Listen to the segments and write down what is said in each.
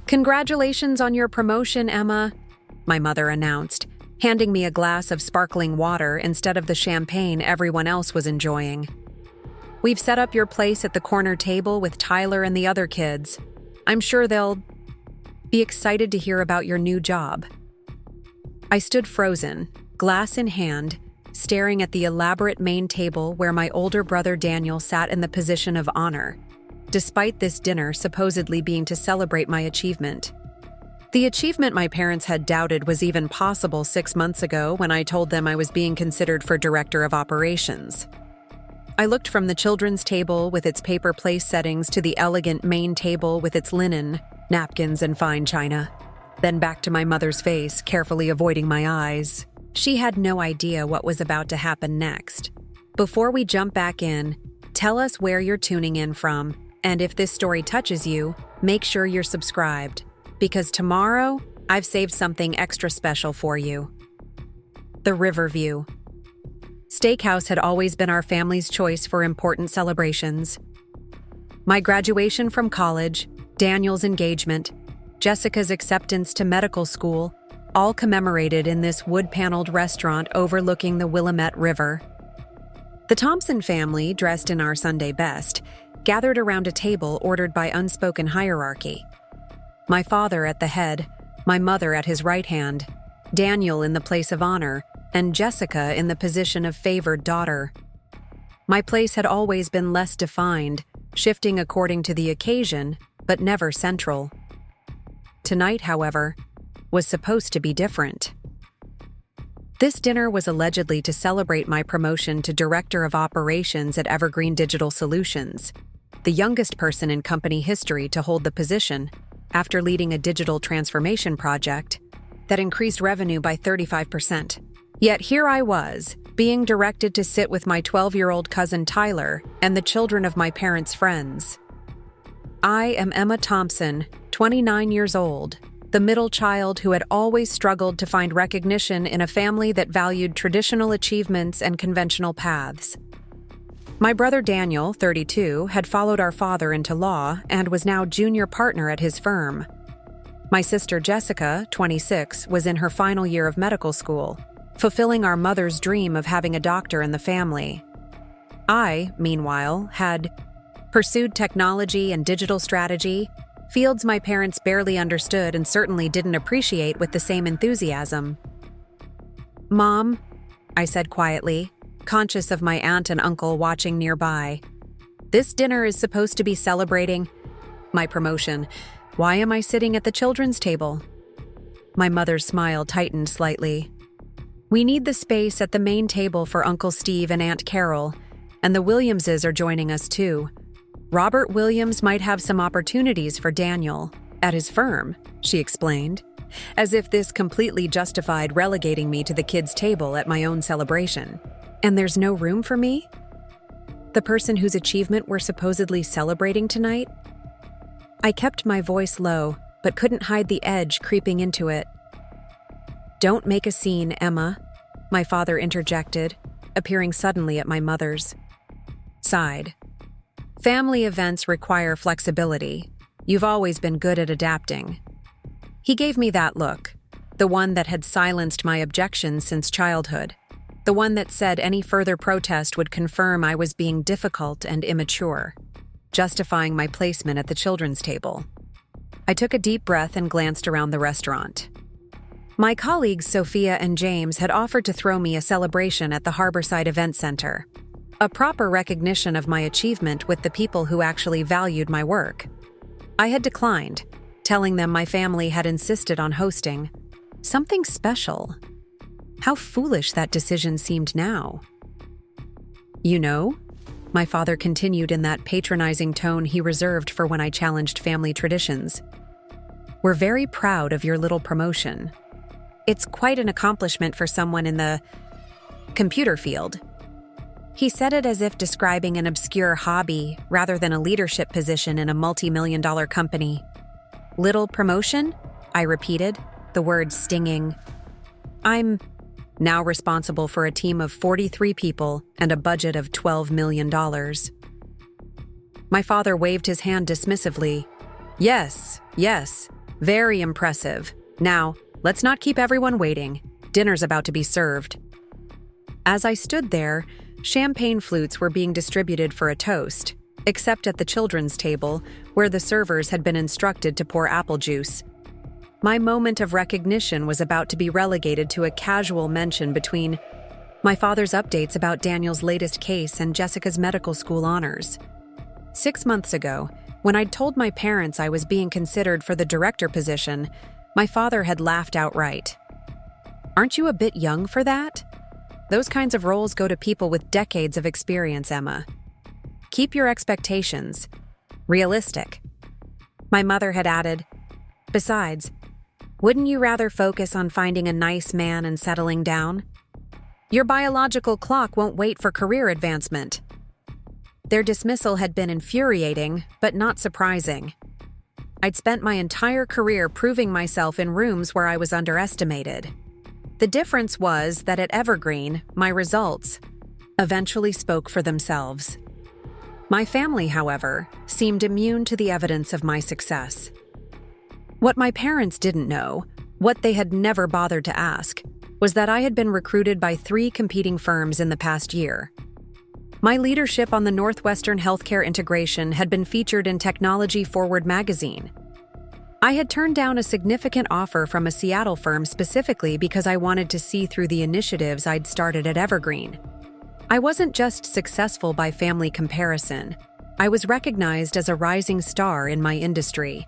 "Congratulations on your promotion, Emma," my mother announced, handing me a glass of sparkling water instead of the champagne everyone else was enjoying. "We've set up your place at the corner table with Tyler and the other kids. I'm sure they'll be excited to hear about your new job." I stood frozen, glass in hand, staring at the elaborate main table where my older brother Daniel sat in the position of honor, despite this dinner supposedly being to celebrate my achievement. The achievement my parents had doubted was even possible 6 months ago when I told them I was being considered for director of operations. I looked from the children's table with its paper place settings to the elegant main table with its linen, napkins, and fine china, then back to my mother's face, carefully avoiding my eyes. She had no idea what was about to happen next. Before we jump back in, tell us where you're tuning in from, and if this story touches you, make sure you're subscribed, because tomorrow, I've saved something extra special for you. The Riverview. Steakhouse had always been our family's choice for important celebrations. My graduation from college, Daniel's engagement, Jessica's acceptance to medical school, all commemorated in this wood-paneled restaurant overlooking the Willamette River. The Thompson family, dressed in our Sunday best, gathered around a table ordered by unspoken hierarchy. My father at the head, my mother at his right hand, Daniel in the place of honor, and Jessica in the position of favored daughter. My place had always been less defined, shifting according to the occasion, but never central. Tonight, however, was supposed to be different. This dinner was allegedly to celebrate my promotion to Director of Operations at Evergreen Digital Solutions, the youngest person in company history to hold the position after leading a digital transformation project that increased revenue by 35%. Yet here I was, being directed to sit with my 12-year-old cousin Tyler and the children of my parents' friends. I am Emma Thompson, 29 years old, the middle child who had always struggled to find recognition in a family that valued traditional achievements and conventional paths. My brother Daniel, 32, had followed our father into law and was now junior partner at his firm. My sister Jessica, 26, was in her final year of medical school, fulfilling our mother's dream of having a doctor in the family. I, meanwhile, had pursued technology and digital strategy, fields my parents barely understood and certainly didn't appreciate with the same enthusiasm. "Mom," I said quietly, conscious of my aunt and uncle watching nearby, "this dinner is supposed to be celebrating my promotion. Why am I sitting at the children's table?" My mother's smile tightened slightly. "We need the space at the main table for Uncle Steve and Aunt Carol, and the Williamses are joining us too. Robert Williams might have some opportunities for Daniel at his firm," she explained, as if this completely justified relegating me to the kids' table at my own celebration. "And there's no room for me? The person whose achievement we're supposedly celebrating tonight?" I kept my voice low, but couldn't hide the edge creeping into it. "Don't make a scene, Emma," my father interjected, appearing suddenly at my mother's side. "Family events require flexibility. You've always been good at adapting." He gave me that look, the one that had silenced my objections since childhood, the one that said any further protest would confirm I was being difficult and immature, justifying my placement at the children's table. I took a deep breath and glanced around the restaurant. My colleagues Sophia and James had offered to throw me a celebration at the Harborside Event Center, a proper recognition of my achievement with the people who actually valued my work. I had declined, telling them my family had insisted on hosting something special. How foolish that decision seemed now. "You know," my father continued in that patronizing tone he reserved for when I challenged family traditions, "we're very proud of your little promotion. It's quite an accomplishment for someone in the computer field." He said it as if describing an obscure hobby rather than a leadership position in a multi-million-dollar company. "Little promotion?" I repeated, the words stinging. "I'm now responsible for a team of 43 people and a budget of $12 million. My father waved his hand dismissively. Yes, Very impressive. Now, let's not keep everyone waiting. Dinner's about to be served. As I stood there, champagne flutes were being distributed for a toast, except at the children's table, where the servers had been instructed to pour apple juice. My moment of recognition was about to be relegated to a casual mention between my father's updates about Daniel's latest case and Jessica's medical school honors. 6 months ago, when I'd told my parents I was being considered for the director position, my father had laughed outright. "Aren't you a bit young for that? Those kinds of roles go to people with decades of experience, Emma. Keep your expectations realistic." My mother had added, "Besides, wouldn't you rather focus on finding a nice man and settling down? Your biological clock won't wait for career advancement." Their dismissal had been infuriating, but not surprising. I'd spent my entire career proving myself in rooms where I was underestimated. The difference was that at Evergreen, my results eventually spoke for themselves. My family, however, seemed immune to the evidence of my success. What my parents didn't know, what they had never bothered to ask, was that I had been recruited by 3 competing firms in the past year. My leadership on the Northwestern Healthcare integration had been featured in Technology Forward magazine. I had turned down a significant offer from a Seattle firm specifically because I wanted to see through the initiatives I'd started at Evergreen. I wasn't just successful by family comparison. I was recognized as a rising star in my industry.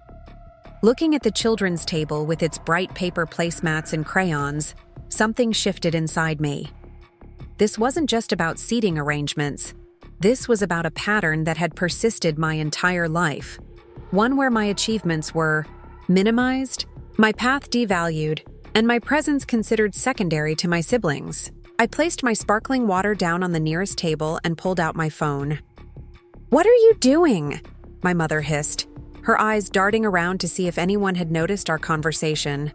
Looking at the children's table with its bright paper placemats and crayons, something shifted inside me. This wasn't just about seating arrangements. This was about a pattern that had persisted my entire life. One where my achievements were minimized, my path devalued, and my presence considered secondary to my siblings. I placed my sparkling water down on the nearest table and pulled out my phone. "What are you doing?" my mother hissed, her eyes darting around to see if anyone had noticed our conversation.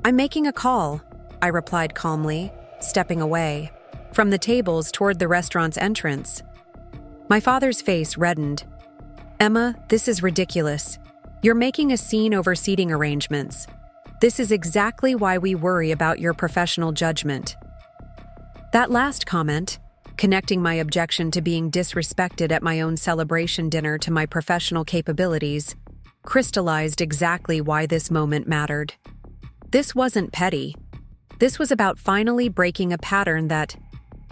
"I'm making a call," I replied calmly, stepping away from the tables toward the restaurant's entrance. My father's face reddened. "Emma, this is ridiculous. You're making a scene over seating arrangements. This is exactly why we worry about your professional judgment." That last comment, connecting my objection to being disrespected at my own celebration dinner to my professional capabilities, crystallized exactly why this moment mattered. This wasn't petty. This was about finally breaking a pattern that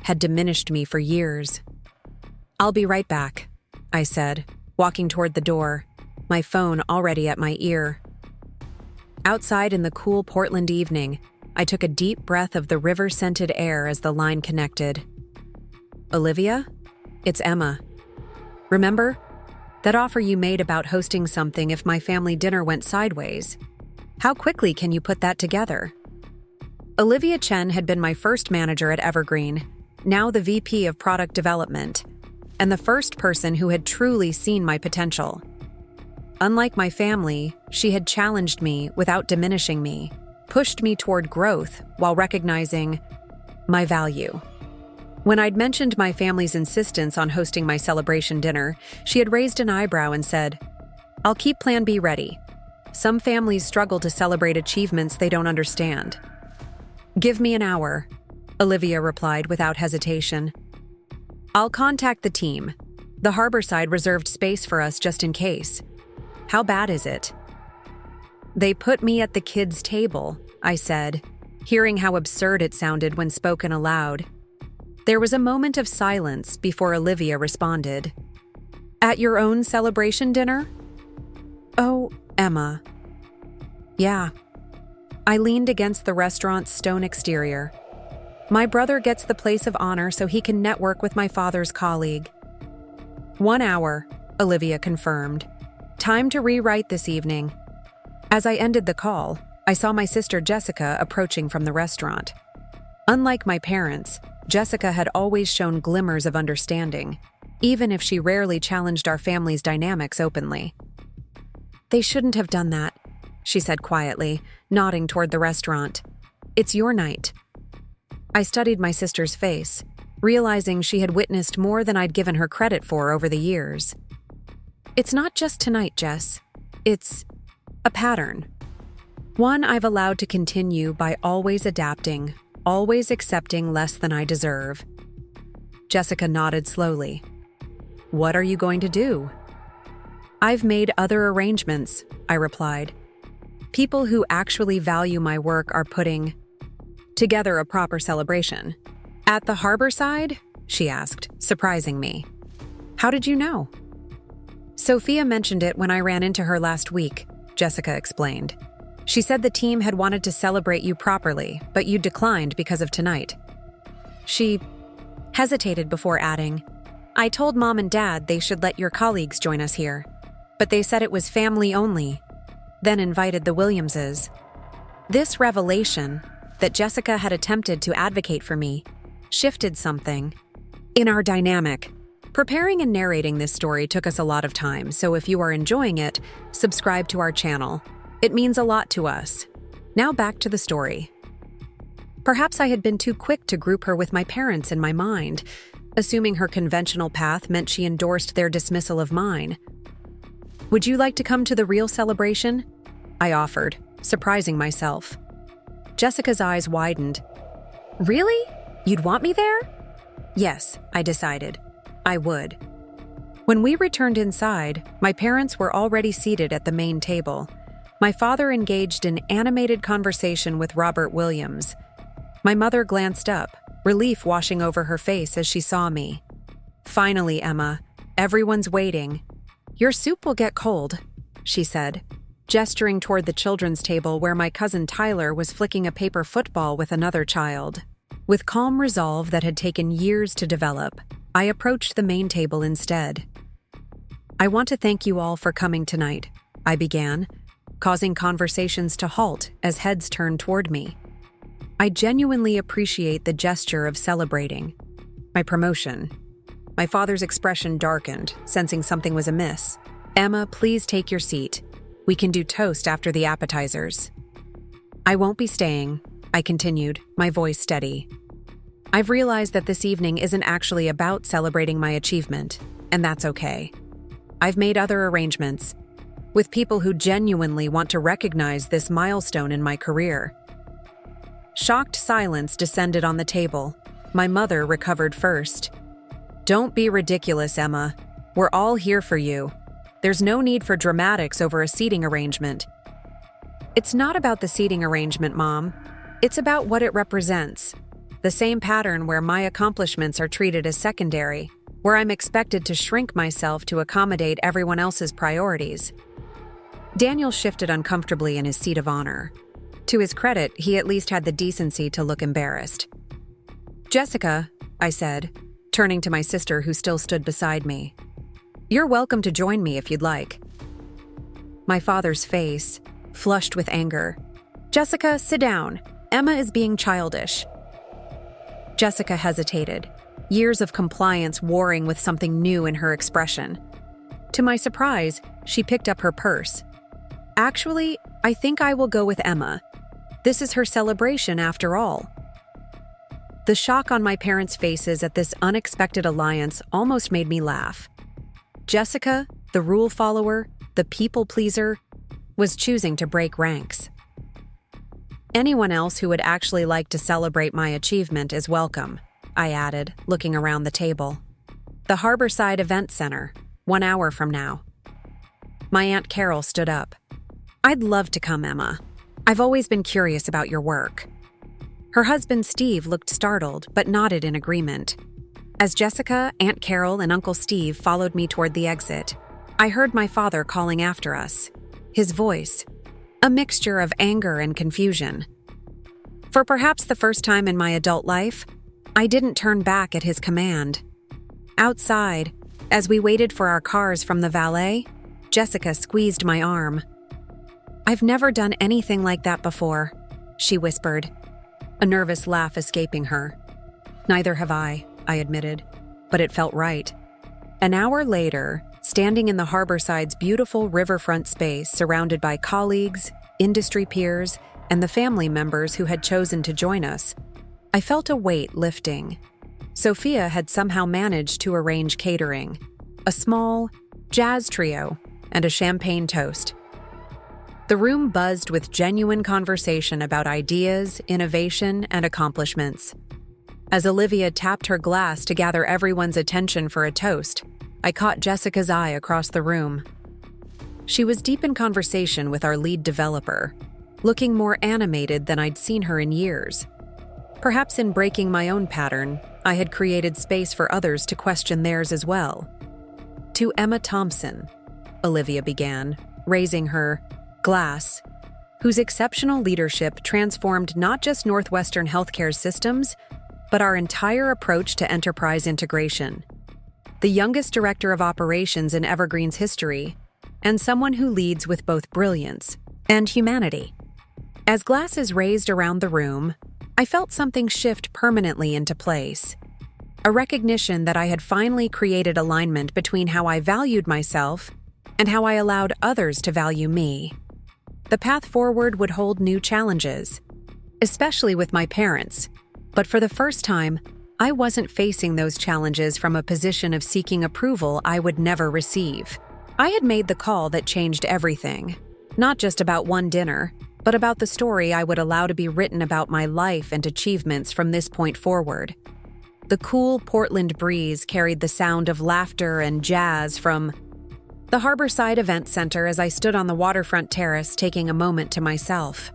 had diminished me for years. "I'll be right back," I said, walking toward the door, my phone already at my ear. Outside in the cool Portland evening, I took a deep breath of the river-scented air as the line connected. "Olivia? It's Emma. Remember? That offer you made about hosting something if my family dinner went sideways. How quickly can you put that together?" Olivia Chen had been my first manager at Evergreen, now the VP of Product Development, and the first person who had truly seen my potential. Unlike my family, she had challenged me without diminishing me, pushed me toward growth while recognizing my value. When I'd mentioned my family's insistence on hosting my celebration dinner, she had raised an eyebrow and said, "I'll keep Plan B ready. Some families struggle to celebrate achievements they don't understand." "Give me an hour," Olivia replied without hesitation. "I'll contact the team. The Harborside reserved space for us just in case. How bad is it?" "They put me at the kids' table," I said, hearing how absurd it sounded when spoken aloud. There was a moment of silence before Olivia responded. "At your own celebration dinner?" "Oh, Emma." "Yeah." I leaned against the restaurant's stone exterior. "My brother gets the place of honor so he can network with my father's colleague." "1 hour," Olivia confirmed. "Time to rewrite this evening." As I ended the call, I saw my sister Jessica approaching from the restaurant. Unlike my parents, Jessica had always shown glimmers of understanding, even if she rarely challenged our family's dynamics openly. "They shouldn't have done that," she said quietly, nodding toward the restaurant. "It's your night." I studied my sister's face, realizing she had witnessed more than I'd given her credit for over the years. "It's not just tonight, Jess. It's a pattern." One I've allowed to continue by always adapting, always accepting less than I deserve. Jessica nodded slowly. What are you going to do? I've made other arrangements, I replied. People who actually value my work are putting together a proper celebration. At the harbor side? She asked, surprising me. How did you know? Sophia mentioned it when I ran into her last week, Jessica explained. She said the team had wanted to celebrate you properly, but you declined because of tonight. She hesitated before adding, I told Mom and Dad they should let your colleagues join us here, but they said it was family only, then invited the Williamses. This revelation, that Jessica had attempted to advocate for me, shifted something in our dynamic. Preparing and narrating this story took us a lot of time, so if you are enjoying it, subscribe to our channel. It means a lot to us. Now back to the story. Perhaps I had been too quick to group her with my parents in my mind, assuming her conventional path meant she endorsed their dismissal of mine. Would you like to come to the real celebration? I offered, surprising myself. Jessica's eyes widened. Really? You'd want me there? Yes, I decided. I would. When we returned inside, my parents were already seated at the main table. My father engaged in animated conversation with Robert Williams. My mother glanced up, relief washing over her face as she saw me. Finally, Emma, everyone's waiting. Your soup will get cold, she said, gesturing toward the children's table where my cousin Tyler was flicking a paper football with another child. With calm resolve that had taken years to develop, I approached the main table instead. I want to thank you all for coming tonight, I began, causing conversations to halt as heads turned toward me. I genuinely appreciate the gesture of celebrating my promotion. My father's expression darkened, sensing something was amiss. Emma, please take your seat. We can do toast after the appetizers. I won't be staying, I continued, my voice steady. I've realized that this evening isn't actually about celebrating my achievement, and that's okay. I've made other arrangements with people who genuinely want to recognize this milestone in my career. Shocked silence descended on the table. My mother recovered first. Don't be ridiculous, Emma. We're all here for you. There's no need for dramatics over a seating arrangement. It's not about the seating arrangement, Mom. It's about what it represents. The same pattern where my accomplishments are treated as secondary, where I'm expected to shrink myself to accommodate everyone else's priorities. Daniel shifted uncomfortably in his seat of honor. To his credit, he at least had the decency to look embarrassed. Jessica, I said, turning to my sister who still stood beside me. You're welcome to join me if you'd like. My father's face flushed with anger. Jessica, sit down. Emma is being childish. Jessica hesitated, years of compliance warring with something new in her expression. To my surprise, she picked up her purse. Actually, I think I will go with Emma. This is her celebration after all. The shock on my parents' faces at this unexpected alliance almost made me laugh. Jessica, the rule follower, the people pleaser, was choosing to break ranks. Anyone else who would actually like to celebrate my achievement is welcome, I added, looking around the table. The Harborside Event Center, 1 hour from now. My Aunt Carol stood up. I'd love to come, Emma. I've always been curious about your work. Her husband Steve looked startled, but nodded in agreement. As Jessica, Aunt Carol, and Uncle Steve followed me toward the exit, I heard my father calling after us. His voice, a mixture of anger and confusion. For perhaps the first time in my adult life, I didn't turn back at his command. Outside, as we waited for our cars from the valet, Jessica squeezed my arm. I've never done anything like that before, she whispered, a nervous laugh escaping her. Neither have I admitted, but it felt right. An hour later, standing in the Harborside's beautiful riverfront space surrounded by colleagues, industry peers, and the family members who had chosen to join us, I felt a weight lifting. Sophia had somehow managed to arrange catering, a small jazz trio, and a champagne toast. The room buzzed with genuine conversation about ideas, innovation, and accomplishments. As Olivia tapped her glass to gather everyone's attention for a toast, I caught Jessica's eye across the room. She was deep in conversation with our lead developer, looking more animated than I'd seen her in years. Perhaps in breaking my own pattern, I had created space for others to question theirs as well. "To Emma Thompson," Olivia began, raising her glass, whose exceptional leadership transformed not just Northwestern healthcare systems, but our entire approach to enterprise integration. The youngest director of operations in Evergreen's history, and someone who leads with both brilliance and humanity. As glasses raised around the room, I felt something shift permanently into place. A recognition that I had finally created alignment between how I valued myself and how I allowed others to value me. The path forward would hold new challenges, especially with my parents, but for the first time, I wasn't facing those challenges from a position of seeking approval I would never receive. I had made the call that changed everything, not just about one dinner, but about the story I would allow to be written about my life and achievements from this point forward. The cool Portland breeze carried the sound of laughter and jazz from the Harborside Event Center as I stood on the waterfront terrace taking a moment to myself.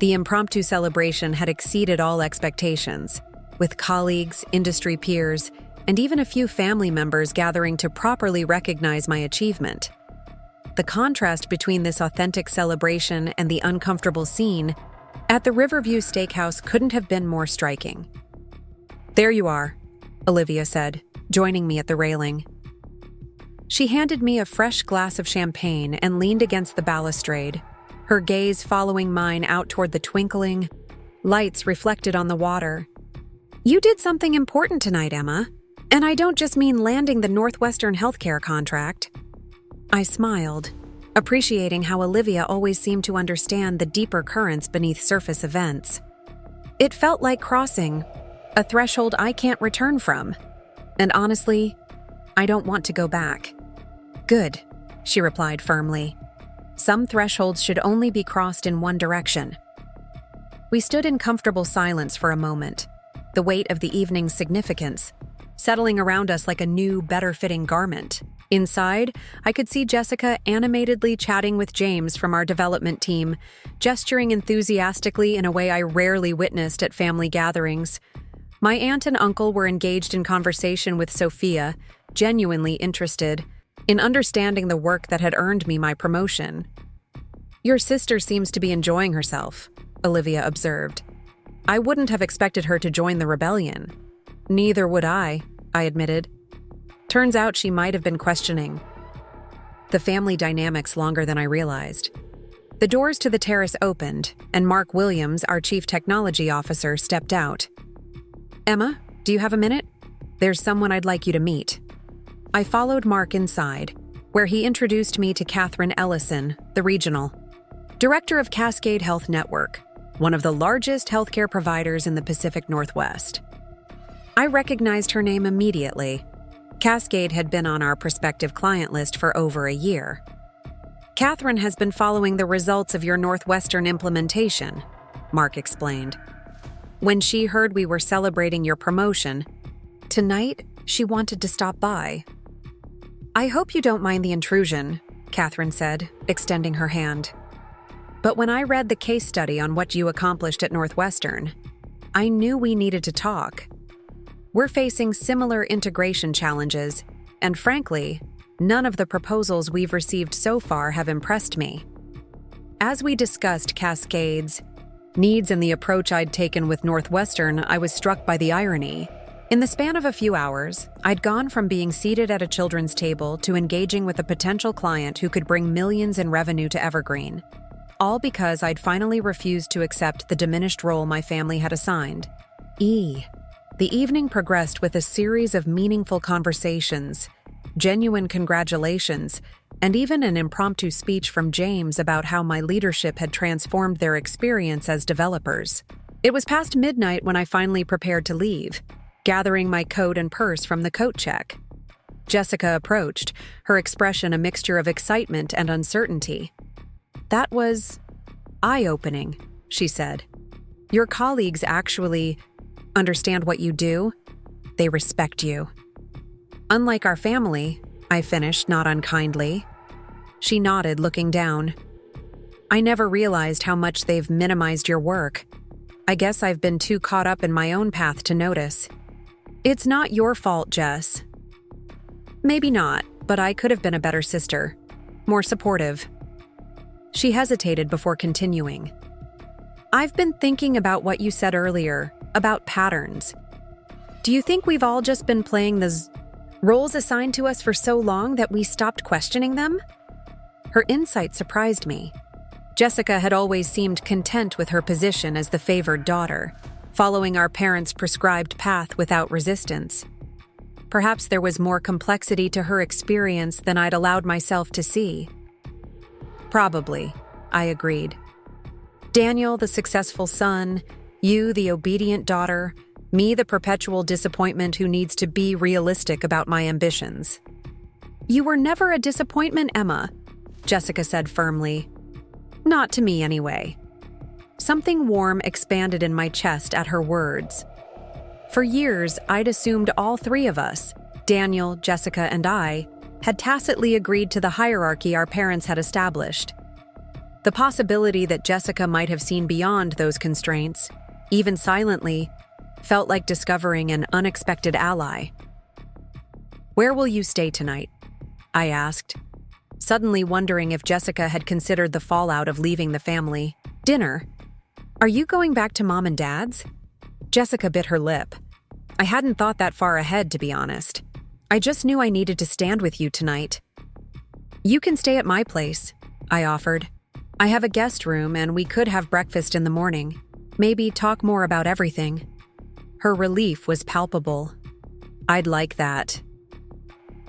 The impromptu celebration had exceeded all expectations, with colleagues, industry peers, and even a few family members gathering to properly recognize my achievement. The contrast between this authentic celebration and the uncomfortable scene at the Riverview Steakhouse couldn't have been more striking. "There you are," Olivia said, joining me at the railing. She handed me a fresh glass of champagne and leaned against the balustrade, her gaze following mine out toward the twinkling lights reflected on the water. "You did something important tonight, Emma, and I don't just mean landing the Northwestern healthcare contract." I smiled, appreciating how Olivia always seemed to understand the deeper currents beneath surface events. It felt like crossing a threshold I can't return from, and honestly, I don't want to go back. "Good," she replied firmly. "Some thresholds should only be crossed in one direction." We stood in comfortable silence for a moment, the weight of the evening's significance settling around us like a new, better-fitting garment. Inside, I could see Jessica animatedly chatting with James from our development team, gesturing enthusiastically in a way I rarely witnessed at family gatherings. My aunt and uncle were engaged in conversation with Sophia, genuinely interested in understanding the work that had earned me my promotion. "Your sister seems to be enjoying herself," Olivia observed. "I wouldn't have expected her to join the rebellion." "Neither would I admitted. Turns out she might have been questioning the family dynamics longer than I realized. The doors to the terrace opened, and Mark Williams, our chief technology officer, stepped out. "Emma, do you have a minute? There's someone I'd like you to meet." I followed Mark inside, where he introduced me to Catherine Ellison, the regional director of Cascade Health Network, one of the largest healthcare providers in the Pacific Northwest. I recognized her name immediately. Cascade had been on our prospective client list for over a year. "Catherine has been following the results of your Northwestern implementation," Mark explained. "When she heard we were celebrating your promotion tonight, she wanted to stop by." "I hope you don't mind the intrusion," Catherine said, extending her hand. "But when I read the case study on what you accomplished at Northwestern, I knew we needed to talk. We're facing similar integration challenges, and frankly, none of the proposals we've received so far have impressed me." As we discussed Cascade's needs and the approach I'd taken with Northwestern, I was struck by the irony. In the span of a few hours, I'd gone from being seated at a children's table to engaging with a potential client who could bring millions in revenue to Evergreen, all because I'd finally refused to accept the diminished role my family had assigned. The evening progressed with a series of meaningful conversations, genuine congratulations, and even an impromptu speech from James about how my leadership had transformed their experience as developers. It was past midnight when I finally prepared to leave, gathering my coat and purse from the coat check. Jessica approached, her expression a mixture of excitement and uncertainty. That was eye-opening, she said. Your colleagues actually understand what you do. They respect you. Unlike our family, I finished, not unkindly. She nodded, looking down. I never realized how much they've minimized your work. I guess I've been too caught up in my own path to notice. It's not your fault, Jess. Maybe not, but I could have been a better sister. More supportive. She hesitated before continuing. I've been thinking about what you said earlier, about patterns. Do you think we've all just been playing the roles assigned to us for so long that we stopped questioning them? Her insight surprised me. Jessica had always seemed content with her position as the favored daughter, following our parents' prescribed path without resistance. Perhaps there was more complexity to her experience than I'd allowed myself to see. Probably, I agreed. Daniel, the successful son, you, the obedient daughter, me, the perpetual disappointment who needs to be realistic about my ambitions. You were never a disappointment, Emma, Jessica said firmly. Not to me, anyway. Something warm expanded in my chest at her words. For years, I'd assumed all three of us, Daniel, Jessica, and I, had tacitly agreed to the hierarchy our parents had established. The possibility that Jessica might have seen beyond those constraints, even silently, felt like discovering an unexpected ally. Where will you stay tonight? I asked, suddenly wondering if Jessica had considered the fallout of leaving the family. Dinner? Are you going back to Mom and Dad's? Jessica bit her lip. I hadn't thought that far ahead, to be honest. I just knew I needed to stand with you tonight. You can stay at my place, I offered. I have a guest room and we could have breakfast in the morning. Maybe talk more about everything. Her relief was palpable. I'd like that.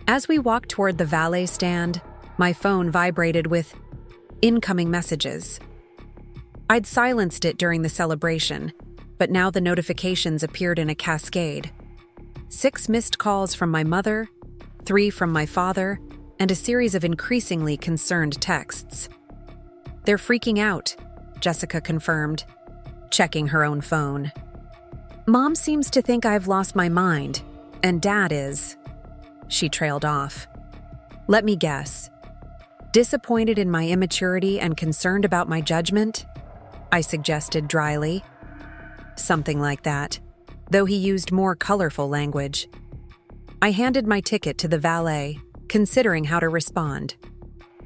As we walked toward the valet stand, my phone vibrated with incoming messages. I'd silenced it during the celebration, but now the notifications appeared in a cascade. 6 missed calls from my mother, 3 from my father, and a series of increasingly concerned texts. They're freaking out, Jessica confirmed, checking her own phone. Mom seems to think I've lost my mind, and Dad is. She trailed off. Let me guess. Disappointed in my immaturity and concerned about my judgment? I suggested dryly. Something like that, though he used more colorful language. I handed my ticket to the valet, considering how to respond.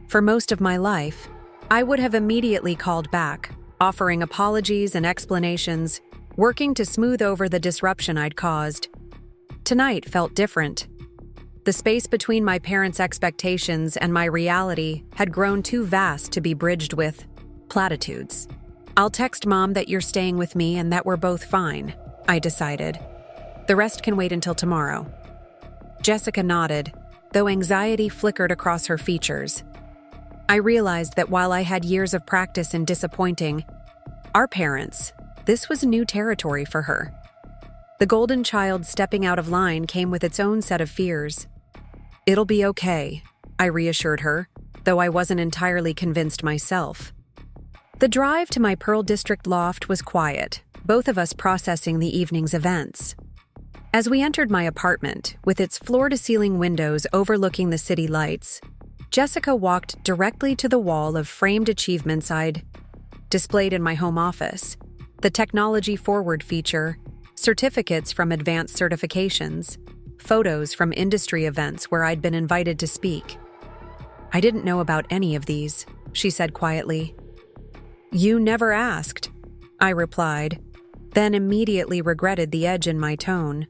For most of my life, I would have immediately called back, offering apologies and explanations, working to smooth over the disruption I'd caused. Tonight felt different. The space between my parents' expectations and my reality had grown too vast to be bridged with platitudes. I'll text Mom that you're staying with me and that we're both fine, I decided. The rest can wait until tomorrow. Jessica nodded, though anxiety flickered across her features. I realized that while I had years of practice in disappointing our parents, this was new territory for her. The golden child stepping out of line came with its own set of fears. It'll be okay, I reassured her, though I wasn't entirely convinced myself. The drive to my Pearl District loft was quiet, both of us processing the evening's events. As we entered my apartment, with its floor-to-ceiling windows overlooking the city lights, Jessica walked directly to the wall of framed achievements I'd displayed in my home office, the technology forward feature, certificates from advanced certifications, photos from industry events where I'd been invited to speak. I didn't know about any of these, she said quietly. You never asked, I replied, then immediately regretted the edge in my tone.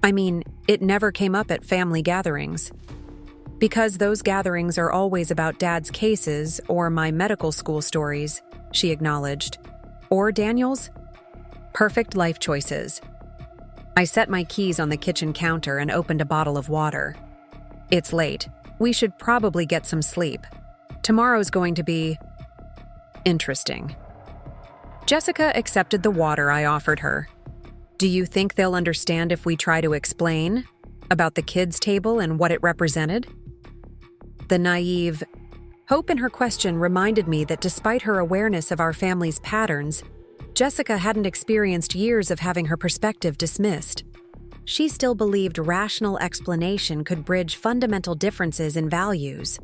I mean, it never came up at family gatherings. Because those gatherings are always about Dad's cases or my medical school stories, she acknowledged. Or Daniel's? Perfect life choices. I set my keys on the kitchen counter and opened a bottle of water. It's late. We should probably get some sleep. Tomorrow's going to be interesting. Jessica accepted the water I offered her. Do you think they'll understand if we try to explain about the kids' table and what it represented? The naive, Hope in her question reminded me that despite her awareness of our family's patterns, Jessica hadn't experienced years of having her perspective dismissed. She still believed rational explanation could bridge fundamental differences in values.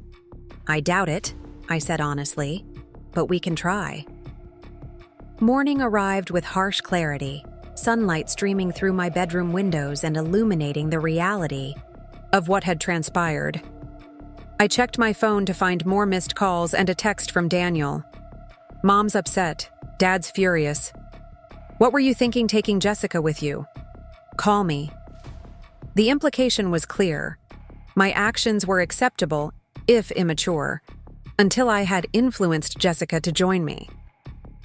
"I doubt it," I said honestly, "but we can try." Morning arrived with harsh clarity, sunlight streaming through my bedroom windows and illuminating the reality of what had transpired. I checked my phone to find more missed calls and a text from Daniel. "Mom's upset. Dad's furious. What were you thinking taking Jessica with you? Call me." The implication was clear. My actions were acceptable, if immature, until I had influenced Jessica to join me.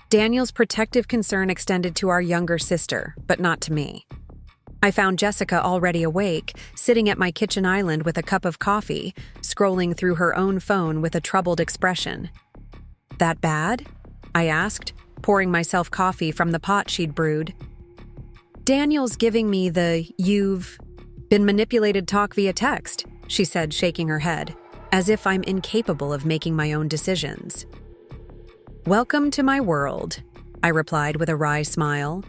Daniel's protective concern extended to our younger sister, but not to me. I found Jessica already awake, sitting at my kitchen island with a cup of coffee, scrolling through her own phone with a troubled expression. "That bad?" I asked, pouring myself coffee from the pot she'd brewed. "Daniel's giving me the 'you've been manipulated' talk via text," she said, shaking her head, as if I'm incapable of making my own decisions. "Welcome to my world," I replied with a wry smile.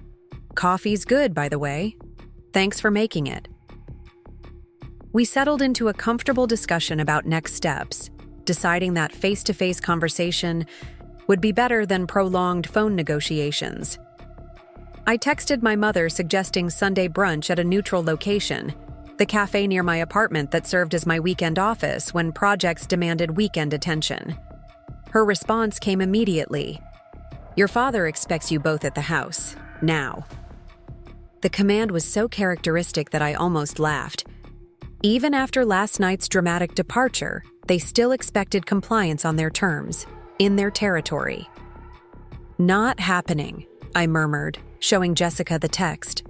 "Coffee's good, by the way. Thanks for making it." We settled into a comfortable discussion about next steps, deciding that face-to-face conversation would be better than prolonged phone negotiations. I texted my mother suggesting Sunday brunch at a neutral location, the cafe near my apartment that served as my weekend office when projects demanded weekend attention. Her response came immediately. "Your father expects you both at the house, now." The command was so characteristic that I almost laughed. Even after last night's dramatic departure, they still expected compliance on their terms, in their territory. "Not happening," I murmured, showing Jessica the text.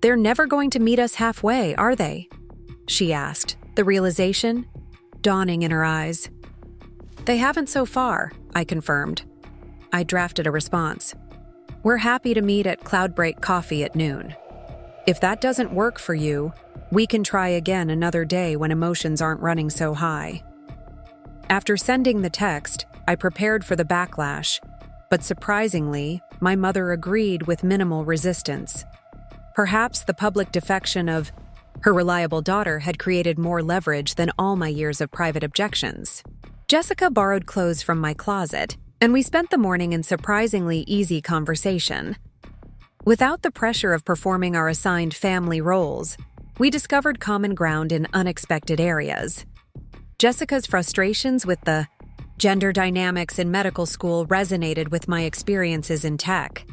"They're never going to meet us halfway, are they?" she asked, the realization dawning in her eyes. "They haven't so far," I confirmed. I drafted a response. "We're happy to meet at Cloudbreak Coffee at noon. If that doesn't work for you, we can try again another day when emotions aren't running so high." After sending the text, I prepared for the backlash, but surprisingly, my mother agreed with minimal resistance. Perhaps the public defection of her reliable daughter had created more leverage than all my years of private objections. Jessica borrowed clothes from my closet, and we spent the morning in surprisingly easy conversation. Without the pressure of performing our assigned family roles, we discovered common ground in unexpected areas. Jessica's frustrations with the gender dynamics in medical school resonated with my experiences in tech.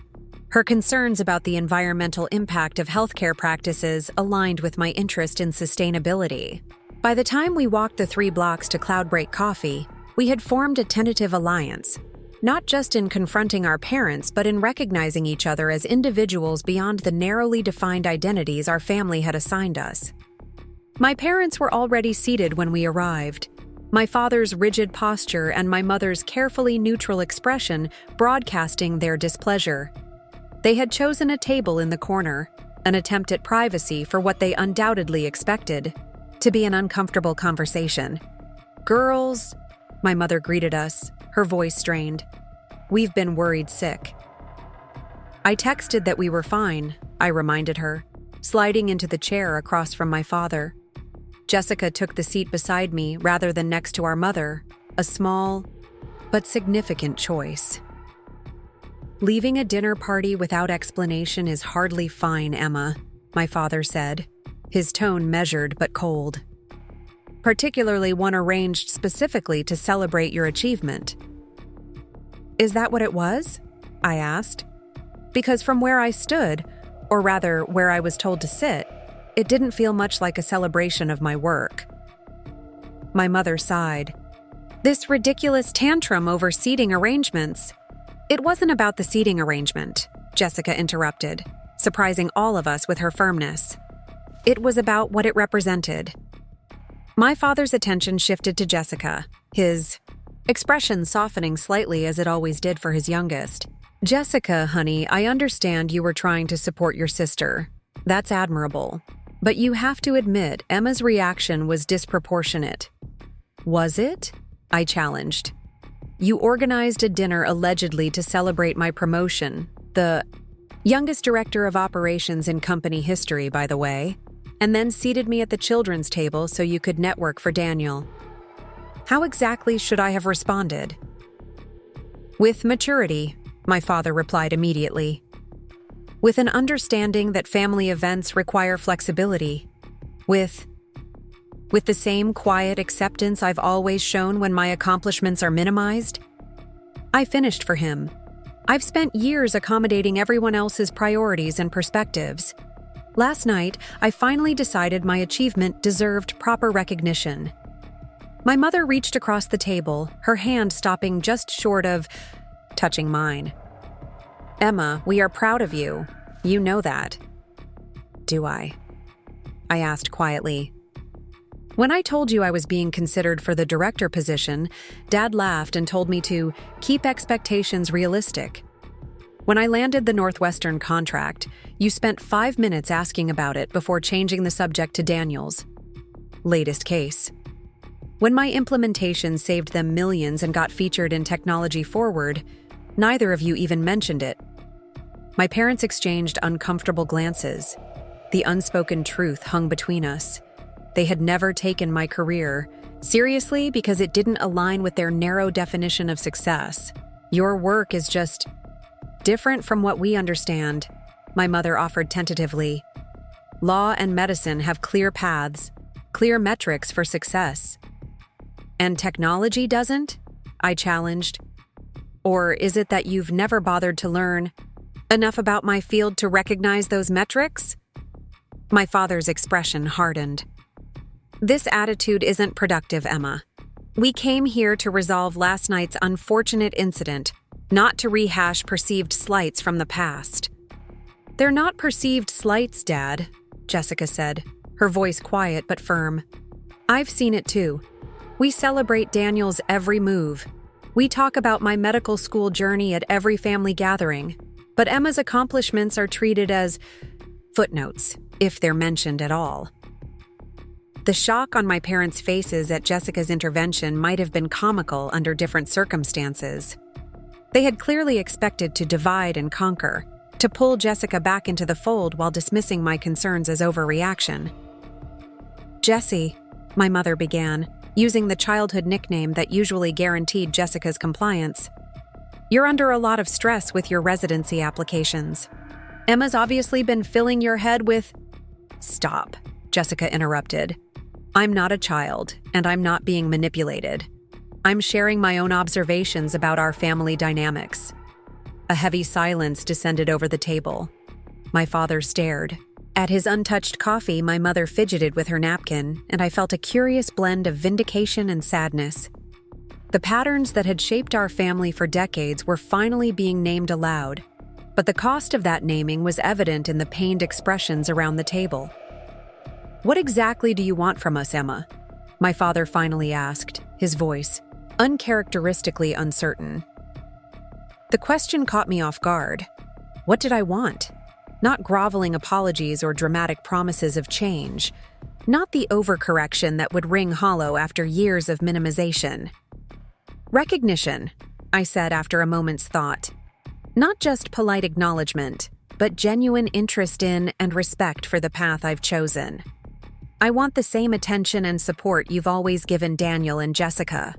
Her concerns about the environmental impact of healthcare practices aligned with my interest in sustainability. By the time we walked the 3 blocks to Cloudbreak Coffee, we had formed a tentative alliance, not just in confronting our parents, but in recognizing each other as individuals beyond the narrowly defined identities our family had assigned us. My parents were already seated when we arrived. My father's rigid posture and my mother's carefully neutral expression broadcasting their displeasure. They had chosen a table in the corner, an attempt at privacy for what they undoubtedly expected to be an uncomfortable conversation. "Girls," my mother greeted us, her voice strained. "We've been worried sick." I texted that we were fine, I reminded her, sliding into the chair across from my father. Jessica took the seat beside me rather than next to our mother, a small but significant choice. "Leaving a dinner party without explanation is hardly fine, Emma," my father said, his tone measured but cold. "Particularly one arranged specifically to celebrate your achievement." "Is that what it was?" I asked. Because from where I stood, or rather where I was told to sit, it didn't feel much like a celebration of my work. My mother sighed. "This ridiculous tantrum over seating arrangements." "It wasn't about the seating arrangement," Jessica interrupted, surprising all of us with her firmness. "It was about what it represented." My father's attention shifted to Jessica, his expression softening slightly as it always did for his youngest. "Jessica, honey, I understand you were trying to support your sister. That's admirable. But you have to admit Emma's reaction was disproportionate." "Was it?" I challenged. You organized a dinner allegedly to celebrate my promotion, the youngest director of operations in company history, by the way, and then seated me at the children's table so you could network for Daniel. How exactly should I have responded? With maturity, my father replied immediately. With an understanding that family events require flexibility. With the same quiet acceptance I've always shown when my accomplishments are minimized. I finished for him. I've spent years accommodating everyone else's priorities and perspectives. Last night, I finally decided my achievement deserved proper recognition. My mother reached across the table, her hand stopping just short of touching mine. Emma, we are proud of you. You know that. Do I? I asked quietly. When I told you I was being considered for the director position, Dad laughed and told me to keep expectations realistic. When I landed the Northwestern contract, you spent 5 minutes asking about it before changing the subject to Daniel's latest case. When my implementation saved them millions and got featured in Technology Forward, neither of you even mentioned it. My parents exchanged uncomfortable glances. The unspoken truth hung between us. They had never taken my career seriously because it didn't align with their narrow definition of success. Your work is just different from what we understand, my mother offered tentatively. Law and medicine have clear paths, clear metrics for success. And technology doesn't? I challenged. Or is it that you've never bothered to learn enough about my field to recognize those metrics? My father's expression hardened. This attitude isn't productive, Emma. We came here to resolve last night's unfortunate incident, not to rehash perceived slights from the past. They're not perceived slights, Dad, Jessica said, her voice quiet but firm. I've seen it too. We celebrate Daniel's every move. We talk about my medical school journey at every family gathering. But Emma's accomplishments are treated as footnotes, if they're mentioned at all. The shock on my parents' faces at Jessica's intervention might have been comical under different circumstances. They had clearly expected to divide and conquer, to pull Jessica back into the fold while dismissing my concerns as overreaction. Jessie, my mother began, using the childhood nickname that usually guaranteed Jessica's compliance. You're under a lot of stress with your residency applications. Emma's obviously been filling your head with— Stop, Jessica interrupted. I'm not a child, and I'm not being manipulated. I'm sharing my own observations about our family dynamics. A heavy silence descended over the table. My father stared. At his untouched coffee, my mother fidgeted with her napkin, and I felt a curious blend of vindication and sadness. The patterns that had shaped our family for decades were finally being named aloud, but the cost of that naming was evident in the pained expressions around the table. What exactly do you want from us, Emma? My father finally asked, his voice uncharacteristically uncertain. The question caught me off guard. What did I want? Not groveling apologies or dramatic promises of change. Not the overcorrection that would ring hollow after years of minimization. Recognition, I said after a moment's thought. Not just polite acknowledgement, but genuine interest in and respect for the path I've chosen. I want the same attention and support you've always given Daniel and Jessica.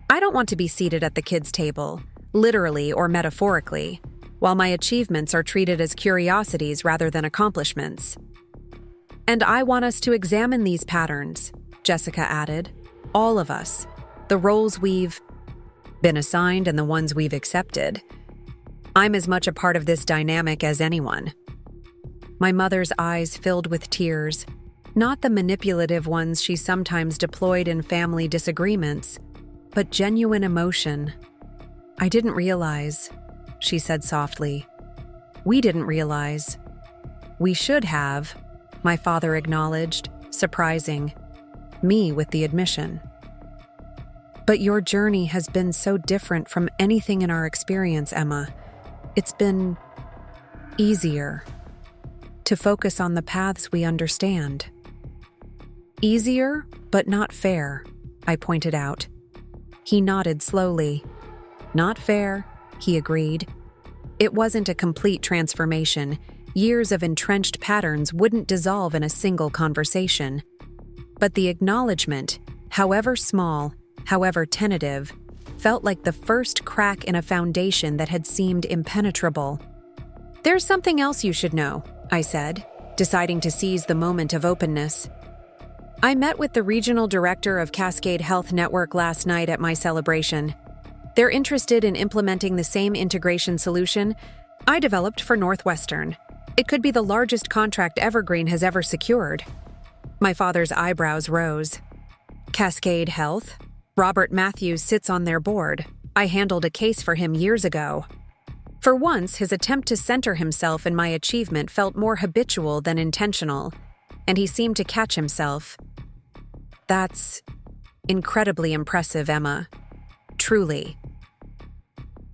I don't want to be seated at the kids' table, literally or metaphorically, while my achievements are treated as curiosities rather than accomplishments. And I want us to examine these patterns, Jessica added. All of us. The roles we've been assigned and the ones we've accepted. I'm as much a part of this dynamic as anyone. My mother's eyes filled with tears, not the manipulative ones she sometimes deployed in family disagreements, but genuine emotion. I didn't realize, she said softly. We didn't realize. We should have, my father acknowledged, surprising me with the admission. But your journey has been so different from anything in our experience, Emma. It's been easier to focus on the paths we understand. Easier, but not fair, I pointed out. He nodded slowly. Not fair, he agreed. It wasn't a complete transformation. Years of entrenched patterns wouldn't dissolve in a single conversation. But the acknowledgement, however small, however tentative, felt like the first crack in a foundation that had seemed impenetrable. "There's something else you should know," I said, deciding to seize the moment of openness. "I met with the regional director of Cascade Health Network last night at my celebration. They're interested in implementing the same integration solution I developed for Northwestern. It could be the largest contract Evergreen has ever secured." My father's eyebrows rose. "Cascade Health? Robert Matthews sits on their board. I handled a case for him years ago." For once, his attempt to center himself in my achievement felt more habitual than intentional, and he seemed to catch himself. "That's incredibly impressive, Emma. Truly."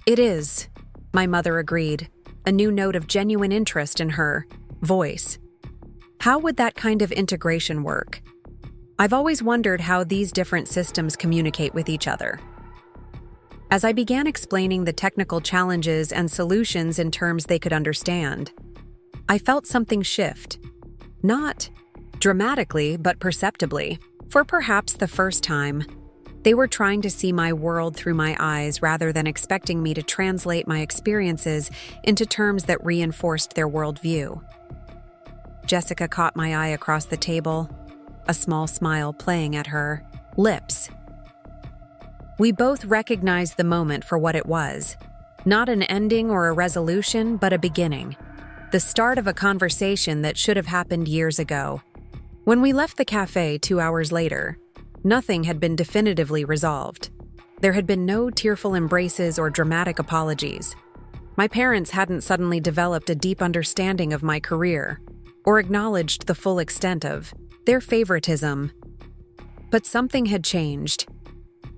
"It is," my mother agreed, a new note of genuine interest in her voice. "How would that kind of integration work? I've always wondered how these different systems communicate with each other." As I began explaining the technical challenges and solutions in terms they could understand, I felt something shift. Not dramatically, but perceptibly. For perhaps the first time, they were trying to see my world through my eyes rather than expecting me to translate my experiences into terms that reinforced their worldview. Jessica caught my eye across the table, a small smile playing at her lips. We both recognized the moment for what it was. Not an ending or a resolution, but a beginning. The start of a conversation that should have happened years ago. When we left the cafe 2 hours later, nothing had been definitively resolved. There had been no tearful embraces or dramatic apologies. My parents hadn't suddenly developed a deep understanding of my career or acknowledged the full extent of their favoritism. But something had changed.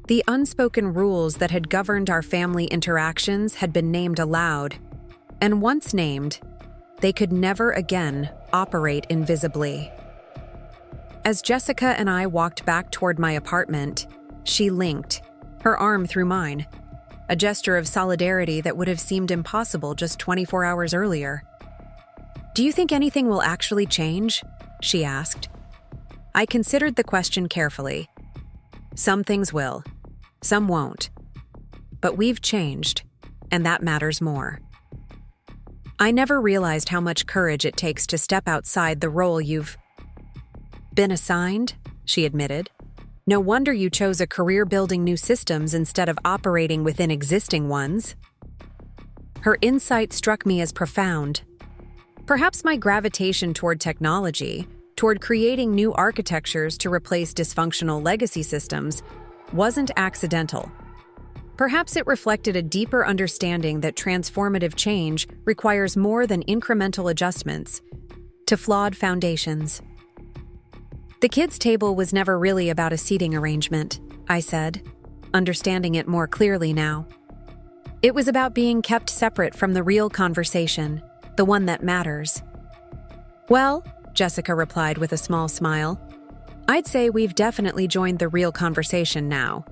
The unspoken rules that had governed our family interactions had been named aloud, and once named, they could never again operate invisibly. As Jessica and I walked back toward my apartment, she linked, her arm through mine, a gesture of solidarity that would have seemed impossible just 24 hours earlier. "Do you think anything will actually change?" she asked. I considered the question carefully. Some things will. Some won't. But we've changed, and that matters more. I never realized how much courage it takes to step outside the role you've been assigned, she admitted. "No wonder you chose a career building new systems instead of operating within existing ones." Her insight struck me as profound. Perhaps my gravitation toward technology, toward creating new architectures to replace dysfunctional legacy systems, wasn't accidental. Perhaps it reflected a deeper understanding that transformative change requires more than incremental adjustments to flawed foundations. "The kids' table was never really about a seating arrangement," I said, understanding it more clearly now. "It was about being kept separate from the real conversation, the one that matters." "Well," Jessica replied with a small smile, "I'd say we've definitely joined the real conversation now."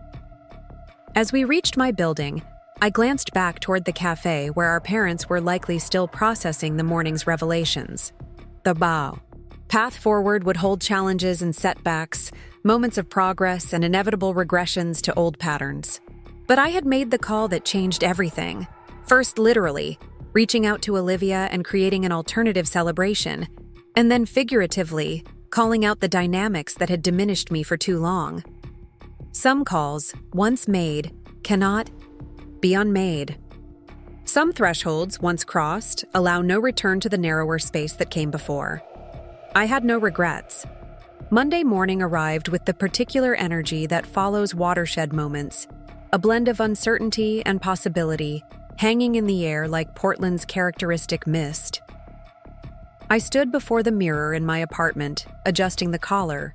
As we reached my building, I glanced back toward the cafe where our parents were likely still processing the morning's revelations. The bow. Path forward would hold challenges and setbacks, moments of progress and inevitable regressions to old patterns. But I had made the call that changed everything. First, literally, reaching out to Olivia and creating an alternative celebration, and then figuratively, calling out the dynamics that had diminished me for too long. Some calls, once made, cannot be unmade. Some thresholds, once crossed, allow no return to the narrower space that came before. I had no regrets. Monday morning arrived with the particular energy that follows watershed moments, a blend of uncertainty and possibility, hanging in the air like Portland's characteristic mist. I stood before the mirror in my apartment, adjusting the collar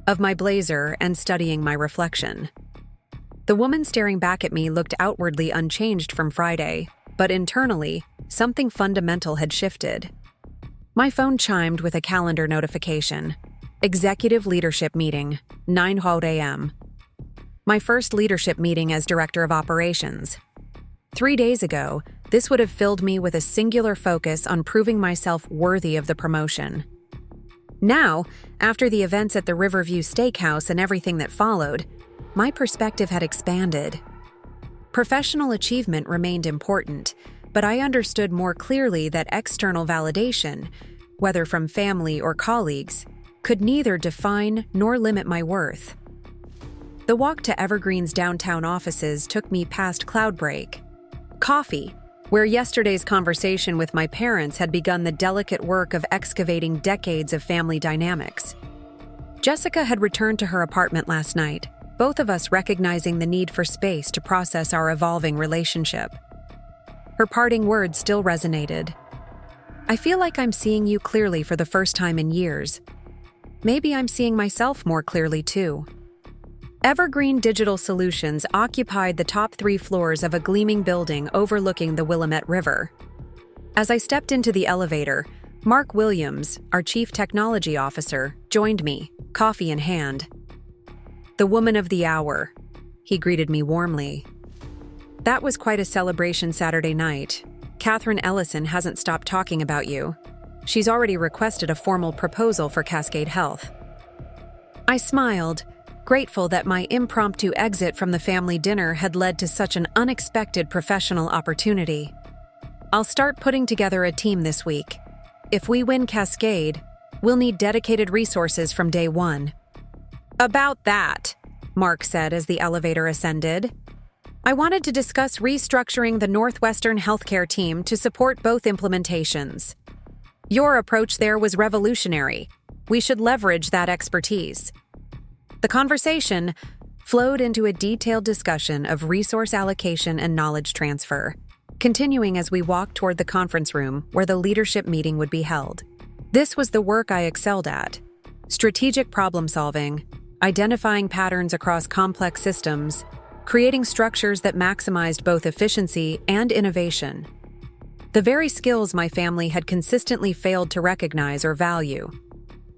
of my blazer and studying my reflection. The woman staring back at me looked outwardly unchanged from Friday, but internally, something fundamental had shifted. My phone chimed with a calendar notification. Executive Leadership Meeting, 9 a.m. My first leadership meeting as director of operations. 3 days ago, this would have filled me with a singular focus on proving myself worthy of the promotion. Now, after the events at the Riverview Steakhouse and everything that followed, my perspective had expanded. Professional achievement remained important, but I understood more clearly that external validation, whether from family or colleagues, could neither define nor limit my worth. The walk to Evergreen's downtown offices took me past Cloudbreak. Coffee, where yesterday's conversation with my parents had begun the delicate work of excavating decades of family dynamics. Jessica had returned to her apartment last night, both of us recognizing the need for space to process our evolving relationship. Her parting words still resonated. "I feel like I'm seeing you clearly for the first time in years. Maybe I'm seeing myself more clearly too." Evergreen Digital Solutions occupied the top 3 floors of a gleaming building overlooking the Willamette River. As I stepped into the elevator, Mark Williams, our Chief Technology Officer, joined me, coffee in hand. "The woman of the hour," he greeted me warmly. "That was quite a celebration Saturday night. Catherine Ellison hasn't stopped talking about you. She's already requested a formal proposal for Cascade Health." I smiled, grateful that my impromptu exit from the family dinner had led to such an unexpected professional opportunity. "I'll start putting together a team this week. If we win Cascade, we'll need dedicated resources from day one." "About that," Mark said as the elevator ascended, "I wanted to discuss restructuring the Northwestern healthcare team to support both implementations. Your approach there was revolutionary. We should leverage that expertise." The conversation flowed into a detailed discussion of resource allocation and knowledge transfer, continuing as we walked toward the conference room where the leadership meeting would be held. This was the work I excelled at: strategic problem solving, identifying patterns across complex systems, creating structures that maximized both efficiency and innovation. The very skills my family had consistently failed to recognize or value.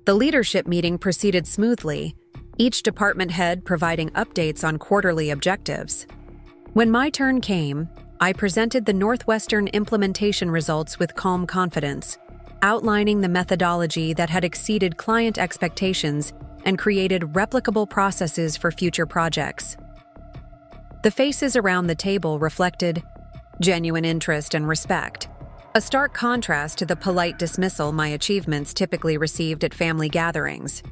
The leadership meeting proceeded smoothly, each department head providing updates on quarterly objectives. When my turn came, I presented the Northwestern implementation results with calm confidence, outlining the methodology that had exceeded client expectations and created replicable processes for future projects. The faces around the table reflected genuine interest and respect, a stark contrast to the polite dismissal my achievements typically received at family gatherings.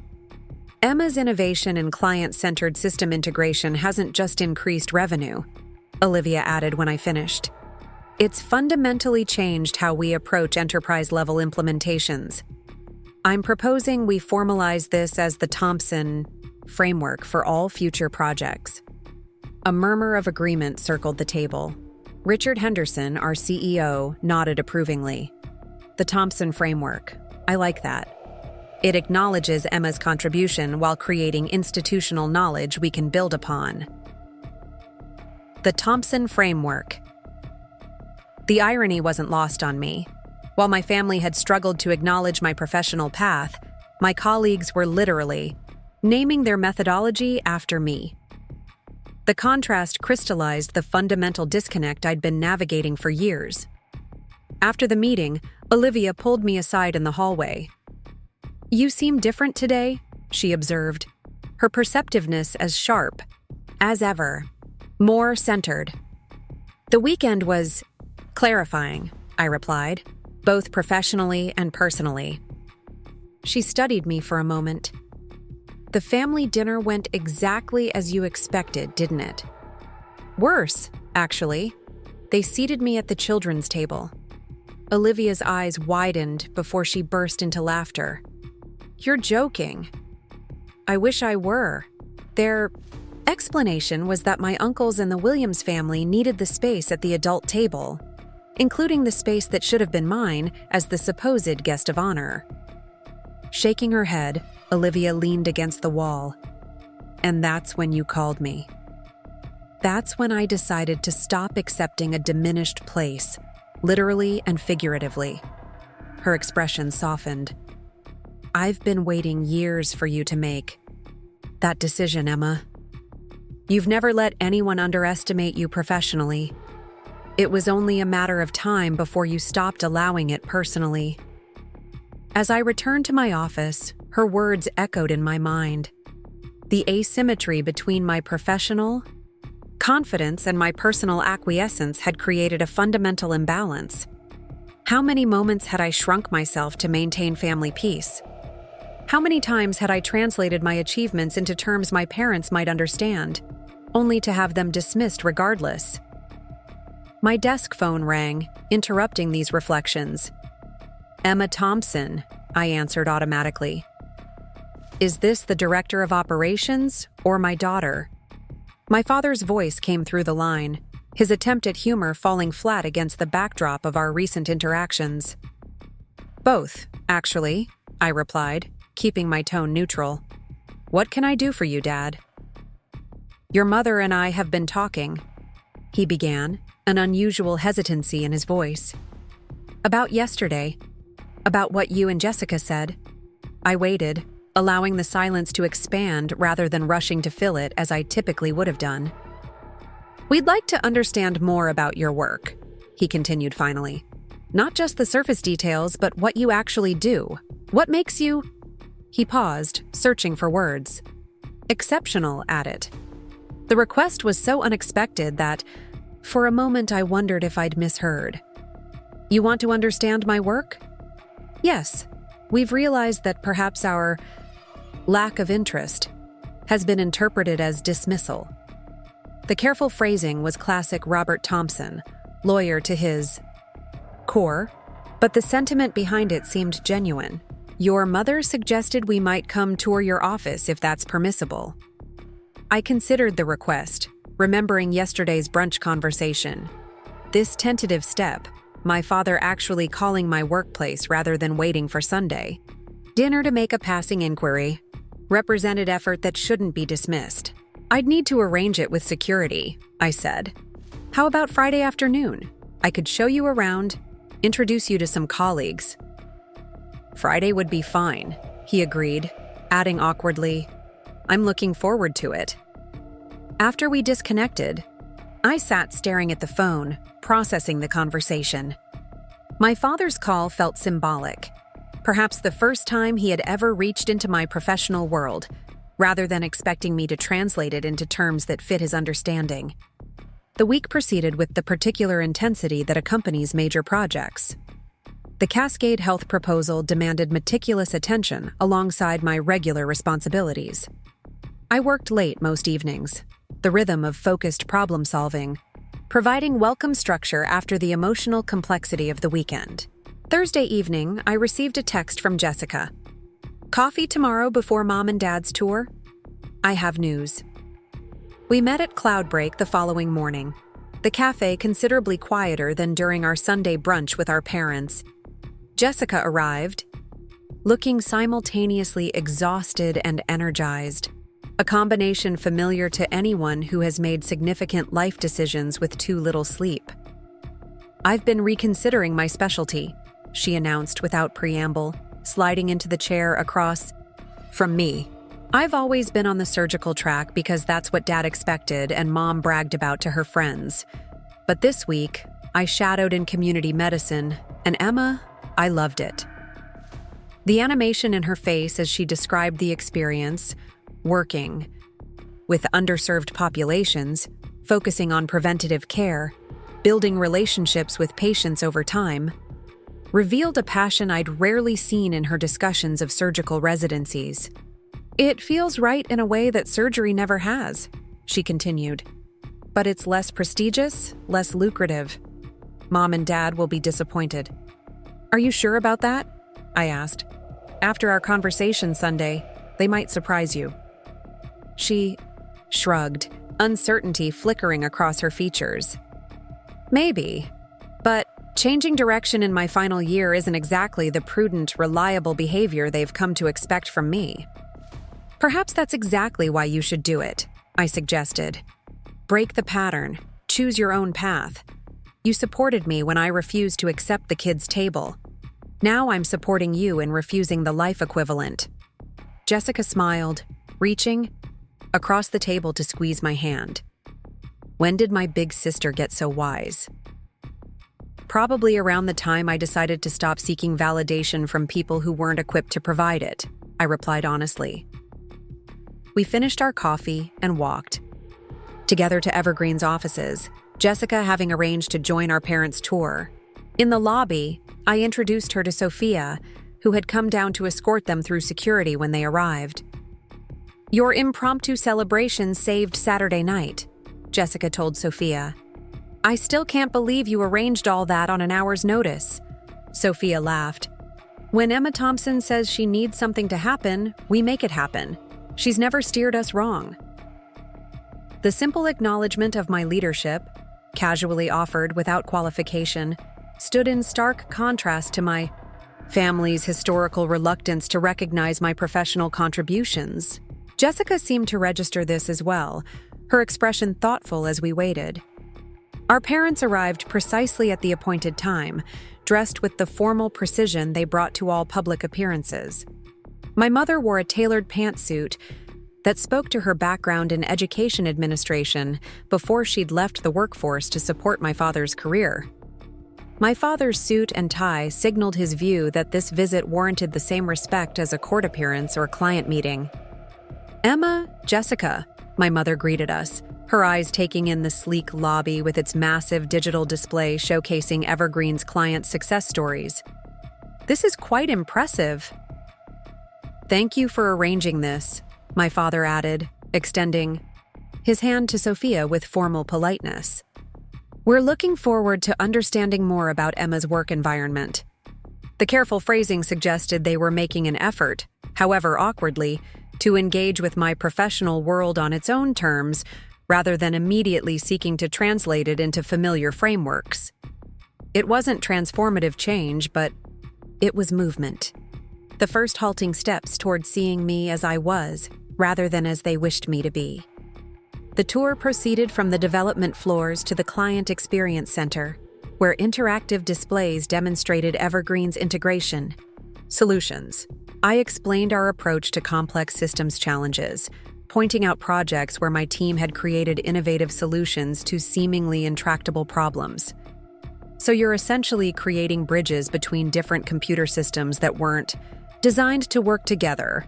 Emma's innovation in client-centered system integration hasn't just increased revenue, Olivia added when I finished. It's fundamentally changed how we approach enterprise-level implementations. I'm proposing we formalize this as the Thompson framework for all future projects. A murmur of agreement circled the table. Richard Henderson, our CEO, nodded approvingly. The Thompson framework. I like that. It acknowledges Emma's contribution while creating institutional knowledge we can build upon. The Thompson framework. The irony wasn't lost on me. While my family had struggled to acknowledge my professional path, my colleagues were literally naming their methodology after me. The contrast crystallized the fundamental disconnect I'd been navigating for years. After the meeting, Olivia pulled me aside in the hallway. "You seem different today," she observed, her perceptiveness as sharp as ever, more centered. "The weekend was clarifying," I replied, both professionally and personally. She studied me for a moment. "The family dinner went exactly as you expected, didn't it?" "Worse, actually. They seated me at the children's table." Olivia's eyes widened before she burst into laughter. "You're joking." "I wish I were." Their explanation was that my uncles and the Williams family needed the space at the adult table, including the space that should have been mine as the supposed guest of honor. Shaking her head, Olivia leaned against the wall. "And that's when you called me. That's when I decided to stop accepting a diminished place, literally and figuratively." Her expression softened. "I've been waiting years for you to make that decision, Emma." You've never let anyone underestimate you professionally. It was only a matter of time before you stopped allowing it personally. As I returned to my office, her words echoed in my mind. The asymmetry between my professional confidence and my personal acquiescence had created a fundamental imbalance. How many moments had I shrunk myself to maintain family peace? How many times had I translated my achievements into terms my parents might understand, only to have them dismissed regardless? My desk phone rang, interrupting these reflections. "Emma Thompson," I answered automatically. "Is this the director of operations or my daughter?" My father's voice came through the line, his attempt at humor falling flat against the backdrop of our recent interactions. "Both, actually," I replied, keeping my tone neutral. "What can I do for you, Dad?" "Your mother and I have been talking," he began, an unusual hesitancy in his voice. "About yesterday. About what you and Jessica said." I waited, allowing the silence to expand rather than rushing to fill it as I typically would have done. "We'd like to understand more about your work," he continued finally. "Not just the surface details, but what you actually do. What makes you—" He paused, searching for words. "Exceptional at it." The request was so unexpected that, for a moment, I wondered if I'd misheard. "You want to understand my work?" "Yes. We've realized that perhaps our lack of interest has been interpreted as dismissal." The careful phrasing was classic Robert Thompson, lawyer to his core, but the sentiment behind it seemed genuine. "Your mother suggested we might come tour your office if that's permissible." I considered the request, remembering yesterday's brunch conversation. This tentative step, my father actually calling my workplace rather than waiting for Sunday, dinner to make a passing inquiry, represented effort that shouldn't be dismissed. "I'd need to arrange it with security," I said. "How about Friday afternoon? I could show you around, introduce you to some colleagues." "Friday would be fine," he agreed, adding awkwardly, "I'm looking forward to it." After we disconnected, I sat staring at the phone, processing the conversation. My father's call felt symbolic, perhaps the first time he had ever reached into my professional world, rather than expecting me to translate it into terms that fit his understanding. The week proceeded with the particular intensity that accompanies major projects. The Cascade Health proposal demanded meticulous attention alongside my regular responsibilities. I worked late most evenings, the rhythm of focused problem-solving, providing welcome structure after the emotional complexity of the weekend. Thursday evening, I received a text from Jessica. "Coffee tomorrow before Mom and Dad's tour? I have news." We met at Cloudbreak the following morning, the cafe considerably quieter than during our Sunday brunch with our parents. Jessica arrived, looking simultaneously exhausted and energized, a combination familiar to anyone who has made significant life decisions with too little sleep. "I've been reconsidering my specialty," she announced without preamble, sliding into the chair across from me. "I've always been on the surgical track because that's what Dad expected and Mom bragged about to her friends. But this week, I shadowed in community medicine, and Emma, I loved it." The animation in her face as she described the experience, working with underserved populations, focusing on preventative care, building relationships with patients over time, revealed a passion I'd rarely seen in her discussions of surgical residencies. "It feels right in a way that surgery never has," she continued. "But it's less prestigious, less lucrative. Mom and Dad will be disappointed." "Are you sure about that?" I asked. "After our conversation Sunday, they might surprise you." She shrugged, uncertainty flickering across her features. "Maybe, but changing direction in my final year isn't exactly the prudent, reliable behavior they've come to expect from me." "Perhaps that's exactly why you should do it," I suggested. "Break the pattern, choose your own path. You supported me when I refused to accept the kids' table. Now I'm supporting you in refusing the life equivalent." Jessica smiled, reaching across the table to squeeze my hand. When did my big sister get so wise? Probably around the time I decided to stop seeking validation from people who weren't equipped to provide it, I replied honestly. We finished our coffee and walked together to Evergreen's offices, Jessica having arranged to join our parents' tour. In the lobby, I introduced her to Sophia, who had come down to escort them through security when they arrived. "Your impromptu celebration saved Saturday night," Jessica told Sophia. "I still can't believe you arranged all that on an hour's notice." Sophia laughed. "When Emma Thompson says she needs something to happen, we make it happen. She's never steered us wrong." The simple acknowledgement of my leadership, casually offered without qualification, stood in stark contrast to my family's historical reluctance to recognize my professional contributions. Jessica seemed to register this as well, her expression thoughtful as we waited. Our parents arrived precisely at the appointed time, dressed with the formal precision they brought to all public appearances. My mother wore a tailored pantsuit that spoke to her background in education administration before she'd left the workforce to support my father's career. My father's suit and tie signaled his view that this visit warranted the same respect as a court appearance or client meeting. "Emma, Jessica," my mother greeted us, her eyes taking in the sleek lobby with its massive digital display showcasing Evergreen's client success stories. "This is quite impressive." "Thank you for arranging this," my father added, extending his hand to Sophia with formal politeness. "We're looking forward to understanding more about Emma's work environment." The careful phrasing suggested they were making an effort, however awkwardly, to engage with my professional world on its own terms, rather than immediately seeking to translate it into familiar frameworks. It wasn't transformative change, but it was movement. The first halting steps toward seeing me as I was, rather than as they wished me to be. The tour proceeded from the development floors to the Client Experience Center, where interactive displays demonstrated Evergreen's integration solutions. I explained our approach to complex systems challenges, pointing out projects where my team had created innovative solutions to seemingly intractable problems. "So you're essentially creating bridges between different computer systems that weren't designed to work together,"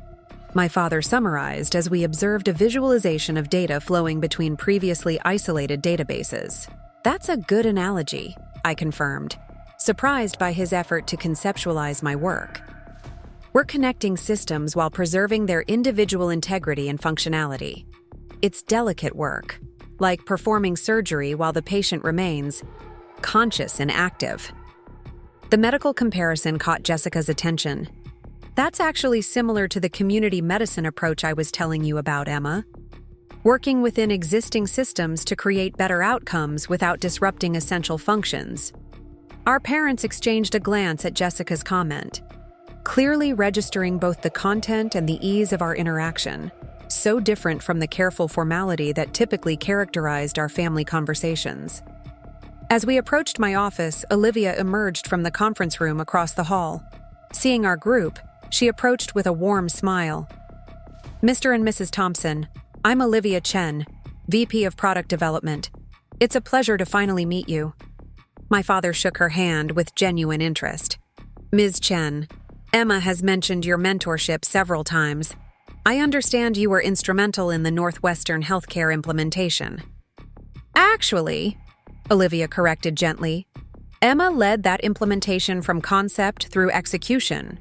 my father summarized as we observed a visualization of data flowing between previously isolated databases. "That's a good analogy," I confirmed, surprised by his effort to conceptualize my work. "We're connecting systems while preserving their individual integrity and functionality. It's delicate work, like performing surgery while the patient remains conscious and active." The medical comparison caught Jessica's attention. "That's actually similar to the community medicine approach I was telling you about, Emma. Working within existing systems to create better outcomes without disrupting essential functions." Our parents exchanged a glance at Jessica's comment, clearly registering both the content and the ease of our interaction, so different from the careful formality that typically characterized our family conversations. As we approached my office, Olivia emerged from the conference room across the hall. Seeing our group, she approached with a warm smile. "Mr. and Mrs. Thompson, I'm Olivia Chen, VP of Product Development. It's a pleasure to finally meet you." My father shook her hand with genuine interest. "Ms. Chen, Emma has mentioned your mentorship several times. I understand you were instrumental in the Northwestern healthcare implementation." "Actually," Olivia corrected gently, "Emma led that implementation from concept through execution.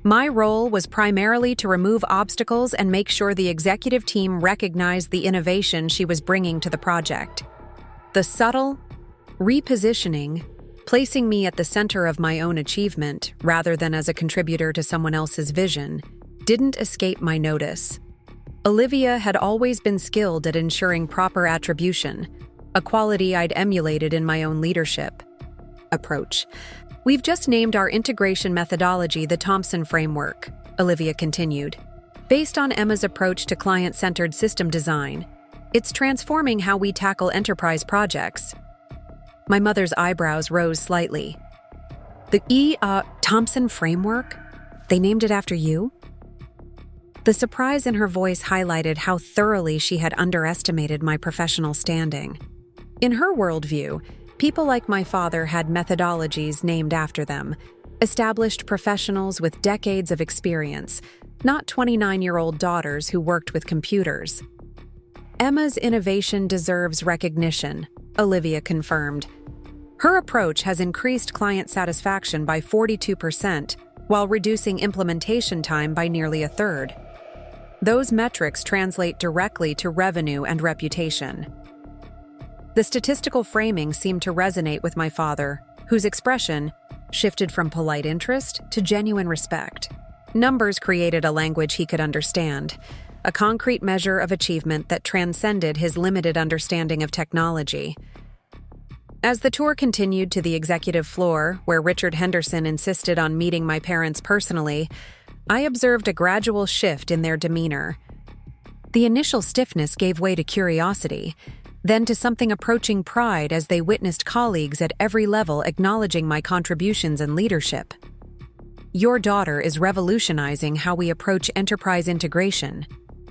My role was primarily to remove obstacles and make sure the executive team recognized the innovation she was bringing to the project. The subtle repositioning, placing me at the center of my own achievement rather than as a contributor to someone else's vision, didn't escape my notice. Olivia had always been skilled at ensuring proper attribution, a quality I'd emulated in my own leadership approach. We've just named our integration methodology the Thompson framework, Olivia continued. Based on Emma's approach to client-centered system design, it's transforming how we tackle enterprise projects. My mother's eyebrows rose slightly. The Thompson framework? They named it after you? The surprise in her voice highlighted how thoroughly she had underestimated my professional standing. In her worldview, people like my father had methodologies named after them, established professionals with decades of experience, not 29-year-old daughters who worked with computers. Emma's innovation deserves recognition, Olivia confirmed. Her approach has increased client satisfaction by 42%, while reducing implementation time by nearly a third. Those metrics translate directly to revenue and reputation. The statistical framing seemed to resonate with my father, whose expression shifted from polite interest to genuine respect. Numbers created a language he could understand, a concrete measure of achievement that transcended his limited understanding of technology. As the tour continued to the executive floor, where Richard Henderson insisted on meeting my parents personally, I observed a gradual shift in their demeanor. The initial stiffness gave way to curiosity, then to something approaching pride as they witnessed colleagues at every level acknowledging my contributions and leadership. "Your daughter is revolutionizing how we approach enterprise integration,"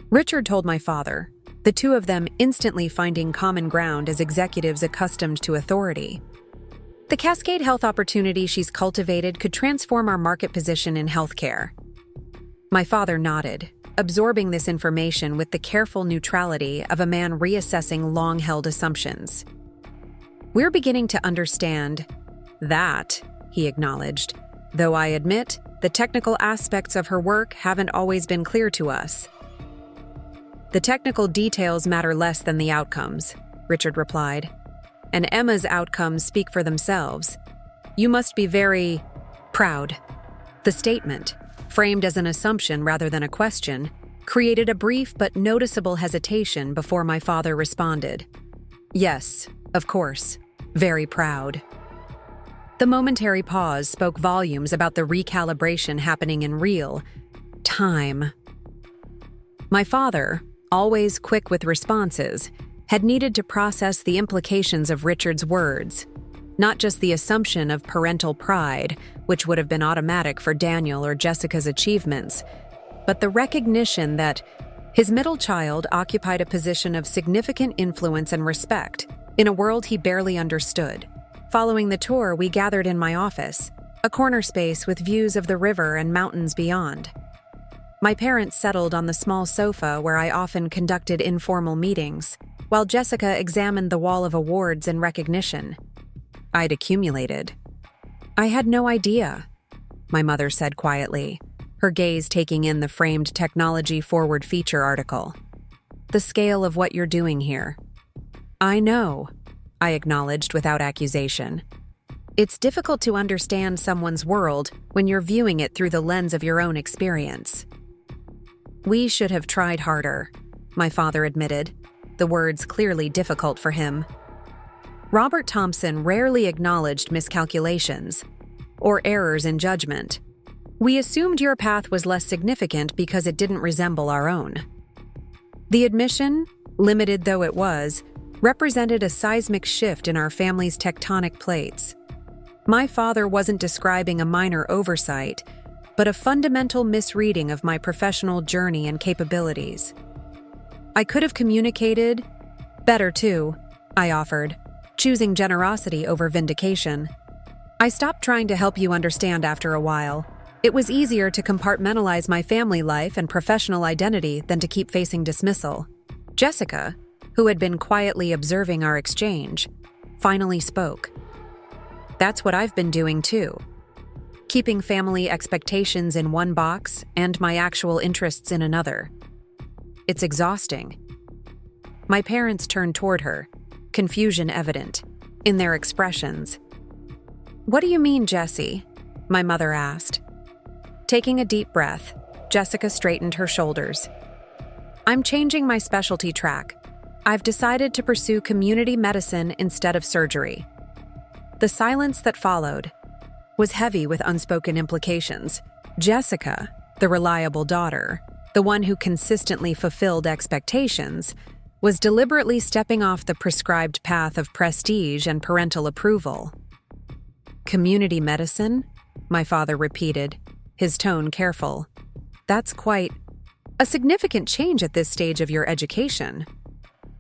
Richard told my father, the two of them instantly finding common ground as executives accustomed to authority. "The cascade health opportunity she's cultivated could transform our market position in healthcare." My father nodded, absorbing this information with the careful neutrality of a man reassessing long-held assumptions. "We're beginning to understand that," he acknowledged, "though I admit the technical aspects of her work haven't always been clear to us." "The technical details matter less than the outcomes," Richard replied. "And Emma's outcomes speak for themselves. You must be very proud." The statement, framed as an assumption rather than a question, created a brief but noticeable hesitation before my father responded. "Yes, of course. Very proud." The momentary pause spoke volumes about the recalibration happening in real time. My father, always quick with responses, had needed to process the implications of Richard's words, not just the assumption of parental pride, which would have been automatic for Daniel or Jessica's achievements, but the recognition that his middle child occupied a position of significant influence and respect in a world he barely understood. Following the tour, we gathered in my office, a corner space with views of the river and mountains beyond. My parents settled on the small sofa where I often conducted informal meetings, while Jessica examined the wall of awards and recognition I'd accumulated. "I had no idea," my mother said quietly, her gaze taking in the framed Technology Forward feature article. "The scale of what you're doing here." "I know," I acknowledged without accusation. "It's difficult to understand someone's world when you're viewing it through the lens of your own experience." "We should have tried harder," my father admitted, the words clearly difficult for him. Robert Thompson rarely acknowledged miscalculations or errors in judgment. "We assumed your path was less significant because it didn't resemble our own." The admission, limited though it was, represented a seismic shift in our family's tectonic plates. My father wasn't describing a minor oversight, but a fundamental misreading of my professional journey and capabilities. "I could have communicated better too," I offered, choosing generosity over vindication. "I stopped trying to help you understand after a while. It was easier to compartmentalize my family life and professional identity than to keep facing dismissal." Jessica, who had been quietly observing our exchange, finally spoke. "That's what I've been doing too. Keeping family expectations in one box and my actual interests in another. It's exhausting." My parents turned toward her, confusion evident in their expressions. "What do you mean, Jessie?" my mother asked. Taking a deep breath, Jessica straightened her shoulders. "I'm changing my specialty track. I've decided to pursue community medicine instead of surgery." The silence that followed was heavy with unspoken implications. Jessica, the reliable daughter, the one who consistently fulfilled expectations, was deliberately stepping off the prescribed path of prestige and parental approval. "Community medicine?" my father repeated, his tone careful. "That's quite A significant change at this stage of your education.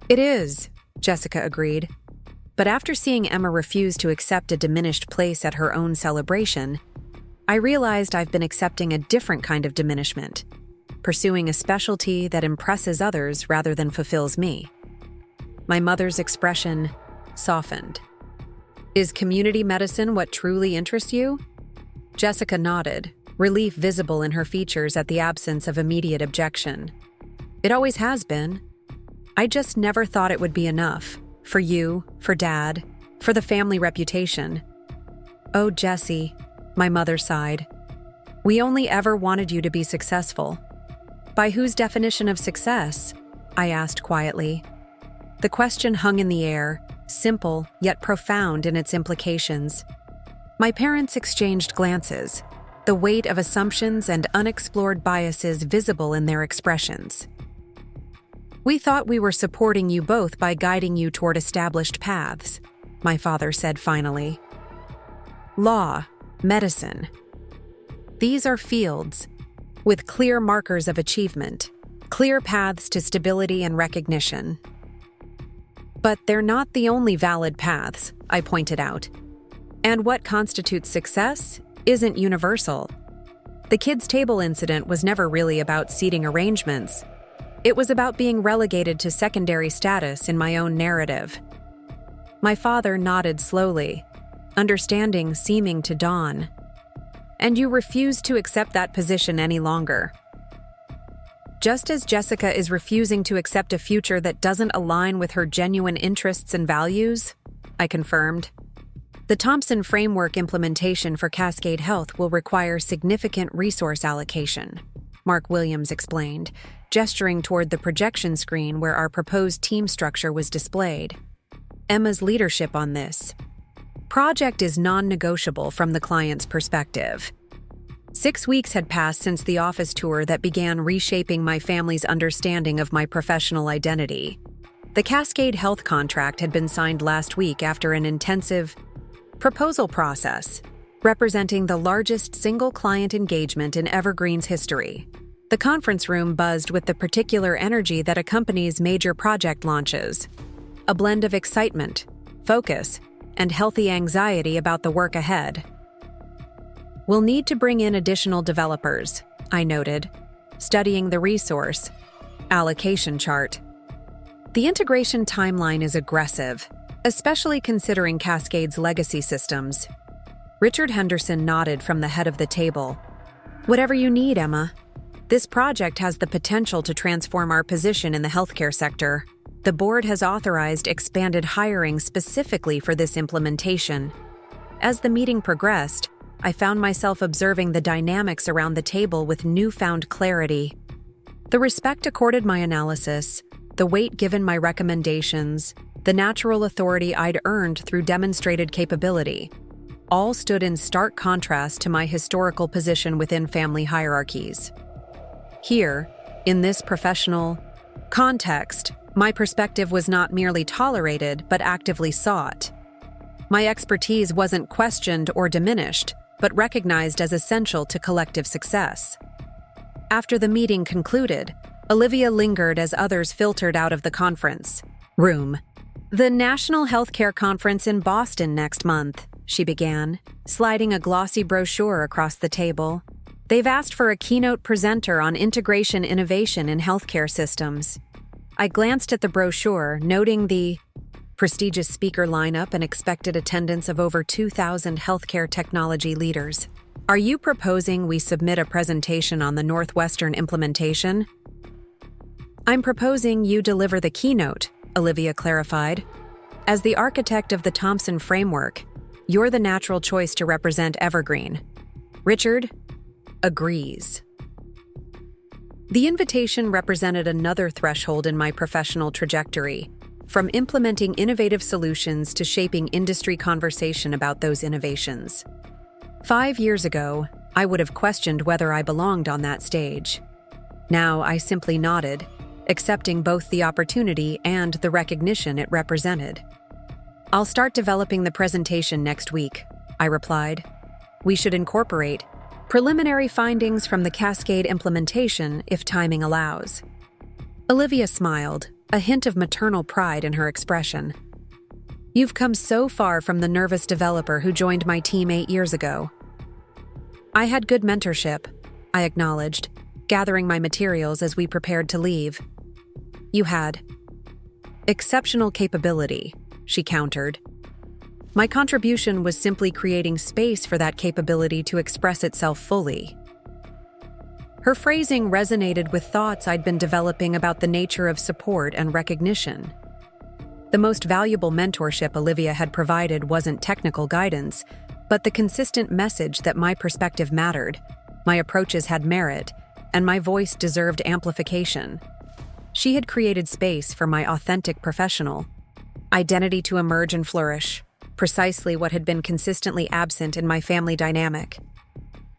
It is, Jessica agreed. But after seeing Emma refuse to accept a diminished place at her own celebration, I realized I've been accepting a different kind of diminishment, pursuing a specialty that impresses others rather than fulfills me. My mother's expression softened. Is community medicine what truly interests you? Jessica nodded, relief visible in her features at the absence of immediate objection. It always has been. I just never thought it would be enough. For you, for Dad, for the family reputation. Oh, Jessie, my mother sighed. We only ever wanted you to be successful. By whose definition of success? I asked quietly. The question hung in the air, simple yet profound in its implications. My parents exchanged glances, the weight of assumptions and unexplored biases visible in their expressions. We thought we were supporting you both by guiding you toward established paths, my father said finally. Law, medicine. These are fields with clear markers of achievement, clear paths to stability and recognition. But they're not the only valid paths, I pointed out. And what constitutes success isn't universal. The kids' table incident was never really about seating arrangements. It was about being relegated to secondary status in my own narrative. My father nodded slowly, understanding seeming to dawn. And you refuse to accept that position any longer. Just as Jessica is refusing to accept a future that doesn't align with her genuine interests and values, I confirmed. The Thompson framework implementation for Cascade Health will require significant resource allocation, Mark Williams explained, gesturing toward the projection screen where our proposed team structure was displayed. Emma's leadership on this project is non-negotiable from the client's perspective. 6 weeks had passed since the office tour that began reshaping my family's understanding of my professional identity. The Cascade Health contract had been signed last week after an intensive proposal process, representing the largest single client engagement in Evergreen's history. The conference room buzzed with the particular energy that accompanies major project launches, a blend of excitement, focus, and healthy anxiety about the work ahead. We'll need to bring in additional developers, I noted, studying the resource allocation chart. The integration timeline is aggressive, especially considering Cascade's legacy systems. Richard Henderson nodded from the head of the table. Whatever you need, Emma. This project has the potential to transform our position in the healthcare sector. The board has authorized expanded hiring specifically for this implementation. As the meeting progressed, I found myself observing the dynamics around the table with newfound clarity. The respect accorded my analysis, the weight given my recommendations, the natural authority I'd earned through demonstrated capability, all stood in stark contrast to my historical position within family hierarchies. Here, in this professional context, my perspective was not merely tolerated, but actively sought. My expertise wasn't questioned or diminished, but recognized as essential to collective success. After the meeting concluded, Olivia lingered as others filtered out of the conference room. The National Healthcare Conference in Boston next month, she began, sliding a glossy brochure across the table. They've asked for a keynote presenter on integration innovation in healthcare systems. I glanced at the brochure, noting the prestigious speaker lineup and expected attendance of over 2,000 healthcare technology leaders. Are you proposing we submit a presentation on the Northwestern implementation? I'm proposing you deliver the keynote, Olivia clarified. As the architect of the Thompson framework, you're the natural choice to represent Evergreen. Richard agrees. The invitation represented another threshold in my professional trajectory, from implementing innovative solutions to shaping industry conversation about those innovations. 5 years ago, I would have questioned whether I belonged on that stage. Now I simply nodded, accepting both the opportunity and the recognition it represented. I'll start developing the presentation next week, I replied. We should incorporate Preliminary findings from the Cascade implementation if timing allows. Olivia smiled, a hint of maternal pride in her expression. You've come so far from the nervous developer who joined my team 8 years ago. I had good mentorship, I acknowledged, gathering my materials as we prepared to leave. You had. Exceptional capability, she countered. My contribution was simply creating space for that capability to express itself fully. Her phrasing resonated with thoughts I'd been developing about the nature of support and recognition. The most valuable mentorship Olivia had provided wasn't technical guidance, but the consistent message that my perspective mattered, my approaches had merit, and my voice deserved amplification. She had created space for my authentic professional identity to emerge and flourish, precisely what had been consistently absent in my family dynamic.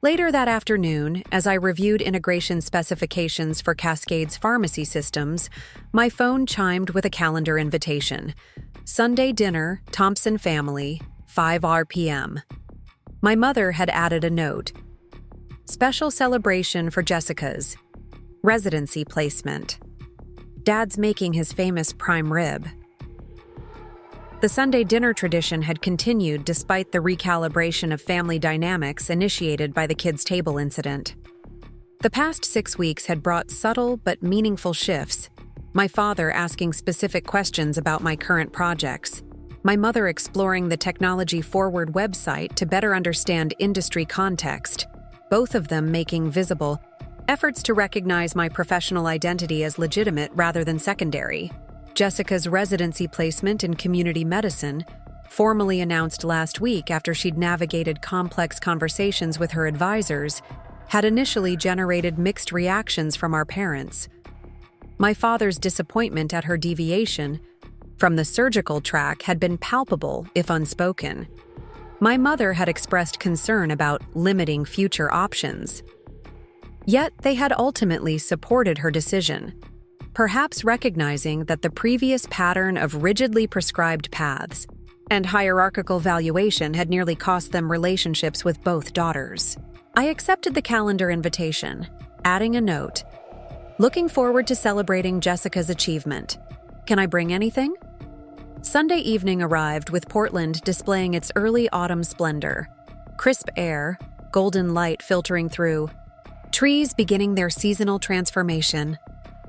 Later that afternoon, as I reviewed integration specifications for Cascade's pharmacy systems, my phone chimed with a calendar invitation. Sunday dinner, Thompson family, 5 p.m. My mother had added a note. Special celebration for Jessica's residency placement. Dad's making his famous prime rib. The Sunday dinner tradition had continued despite the recalibration of family dynamics initiated by the kids' table incident. The past 6 weeks had brought subtle but meaningful shifts, my father asking specific questions about my current projects, my mother exploring the technology-forward website to better understand industry context, both of them making visible efforts to recognize my professional identity as legitimate rather than secondary. Jessica's residency placement in community medicine, formally announced last week after she'd navigated complex conversations with her advisors, had initially generated mixed reactions from our parents. My father's disappointment at her deviation from the surgical track had been palpable, if unspoken. My mother had expressed concern about limiting future options. Yet they had ultimately supported her decision, perhaps recognizing that the previous pattern of rigidly prescribed paths and hierarchical valuation had nearly cost them relationships with both daughters. I accepted the calendar invitation, adding a note. Looking forward to celebrating Jessica's achievement. Can I bring anything? Sunday evening arrived with Portland displaying its early autumn splendor. Crisp air, golden light filtering through, trees beginning their seasonal transformation,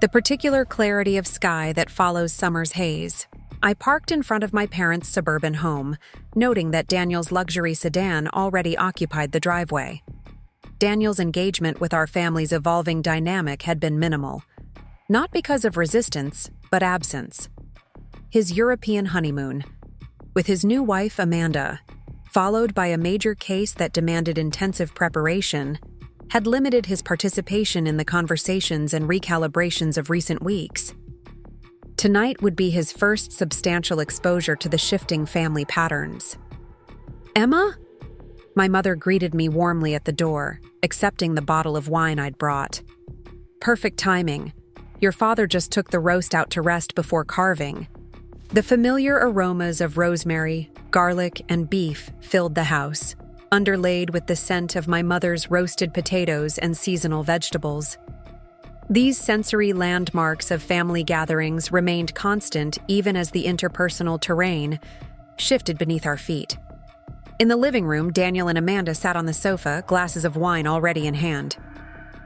the particular clarity of sky that follows summer's haze. I parked in front of my parents' suburban home, noting that Daniel's luxury sedan already occupied the driveway. Daniel's engagement with our family's evolving dynamic had been minimal, not because of resistance, but absence. His European honeymoon, with his new wife Amanda, followed by a major case that demanded intensive preparation, had limited his participation in the conversations and recalibrations of recent weeks. Tonight would be his first substantial exposure to the shifting family patterns. Emma? My mother greeted me warmly at the door, accepting the bottle of wine I'd brought. Perfect timing. Your father just took the roast out to rest before carving. The familiar aromas of rosemary, garlic, and beef filled the house, underlaid with the scent of my mother's roasted potatoes and seasonal vegetables. These sensory landmarks of family gatherings remained constant even as the interpersonal terrain shifted beneath our feet. In the living room, Daniel and Amanda sat on the sofa, glasses of wine already in hand.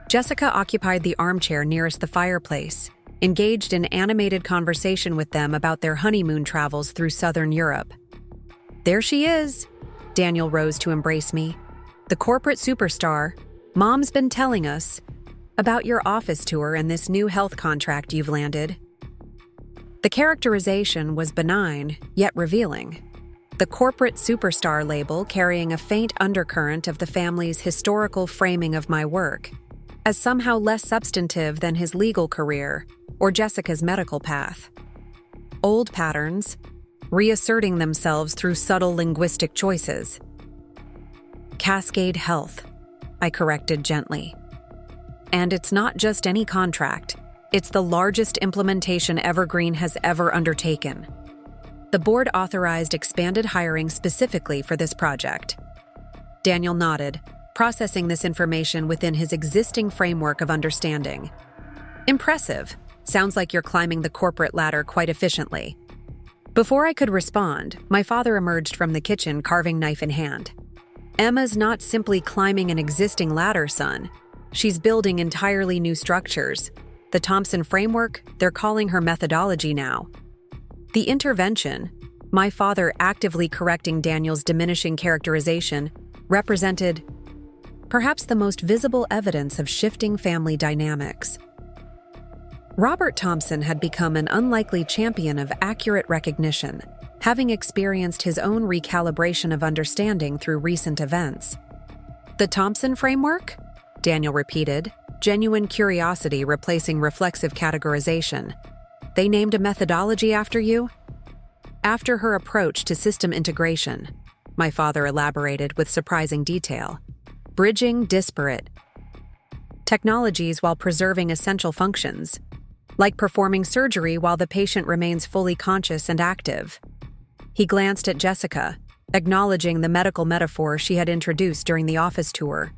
Jessica occupied the armchair nearest the fireplace, engaged in animated conversation with them about their honeymoon travels through southern Europe. There she is. Daniel rose to embrace me. The corporate superstar. Mom's been telling us about your office tour and this new health contract you've landed. The characterization was benign, yet revealing. The corporate superstar label carrying a faint undercurrent of the family's historical framing of my work, as somehow less substantive than his legal career or Jessica's medical path. Old patterns, reasserting themselves through subtle linguistic choices. Cascade Health, I corrected gently. And it's not just any contract. It's the largest implementation Evergreen has ever undertaken. The board authorized expanded hiring specifically for this project. Daniel nodded, processing this information within his existing framework of understanding. Impressive. Sounds like you're climbing the corporate ladder quite efficiently. Before I could respond, my father emerged from the kitchen, carving knife in hand. Emma's not simply climbing an existing ladder, son. She's building entirely new structures. The Thompson framework, they're calling her methodology now. The intervention, my father actively correcting Daniel's diminishing characterization, represented perhaps the most visible evidence of shifting family dynamics. Robert Thompson had become an unlikely champion of accurate recognition, having experienced his own recalibration of understanding through recent events. The Thompson framework? Daniel repeated, genuine curiosity replacing reflexive categorization. They named a methodology after you? After her approach to system integration, my father elaborated with surprising detail. Bridging disparate technologies while preserving essential functions, like performing surgery while the patient remains fully conscious and active. He glanced at Jessica, acknowledging the medical metaphor she had introduced during the office tour.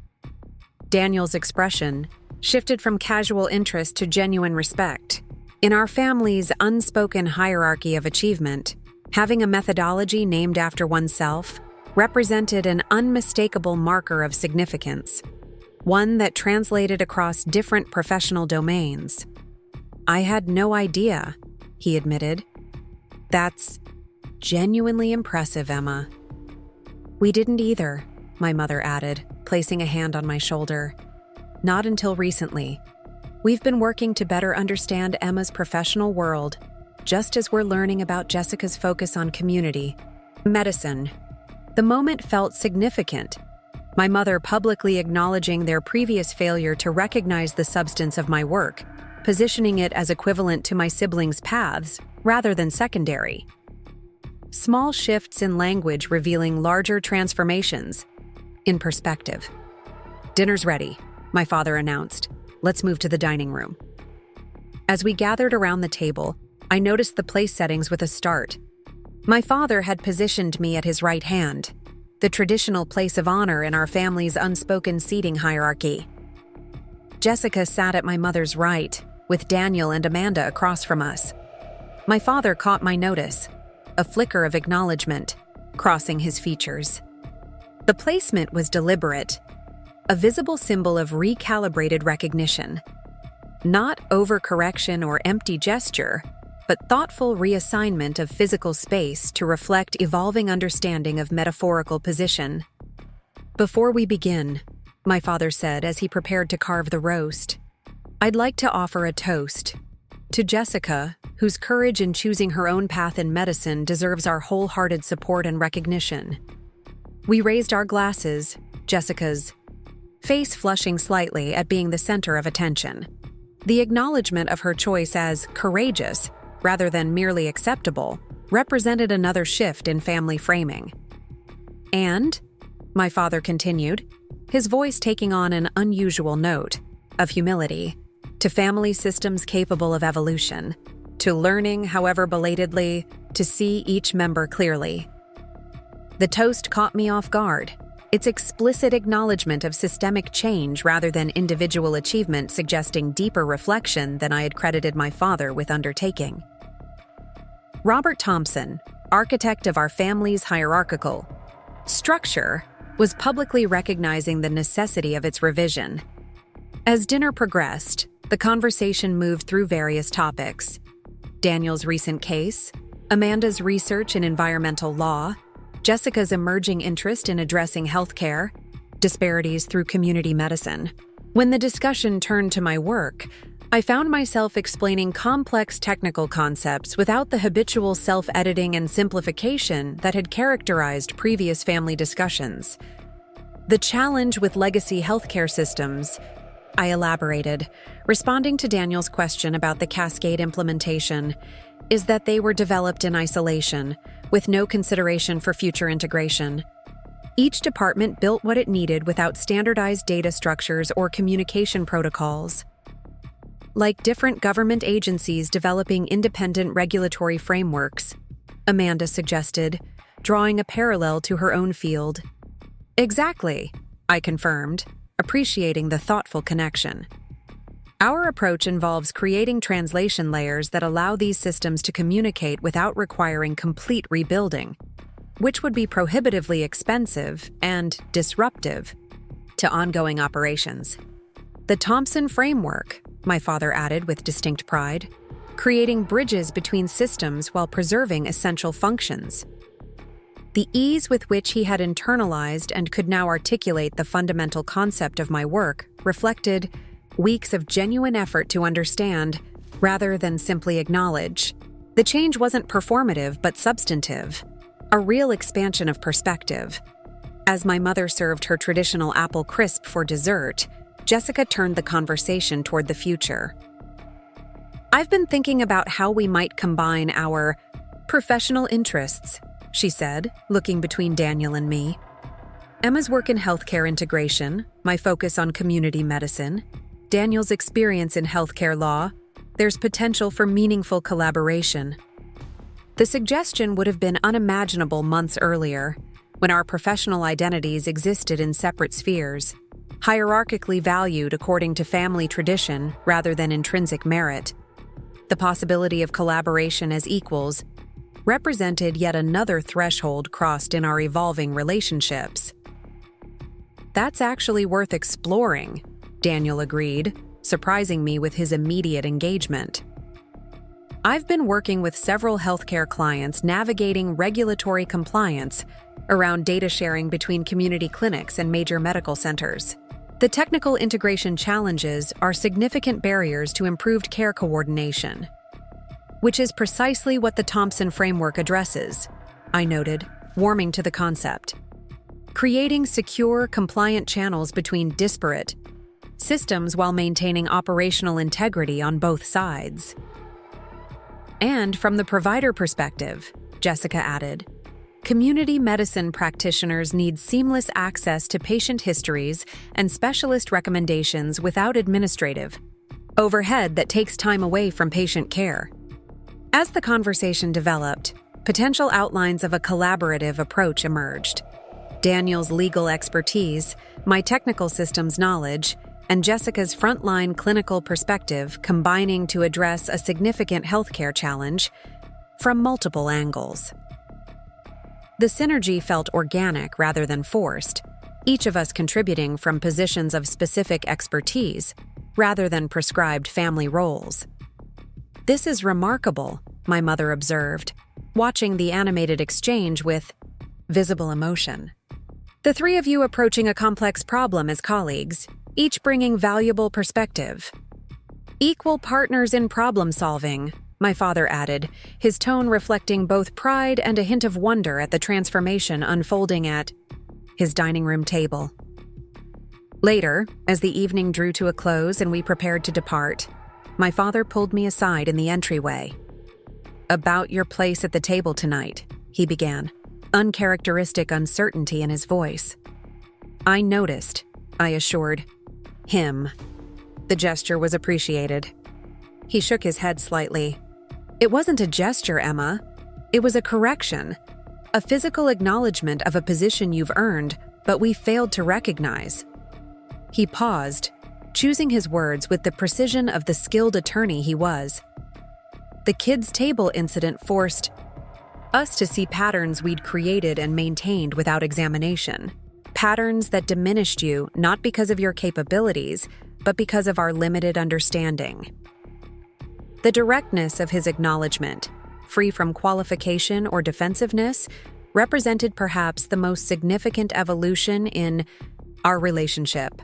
Daniel's expression shifted from casual interest to genuine respect. In our family's unspoken hierarchy of achievement, having a methodology named after oneself represented an unmistakable marker of significance, one that translated across different professional domains. I had no idea, he admitted. That's genuinely impressive, Emma. We didn't either, my mother added, placing a hand on my shoulder. Not until recently. We've been working to better understand Emma's professional world, just as we're learning about Jessica's focus on community medicine. The moment felt significant, my mother publicly acknowledging their previous failure to recognize the substance of my work, positioning it as equivalent to my siblings' paths rather than secondary. Small shifts in language revealing larger transformations in perspective. Dinner's ready, my father announced. Let's move to the dining room. As we gathered around the table, I noticed the place settings with a start. My father had positioned me at his right hand, the traditional place of honor in our family's unspoken seating hierarchy. Jessica sat at my mother's right, with Daniel and Amanda across from us. My father caught my notice, a flicker of acknowledgement, crossing his features. The placement was deliberate, a visible symbol of recalibrated recognition. Not overcorrection or empty gesture, but thoughtful reassignment of physical space to reflect evolving understanding of metaphorical position. Before we begin, my father said as he prepared to carve the roast, I'd like to offer a toast to Jessica, whose courage in choosing her own path in medicine deserves our wholehearted support and recognition. We raised our glasses, Jessica's face flushing slightly at being the center of attention. The acknowledgement of her choice as courageous, rather than merely acceptable, represented another shift in family framing. And, my father continued, his voice taking on an unusual note of humility, to family systems capable of evolution, to learning, however belatedly, to see each member clearly. The toast caught me off guard. Its explicit acknowledgement of systemic change rather than individual achievement suggesting deeper reflection than I had credited my father with undertaking. Robert Thompson, architect of our family's hierarchical structure, was publicly recognizing the necessity of its revision. As dinner progressed, the conversation moved through various topics. Daniel's recent case, Amanda's research in environmental law, Jessica's emerging interest in addressing healthcare, disparities through community medicine. When the discussion turned to my work, I found myself explaining complex technical concepts without the habitual self-editing and simplification that had characterized previous family discussions. The challenge with legacy healthcare systems, I elaborated, responding to Daniel's question about the Cascade implementation, is that they were developed in isolation, with no consideration for future integration. Each department built what it needed without standardized data structures or communication protocols. Like different government agencies developing independent regulatory frameworks, Amanda suggested, drawing a parallel to her own field. Exactly, I confirmed, appreciating the thoughtful connection. Our approach involves creating translation layers that allow these systems to communicate without requiring complete rebuilding, which would be prohibitively expensive and disruptive to ongoing operations. The Thompson framework, my father added with distinct pride, creating bridges between systems while preserving essential functions. The ease with which he had internalized and could now articulate the fundamental concept of my work reflected weeks of genuine effort to understand, rather than simply acknowledge. The change wasn't performative but substantive, a real expansion of perspective. As my mother served her traditional apple crisp for dessert, Jessica turned the conversation toward the future. "I've been thinking about how we might combine our professional interests," she said, looking between Daniel and me. Emma's work in healthcare integration, my focus on community medicine, Daniel's experience in healthcare law, there's potential for meaningful collaboration. The suggestion would have been unimaginable months earlier, when our professional identities existed in separate spheres, hierarchically valued according to family tradition rather than intrinsic merit. The possibility of collaboration as equals represented yet another threshold crossed in our evolving relationships. "That's actually worth exploring," Daniel agreed, surprising me with his immediate engagement. "I've been working with several healthcare clients navigating regulatory compliance around data sharing between community clinics and major medical centers. The technical integration challenges are significant barriers to improved care coordination, which is precisely what the Thompson framework addresses," I noted, warming to the concept. "Creating secure, compliant channels between disparate systems while maintaining operational integrity on both sides." "And from the provider perspective," Jessica added, "community medicine practitioners need seamless access to patient histories and specialist recommendations without administrative overhead that takes time away from patient care." As the conversation developed, potential outlines of a collaborative approach emerged. Daniel's legal expertise, my technical systems knowledge, and Jessica's frontline clinical perspective combining to address a significant healthcare challenge from multiple angles. The synergy felt organic rather than forced, each of us contributing from positions of specific expertise rather than prescribed family roles. "This is remarkable," my mother observed, watching the animated exchange with visible emotion. "The three of you approaching a complex problem as colleagues, each bringing valuable perspective. Equal partners in problem solving," my father added, his tone reflecting both pride and a hint of wonder at the transformation unfolding at his dining room table. Later, as the evening drew to a close and we prepared to depart, my father pulled me aside in the entryway. "About your place at the table tonight," he began, uncharacteristic uncertainty in his voice. "I noticed," I assured him. The gesture was appreciated. He shook his head slightly. "It wasn't a gesture, Emma. It was a correction, a physical acknowledgement of a position you've earned, but we failed to recognize." He paused, choosing his words with the precision of the skilled attorney he was. "The kids' table incident forced us to see patterns we'd created and maintained without examination. Patterns that diminished you not because of your capabilities, but because of our limited understanding." The directness of his acknowledgement, free from qualification or defensiveness, represented perhaps the most significant evolution in our relationship.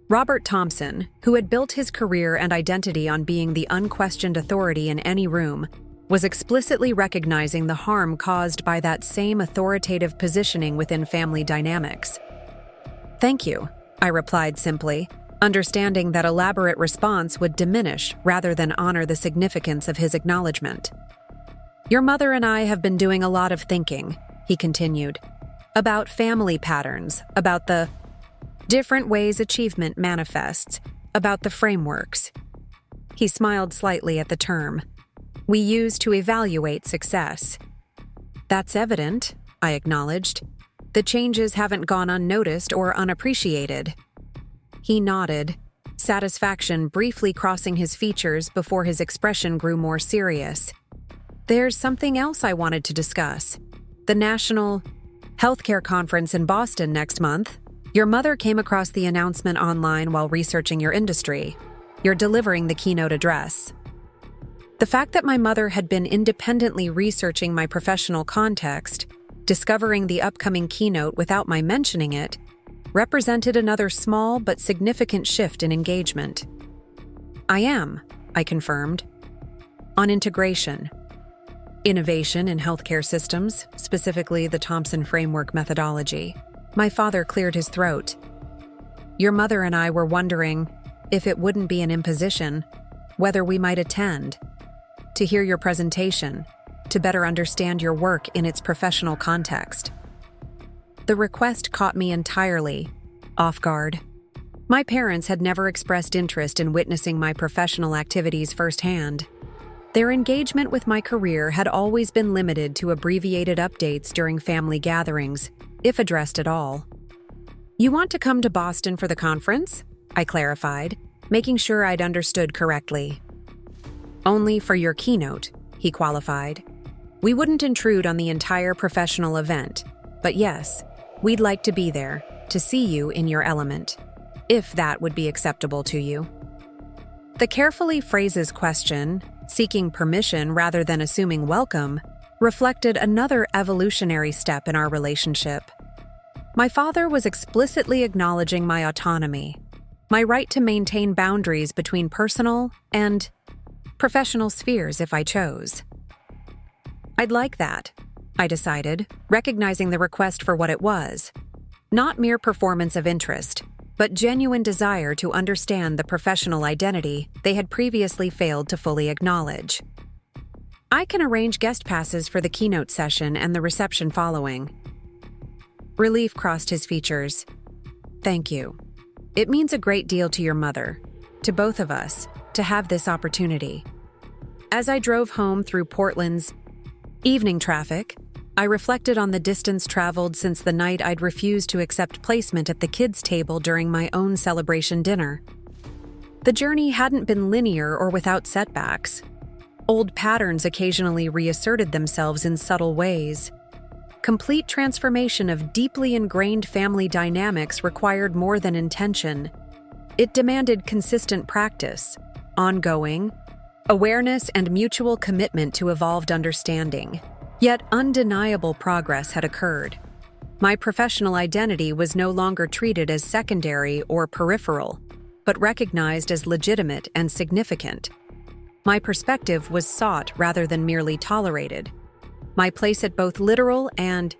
Robert Thompson, who had built his career and identity on being the unquestioned authority in any room, was explicitly recognizing the harm caused by that same authoritative positioning within family dynamics. "Thank you," I replied simply, understanding that elaborate response would diminish rather than honor the significance of his acknowledgement. "Your mother and I have been doing a lot of thinking," he continued, "about family patterns, about the different ways achievement manifests, about the frameworks." He smiled slightly at the term we use to evaluate success. "That's evident," I acknowledged. The changes haven't gone unnoticed or unappreciated." He nodded, satisfaction briefly crossing his features before his expression grew more serious. "There's something else I wanted to discuss. The National Healthcare Conference in Boston next month. Your mother came across the announcement online while researching your industry. You're delivering the keynote address." The fact that my mother had been independently researching my professional context, discovering the upcoming keynote without my mentioning it, represented another small but significant shift in engagement. "I am," I confirmed. "On integration. Innovation in healthcare systems, specifically the Thompson framework methodology." My father cleared his throat. "Your mother and I were wondering if it wouldn't be an imposition, whether we might attend, to hear your presentation, to better understand your work in its professional context." The request caught me entirely off guard. My parents had never expressed interest in witnessing my professional activities firsthand. Their engagement with my career had always been limited to abbreviated updates during family gatherings, if addressed at all. "You want to come to Boston for the conference?" I clarified, making sure I'd understood correctly. "Only for your keynote," he qualified. "We wouldn't intrude on the entire professional event, but yes, we'd like to be there, to see you in your element, if that would be acceptable to you." The carefully phrases question, seeking permission rather than assuming welcome, reflected another evolutionary step in our relationship. My father was explicitly acknowledging my autonomy, my right to maintain boundaries between personal and professional spheres if I chose. I'd like that, I decided, recognizing the request for what it was. Not mere performance of interest, but genuine desire to understand the professional identity they had previously failed to fully acknowledge. "I can arrange guest passes for the keynote session and the reception following." Relief crossed his features. "Thank you. It means a great deal to your mother, to both of us, to have this opportunity." As I drove home through Portland's evening traffic, I reflected on the distance traveled since the night I'd refused to accept placement at the kids' table during my own celebration dinner. The journey hadn't been linear or without setbacks. Old patterns occasionally reasserted themselves in subtle ways. Complete transformation of deeply ingrained family dynamics required more than intention. It demanded consistent practice, ongoing awareness, and mutual commitment to evolved understanding. Yet undeniable progress had occurred. My professional identity was no longer treated as secondary or peripheral, but recognized as legitimate and significant. My perspective was sought rather than merely tolerated. My place at both literal and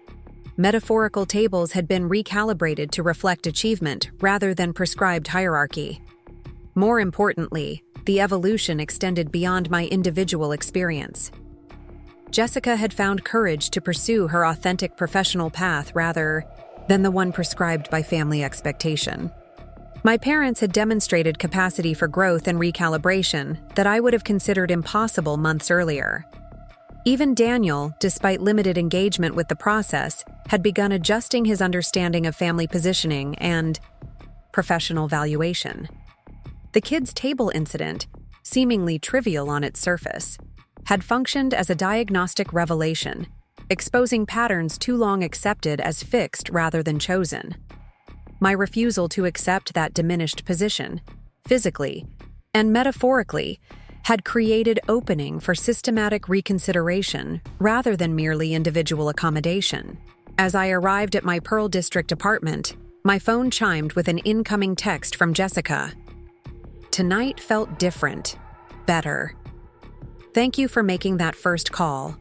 metaphorical tables had been recalibrated to reflect achievement rather than prescribed hierarchy. More importantly, the evolution extended beyond my individual experience. Jessica had found courage to pursue her authentic professional path rather than the one prescribed by family expectation. My parents had demonstrated capacity for growth and recalibration that I would have considered impossible months earlier. Even Daniel, despite limited engagement with the process, had begun adjusting his understanding of family positioning and professional valuation. The kids' table incident, seemingly trivial on its surface, had functioned as a diagnostic revelation, exposing patterns too long accepted as fixed rather than chosen. My refusal to accept that diminished position, physically and metaphorically, had created opening for systematic reconsideration rather than merely individual accommodation. As I arrived at my Pearl District apartment, my phone chimed with an incoming text from Jessica. Tonight felt different, better. Thank you for making that first call.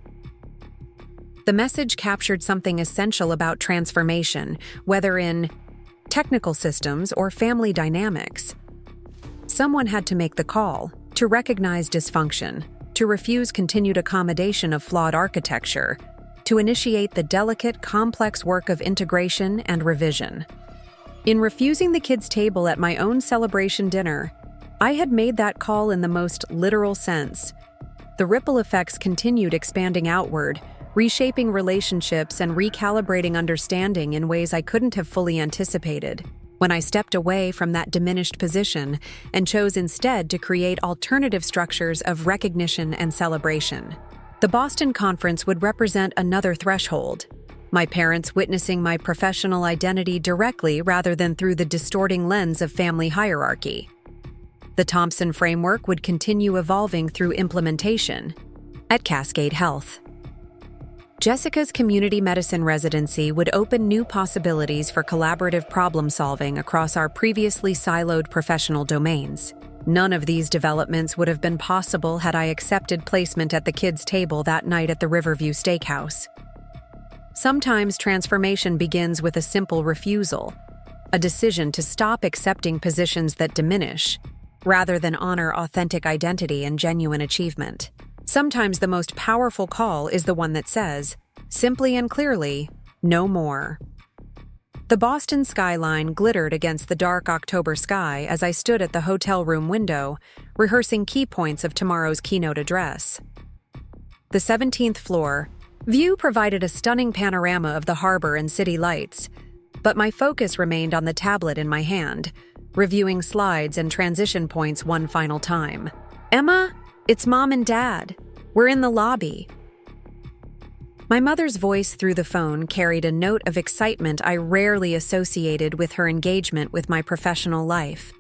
The message captured something essential about transformation, whether in technical systems or family dynamics. Someone had to make the call, to recognize dysfunction, to refuse continued accommodation of flawed architecture, to initiate the delicate, complex work of integration and revision. In refusing the kids' table at my own celebration dinner, I had made that call in the most literal sense. The ripple effects continued expanding outward, reshaping relationships and recalibrating understanding in ways I couldn't have fully anticipated when I stepped away from that diminished position and chose instead to create alternative structures of recognition and celebration. The Boston Conference would represent another threshold, my parents witnessing my professional identity directly rather than through the distorting lens of family hierarchy. The Thompson framework would continue evolving through implementation at Cascade Health. Jessica's community medicine residency would open new possibilities for collaborative problem-solving across our previously siloed professional domains. None of these developments would have been possible had I accepted placement at the kids' table that night at the Riverview Steakhouse. Sometimes transformation begins with a simple refusal, a decision to stop accepting positions that diminish, rather than honor authentic identity and genuine achievement. Sometimes the most powerful call is the one that says, simply and clearly, no more. The Boston skyline glittered against the dark October sky as I stood at the hotel room window, rehearsing key points of tomorrow's keynote address. The 17th floor view provided a stunning panorama of the harbor and city lights, but my focus remained on the tablet in my hand, reviewing slides and transition points one final time. "Emma, it's Mom and Dad. We're in the lobby." My mother's voice through the phone carried a note of excitement I rarely associated with her engagement with my professional life.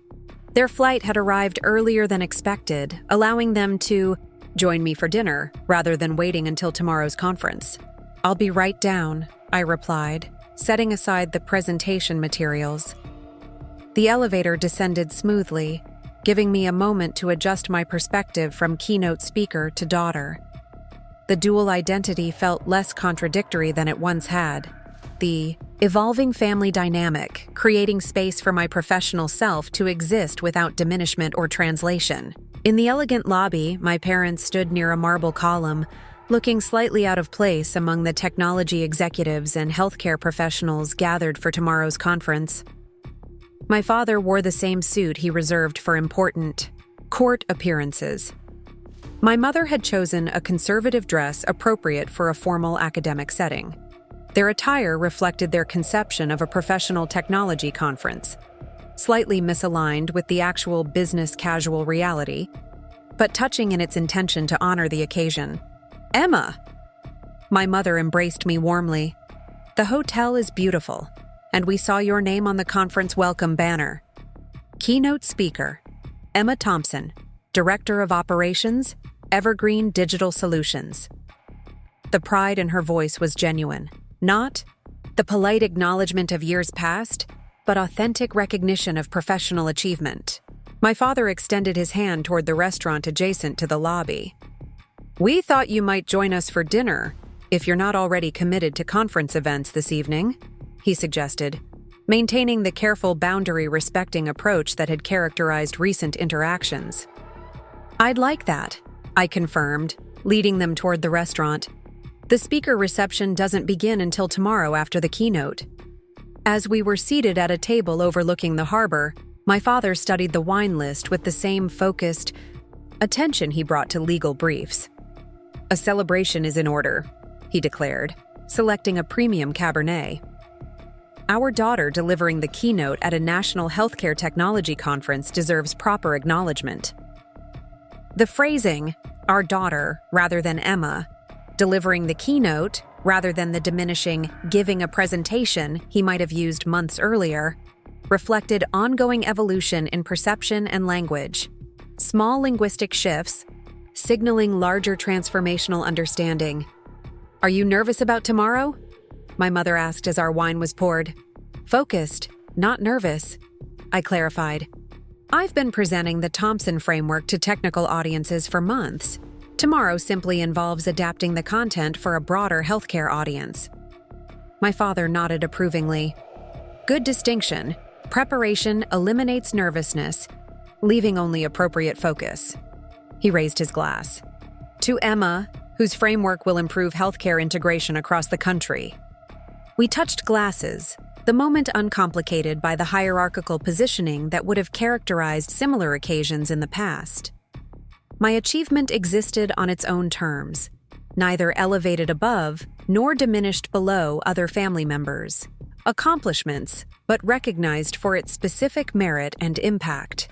Their flight had arrived earlier than expected, allowing them to join me for dinner rather than waiting until tomorrow's conference. "I'll be right down," I replied, setting aside the presentation materials. The elevator descended smoothly, giving me a moment to adjust my perspective from keynote speaker to daughter. The dual identity felt less contradictory than it once had. The evolving family dynamic, creating space for my professional self to exist without diminishment or translation. In the elegant lobby, my parents stood near a marble column, looking slightly out of place among the technology executives and healthcare professionals gathered for tomorrow's conference. My father wore the same suit he reserved for important court appearances. My mother had chosen a conservative dress appropriate for a formal academic setting. Their attire reflected their conception of a professional technology conference, slightly misaligned with the actual business casual reality, but touching in its intention to honor the occasion. "Emma!" My mother embraced me warmly. "The hotel is beautiful, and we saw your name on the conference welcome banner. Keynote speaker, Emma Thompson, Director of Operations, Evergreen Digital Solutions." The pride in her voice was genuine, not the polite acknowledgement of years past, but authentic recognition of professional achievement. My father extended his hand toward the restaurant adjacent to the lobby. "We thought you might join us for dinner, if you're not already committed to conference events this evening," he suggested, maintaining the careful boundary-respecting approach that had characterized recent interactions. "I'd like that," I confirmed, leading them toward the restaurant. "The speaker reception doesn't begin until tomorrow after the keynote." As we were seated at a table overlooking the harbor, my father studied the wine list with the same focused attention he brought to legal briefs. "A celebration is in order," he declared, selecting a premium Cabernet. "Our daughter delivering the keynote at a national healthcare technology conference deserves proper acknowledgement." The phrasing, "our daughter," rather than Emma, delivering the keynote, rather than the diminishing "giving a presentation" he might have used months earlier, reflected ongoing evolution in perception and language. Small linguistic shifts, signaling larger transformational understanding. "Are you nervous about tomorrow?" my mother asked as our wine was poured. "Focused, not nervous," I clarified. "I've been presenting the Thompson framework to technical audiences for months. Tomorrow simply involves adapting the content for a broader healthcare audience." My father nodded approvingly. "Good distinction. Preparation eliminates nervousness, leaving only appropriate focus." He raised his glass. "To Emma, whose framework will improve healthcare integration across the country." We touched glasses, the moment uncomplicated by the hierarchical positioning that would have characterized similar occasions in the past. My achievement existed on its own terms, neither elevated above nor diminished below other family members. Accomplishments, but recognized for its specific merit and impact.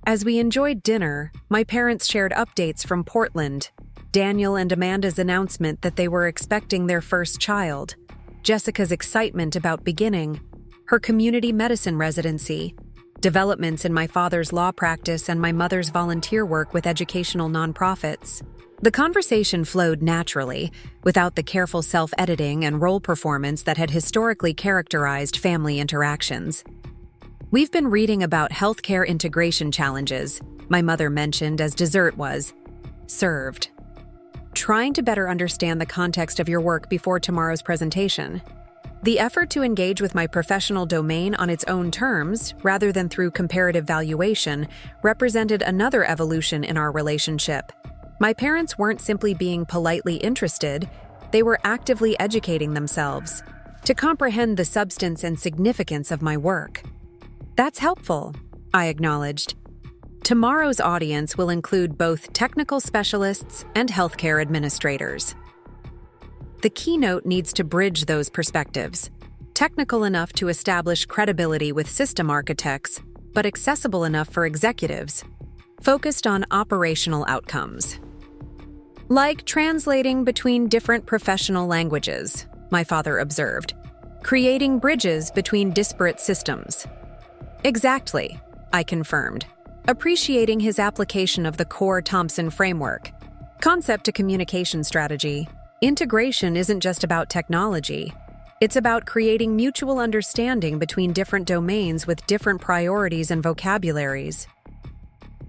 As we enjoyed dinner, my parents shared updates from Portland, Daniel and Amanda's announcement that they were expecting their first child, Jessica's excitement about beginning her community medicine residency, developments in my father's law practice and my mother's volunteer work with educational nonprofits. The conversation flowed naturally, without the careful self-editing and role performance that had historically characterized family interactions. We've been reading about healthcare integration challenges, my mother mentioned as dessert was served. Trying to better understand the context of your work before tomorrow's presentation. The effort to engage with my professional domain on its own terms, rather than through comparative valuation, represented another evolution in our relationship. My parents weren't simply being politely interested, they were actively educating themselves to comprehend the substance and significance of my work. That's helpful, I acknowledged. Tomorrow's audience will include both technical specialists and healthcare administrators. The keynote needs to bridge those perspectives, technical enough to establish credibility with system architects, but accessible enough for executives, focused on operational outcomes. Like translating between different professional languages, my father observed, creating bridges between disparate systems. Exactly, I confirmed, appreciating his application of the core Thompson framework. Concept to communication strategy. Integration isn't just about technology. It's about creating mutual understanding between different domains with different priorities and vocabularies.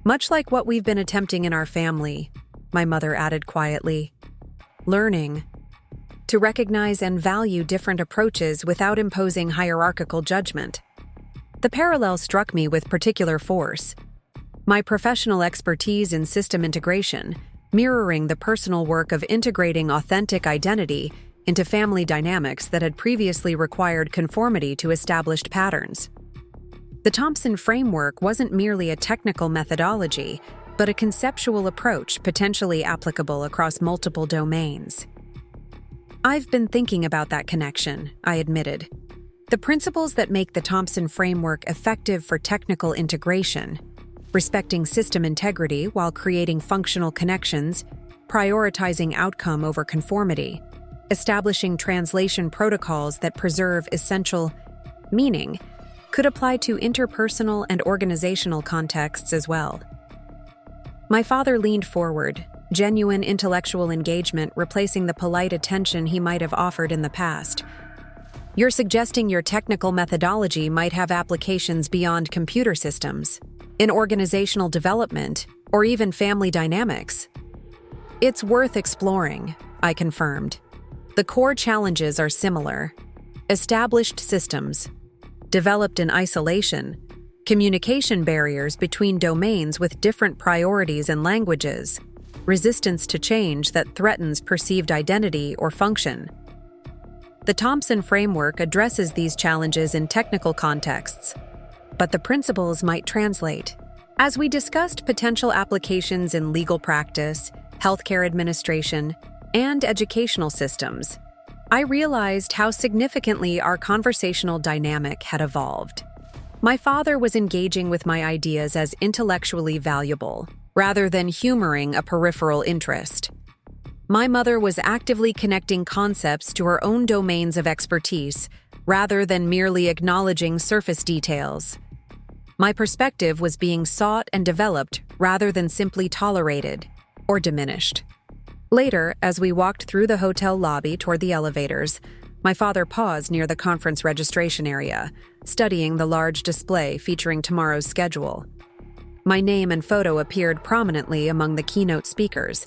Much like what we've been attempting in our family, my mother added quietly. Learning to recognize and value different approaches without imposing hierarchical judgment. The parallel struck me with particular force. My professional expertise in system integration, mirroring the personal work of integrating authentic identity into family dynamics that had previously required conformity to established patterns. The Thompson framework wasn't merely a technical methodology, but a conceptual approach potentially applicable across multiple domains. I've been thinking about that connection, I admitted. The principles that make the Thompson framework effective for technical integration, respecting system integrity while creating functional connections, prioritizing outcome over conformity, establishing translation protocols that preserve essential meaning, could apply to interpersonal and organizational contexts as well. My father leaned forward, genuine intellectual engagement replacing the polite attention he might have offered in the past. You're suggesting your technical methodology might have applications beyond computer systems, in organizational development, or even family dynamics. It's worth exploring, I confirmed. The core challenges are similar. Established systems, developed in isolation, communication barriers between domains with different priorities and languages, resistance to change that threatens perceived identity or function. The Thompson framework addresses these challenges in technical contexts, but the principles might translate. As we discussed potential applications in legal practice, healthcare administration, and educational systems, I realized how significantly our conversational dynamic had evolved. My father was engaging with my ideas as intellectually valuable, rather than humoring a peripheral interest. My mother was actively connecting concepts to her own domains of expertise, rather than merely acknowledging surface details. My perspective was being sought and developed rather than simply tolerated or diminished. Later, as we walked through the hotel lobby toward the elevators, my father paused near the conference registration area, studying the large display featuring tomorrow's schedule. My name and photo appeared prominently among the keynote speakers,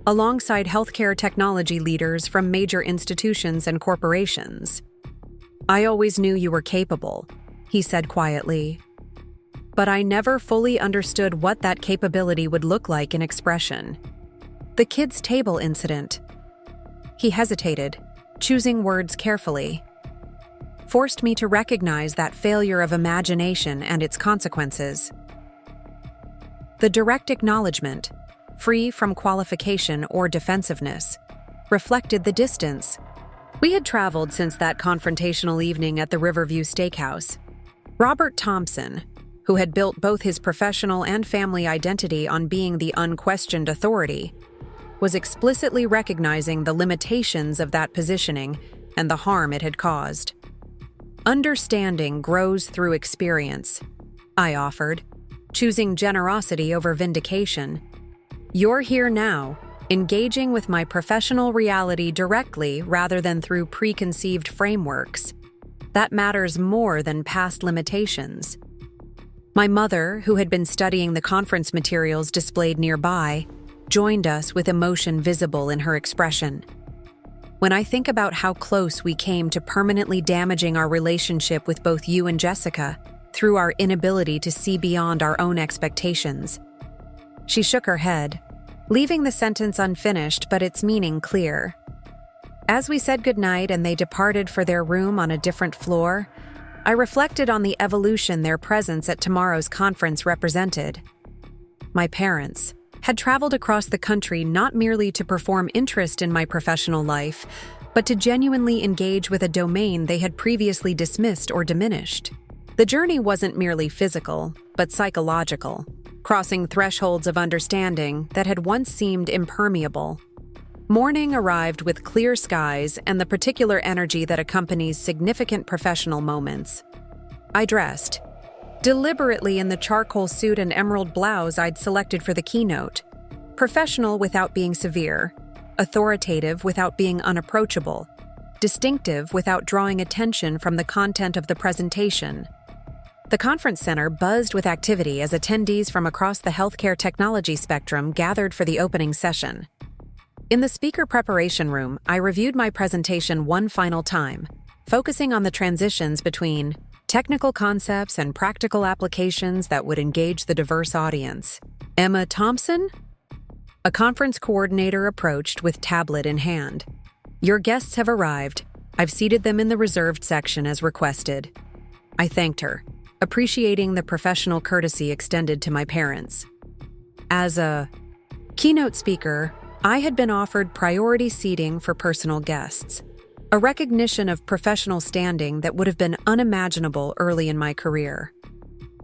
alongside healthcare technology leaders from major institutions and corporations. "I always knew you were capable," he said quietly. "But I never fully understood what that capability would look like in expression." The kids' table incident. He hesitated, choosing words carefully. Forced me to recognize that failure of imagination and its consequences. The direct acknowledgement, free from qualification or defensiveness, reflected the distance. We had traveled since that confrontational evening at the Riverview Steakhouse. Robert Thompson, who had built both his professional and family identity on being the unquestioned authority, was explicitly recognizing the limitations of that positioning and the harm it had caused. Understanding grows through experience, I offered, choosing generosity over vindication. You're here now, engaging with my professional reality directly rather than through preconceived frameworks. That matters more than past limitations. My mother, who had been studying the conference materials displayed nearby, joined us with emotion visible in her expression. When I think about how close we came to permanently damaging our relationship with both you and Jessica through our inability to see beyond our own expectations. She shook her head, leaving the sentence unfinished but its meaning clear. As we said goodnight and they departed for their room on a different floor, I reflected on the evolution their presence at tomorrow's conference represented. My parents had traveled across the country not merely to perform interest in my professional life, but to genuinely engage with a domain they had previously dismissed or diminished. The journey wasn't merely physical, but psychological, crossing thresholds of understanding that had once seemed impermeable. Morning arrived with clear skies and the particular energy that accompanies significant professional moments. I dressed, deliberately in the charcoal suit and emerald blouse I'd selected for the keynote, professional without being severe, authoritative without being unapproachable, distinctive without drawing attention from the content of the presentation. The conference center buzzed with activity as attendees from across the healthcare technology spectrum gathered for the opening session. In the speaker preparation room, I reviewed my presentation one final time, focusing on the transitions between technical concepts and practical applications that would engage the diverse audience. Emma Thompson? A conference coordinator approached with tablet in hand. Your guests have arrived. I've seated them in the reserved section as requested. I thanked her, appreciating the professional courtesy extended to my parents. As a keynote speaker, I had been offered priority seating for personal guests, a recognition of professional standing that would have been unimaginable early in my career.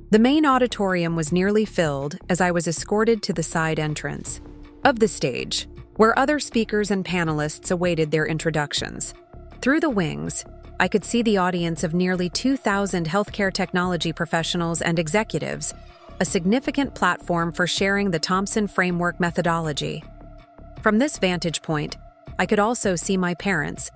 The main auditorium was nearly filled as I was escorted to the side entrance of the stage, where other speakers and panelists awaited their introductions. Through the wings, I could see the audience of nearly 2,000 healthcare technology professionals and executives, a significant platform for sharing the Thompson framework methodology. From this vantage point, I could also see my parents,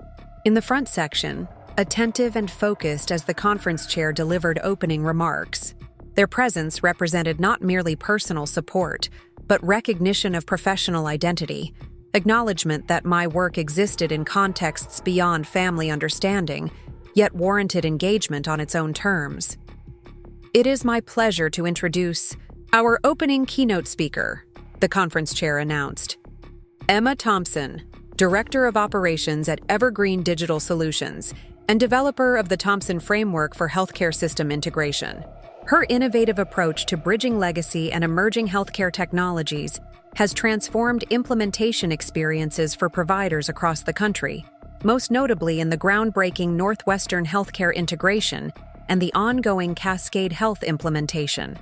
in the front section, attentive and focused as the conference chair delivered opening remarks. Their presence represented not merely personal support, but recognition of professional identity, acknowledgement that my work existed in contexts beyond family understanding, yet warranted engagement on its own terms. It is my pleasure to introduce our opening keynote speaker, the conference chair announced. Emma Thompson, Director of Operations at Evergreen Digital Solutions and developer of the Thompson Framework for Healthcare System Integration. Her innovative approach to bridging legacy and emerging healthcare technologies has transformed implementation experiences for providers across the country, most notably in the groundbreaking Northwestern Healthcare integration and the ongoing Cascade Health implementation.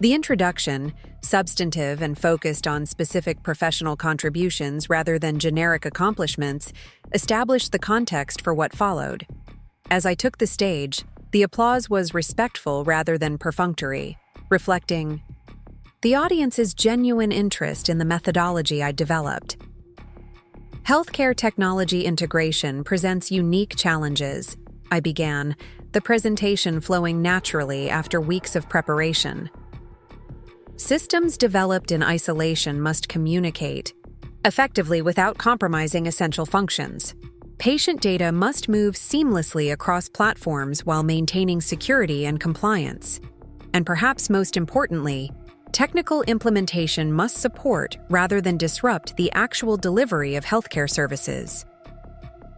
The introduction, substantive and focused on specific professional contributions rather than generic accomplishments, established the context for what followed. As I took the stage, the applause was respectful rather than perfunctory, reflecting the audience's genuine interest in the methodology I developed. Healthcare technology integration presents unique challenges, I began, the presentation flowing naturally after weeks of preparation. Systems developed in isolation must communicate effectively without compromising essential functions. Patient data must move seamlessly across platforms while maintaining security and compliance. And perhaps most importantly, technical implementation must support rather than disrupt the actual delivery of healthcare services.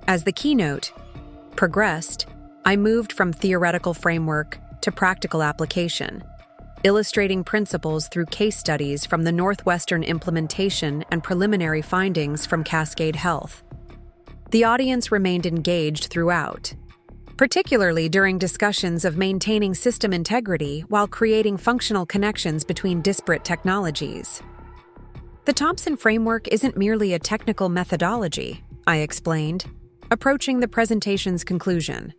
As the keynote progressed, I moved from theoretical framework to practical application, illustrating principles through case studies from the Northwestern implementation and preliminary findings from Cascade Health. The audience remained engaged throughout, particularly during discussions of maintaining system integrity while creating functional connections between disparate technologies. The Thompson framework isn't merely a technical methodology, I explained, approaching the presentation's conclusion.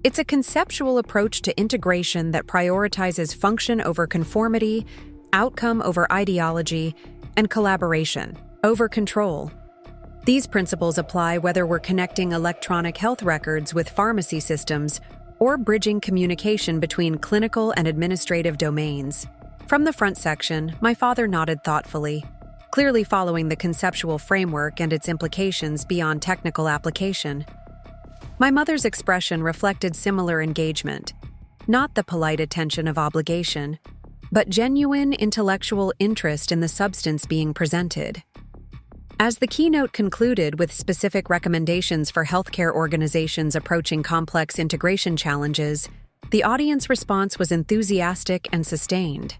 It's a conceptual approach to integration that prioritizes function over conformity, outcome over ideology, and collaboration over control. These principles apply whether we're connecting electronic health records with pharmacy systems or bridging communication between clinical and administrative domains. From the front section, my father nodded thoughtfully, clearly following the conceptual framework and its implications beyond technical application. My mother's expression reflected similar engagement, not the polite attention of obligation, but genuine intellectual interest in the substance being presented. As the keynote concluded with specific recommendations for healthcare organizations approaching complex integration challenges, the audience response was enthusiastic and sustained.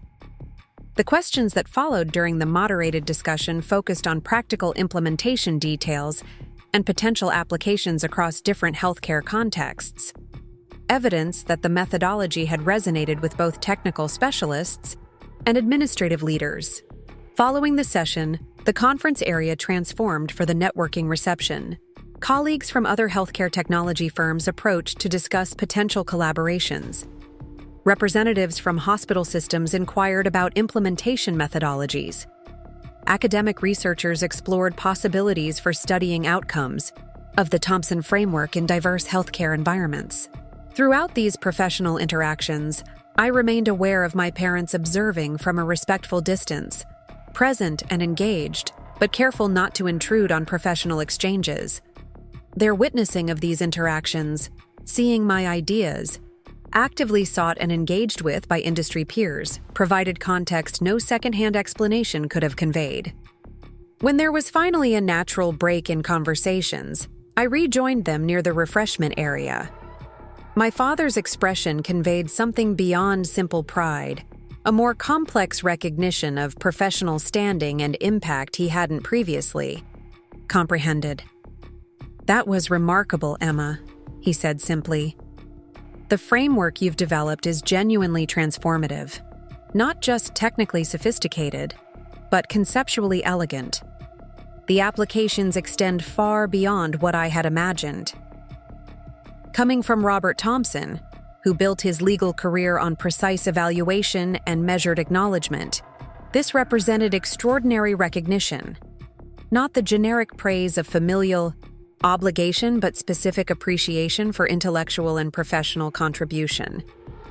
The questions that followed during the moderated discussion focused on practical implementation details and potential applications across different healthcare contexts, evidence that the methodology had resonated with both technical specialists and administrative leaders. Following the session, the conference area transformed for the networking reception. Colleagues from other healthcare technology firms approached to discuss potential collaborations. Representatives from hospital systems inquired about implementation methodologies. Academic researchers explored possibilities for studying outcomes of the Thompson framework in diverse healthcare environments. Throughout these professional interactions, I remained aware of my parents observing from a respectful distance, present and engaged, but careful not to intrude on professional exchanges. Their witnessing of these interactions, seeing my ideas, actively sought and engaged with by industry peers, provided context no second-hand explanation could have conveyed. When there was finally a natural break in conversations, I rejoined them near the refreshment area. My father's expression conveyed something beyond simple pride, a more complex recognition of professional standing and impact he hadn't previously comprehended. "That was remarkable, Emma," he said simply. "The framework you've developed is genuinely transformative, not just technically sophisticated, but conceptually elegant. The applications extend far beyond what I had imagined." Coming from Robert Thompson, who built his legal career on precise evaluation and measured acknowledgement, this represented extraordinary recognition, not the generic praise of familial obligation but specific appreciation for intellectual and professional contribution.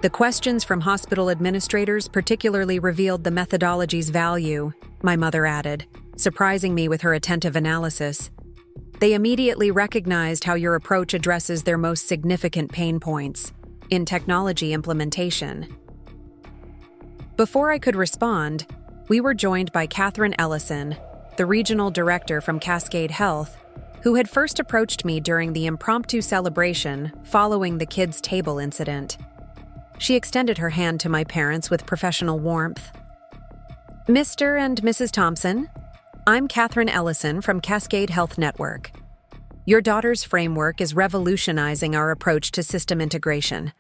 The questions from hospital administrators particularly revealed the methodology's value, my mother added, surprising me with her attentive analysis. "They immediately recognized how your approach addresses their most significant pain points in technology implementation." Before I could respond, we were joined by Catherine Ellison, the regional director from Cascade Health, who had first approached me during the impromptu celebration following the kids' table incident. She extended her hand to my parents with professional warmth. "Mr. and Mrs. Thompson, I'm Catherine Ellison from Cascade Health Network. Your daughter's framework is revolutionizing our approach to system integration.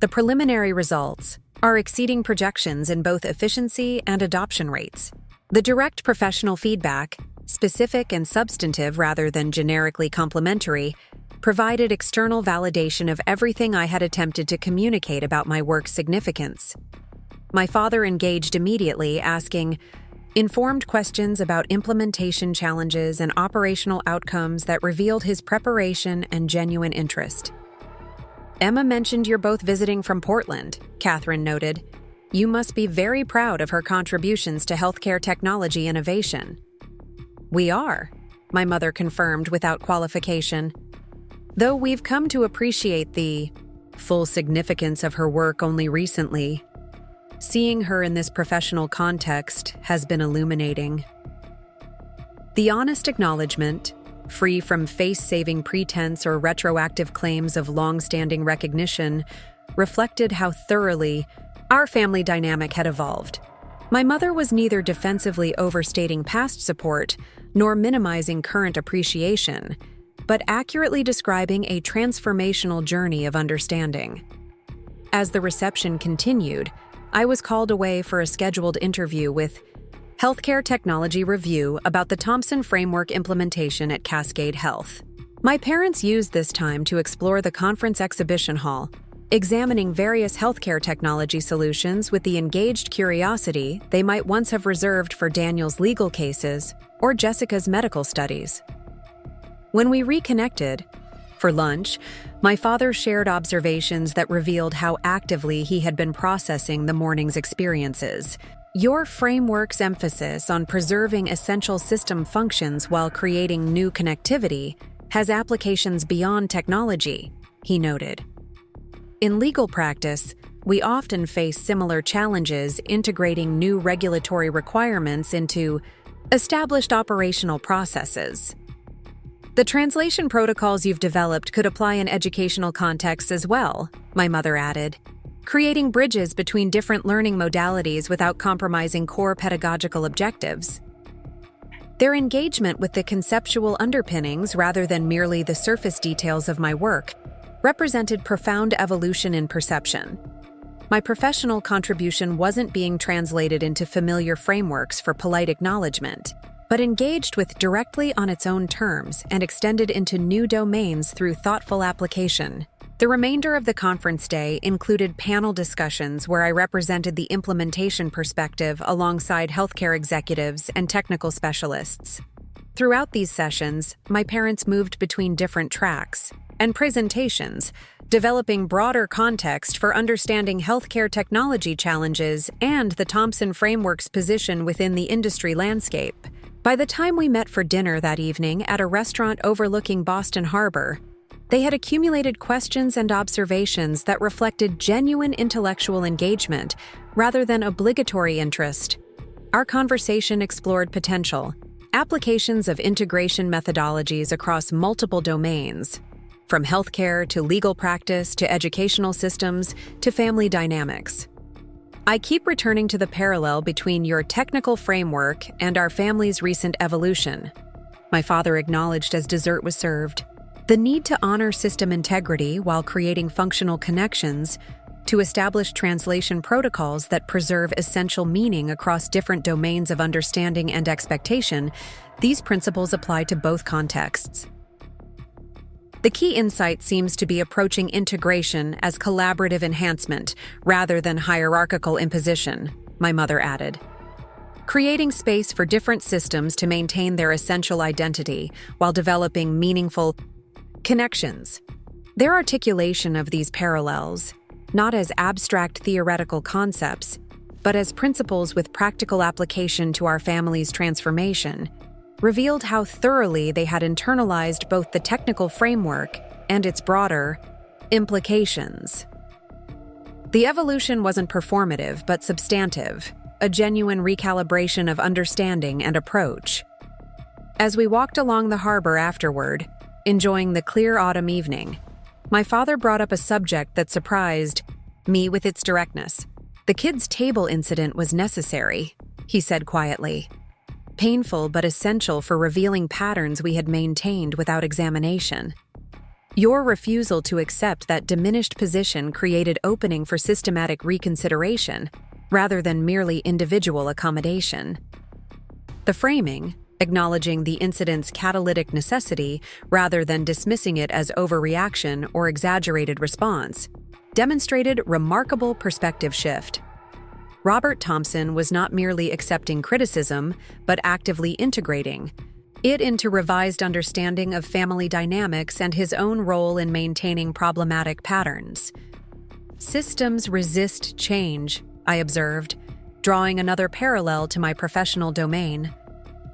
The preliminary results are exceeding projections in both efficiency and adoption rates. The direct professional feedback, specific and substantive rather than generically complimentary, provided external validation of everything I had attempted to communicate about my work's significance." My father engaged immediately, asking informed questions about implementation challenges and operational outcomes that revealed his preparation and genuine interest. "Emma mentioned you're both visiting from Portland," Catherine noted. "You must be very proud of her contributions to healthcare technology innovation." "We are," my mother confirmed without qualification. "Though we've come to appreciate the full significance of her work only recently. Seeing her in this professional context has been illuminating." The honest acknowledgement, free from face-saving pretense or retroactive claims of long-standing recognition, reflected how thoroughly Our family dynamic had evolved. My mother was neither defensively overstating past support nor minimizing current appreciation, but accurately describing a transformational journey of understanding. As the reception continued, I was called away for a scheduled interview with Healthcare Technology Review about the Thompson Framework implementation at Cascade Health. My parents used this time to explore the conference exhibition hall, examining various healthcare technology solutions with the engaged curiosity they might once have reserved for Daniel's legal cases or Jessica's medical studies. When we reconnected, for lunch, my father shared observations that revealed how actively he had been processing the morning's experiences. Your framework's emphasis on preserving essential system functions while creating new connectivity has applications beyond technology, he noted. In legal practice, we often face similar challenges integrating new regulatory requirements into established operational processes. The translation protocols you've developed could apply in educational contexts as well, my mother added, creating bridges between different learning modalities without compromising core pedagogical objectives. Their engagement with the conceptual underpinnings rather than merely the surface details of my work represented profound evolution in perception. My professional contribution wasn't being translated into familiar frameworks for polite acknowledgement, but engaged with directly on its own terms and extended into new domains through thoughtful application. The remainder of the conference day included panel discussions where I represented the implementation perspective alongside healthcare executives and technical specialists. Throughout these sessions, my parents moved between different tracks and presentations, developing broader context for understanding healthcare technology challenges and the Thompson Framework's position within the industry landscape. By the time we met for dinner that evening at a restaurant overlooking Boston Harbor, they had accumulated questions and observations that reflected genuine intellectual engagement rather than obligatory interest. Our conversation explored potential applications of integration methodologies across multiple domains, from healthcare to legal practice to educational systems to family dynamics. I keep returning to the parallel between your technical framework and our family's recent evolution, my father acknowledged as dessert was served. The need to honor system integrity while creating functional connections, to establish translation protocols that preserve essential meaning across different domains of understanding and expectation, these principles apply to both contexts. The key insight seems to be approaching integration as collaborative enhancement rather than hierarchical imposition, my mother added. Creating space for different systems to maintain their essential identity while developing meaningful connections. Their articulation of these parallels, not as abstract theoretical concepts, but as principles with practical application to our family's transformation, revealed how thoroughly they had internalized both the technical framework and its broader implications. The evolution wasn't performative but substantive, a genuine recalibration of understanding and approach. As we walked along the harbor afterward, enjoying the clear autumn evening, my father brought up a subject that surprised me with its directness. The kids' table incident was necessary, he said quietly. Painful but essential for revealing patterns we had maintained without examination. Your refusal to accept that diminished position created opening for systematic reconsideration, rather than merely individual accommodation. The framing, acknowledging the incident's catalytic necessity rather than dismissing it as overreaction or exaggerated response, demonstrated remarkable perspective shift. Robert Thompson was not merely accepting criticism, but actively integrating it into revised understanding of family dynamics and his own role in maintaining problematic patterns. Systems resist change, I observed, drawing another parallel to my professional domain.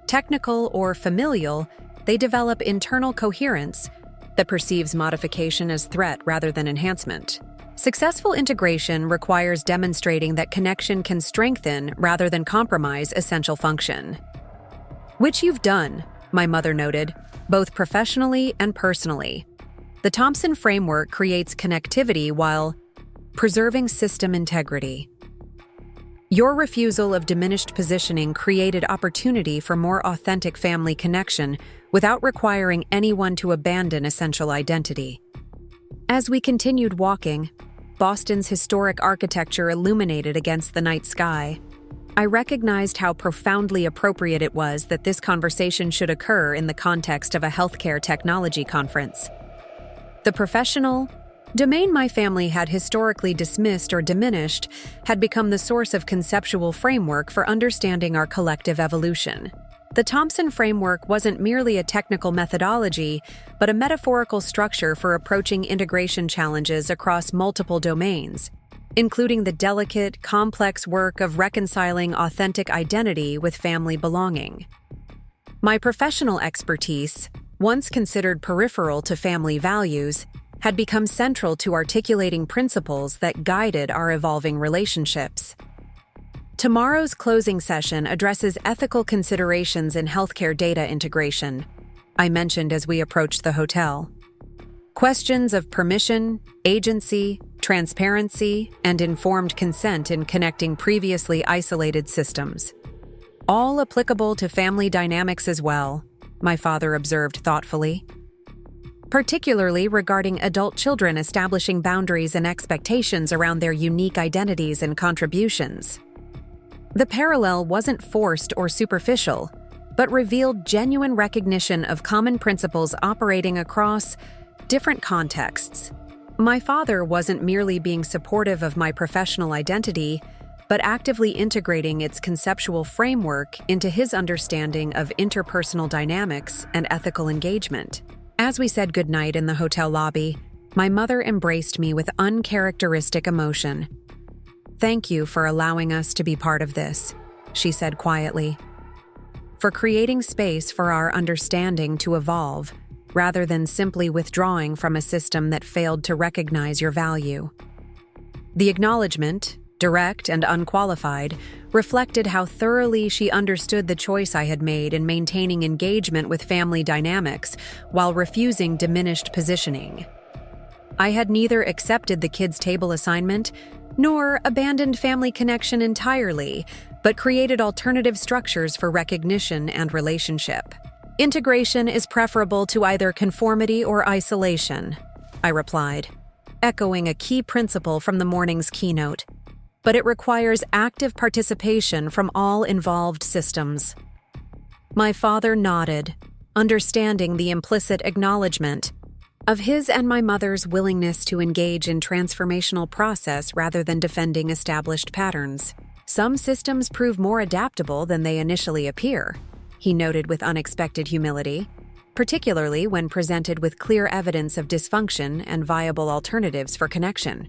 Technical or familial, they develop internal coherence that perceives modification as threat rather than enhancement. Successful integration requires demonstrating that connection can strengthen rather than compromise essential function. Which you've done, my mother noted, both professionally and personally. The Thompson framework creates connectivity while preserving system integrity. Your refusal of diminished positioning created opportunity for more authentic family connection without requiring anyone to abandon essential identity. As we continued walking, Boston's historic architecture illuminated against the night sky. I recognized how profoundly appropriate it was that this conversation should occur in the context of a healthcare technology conference. The professional domain my family had historically dismissed or diminished had become the source of conceptual framework for understanding our collective evolution. The Thompson framework wasn't merely a technical methodology, but a metaphorical structure for approaching integration challenges across multiple domains, including the delicate, complex work of reconciling authentic identity with family belonging. My professional expertise, once considered peripheral to family values, had become central to articulating principles that guided our evolving relationships. Tomorrow's closing session addresses ethical considerations in healthcare data integration, I mentioned as we approached the hotel. Questions of permission, agency, transparency, and informed consent in connecting previously isolated systems. All applicable to family dynamics as well, my father observed thoughtfully. Particularly regarding adult children establishing boundaries and expectations around their unique identities and contributions. The parallel wasn't forced or superficial, but revealed genuine recognition of common principles operating across different contexts. My father wasn't merely being supportive of my professional identity, but actively integrating its conceptual framework into his understanding of interpersonal dynamics and ethical engagement. As we said goodnight in the hotel lobby, my mother embraced me with uncharacteristic emotion. "Thank you for allowing us to be part of this," she said quietly. "For creating space for our understanding to evolve, rather than simply withdrawing from a system that failed to recognize your value." The acknowledgement, direct and unqualified, reflected how thoroughly she understood the choice I had made in maintaining engagement with family dynamics while refusing diminished positioning. I had neither accepted the kids' table assignment nor abandoned family connection entirely, but created alternative structures for recognition and relationship. "Integration is preferable to either conformity or isolation," I replied, echoing a key principle from the morning's keynote. "But it requires active participation from all involved systems." My father nodded, understanding the implicit acknowledgement of his and my mother's willingness to engage in transformational process rather than defending established patterns. "Some systems prove more adaptable than they initially appear," he noted with unexpected humility, particularly when presented with clear evidence of dysfunction and viable alternatives for connection.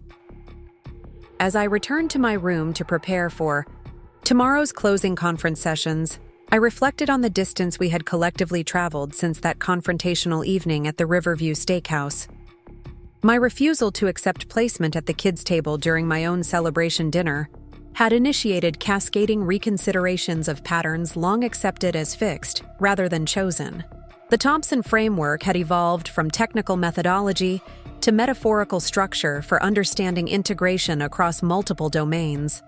As I returned to my room to prepare for tomorrow's closing conference sessions, I reflected on the distance we had collectively traveled since that confrontational evening at the Riverview Steakhouse. My refusal to accept placement at the kids' table during my own celebration dinner had initiated cascading reconsiderations of patterns long accepted as fixed rather than chosen. The Thompson framework had evolved from technical methodology to metaphorical structure for understanding integration across multiple domains.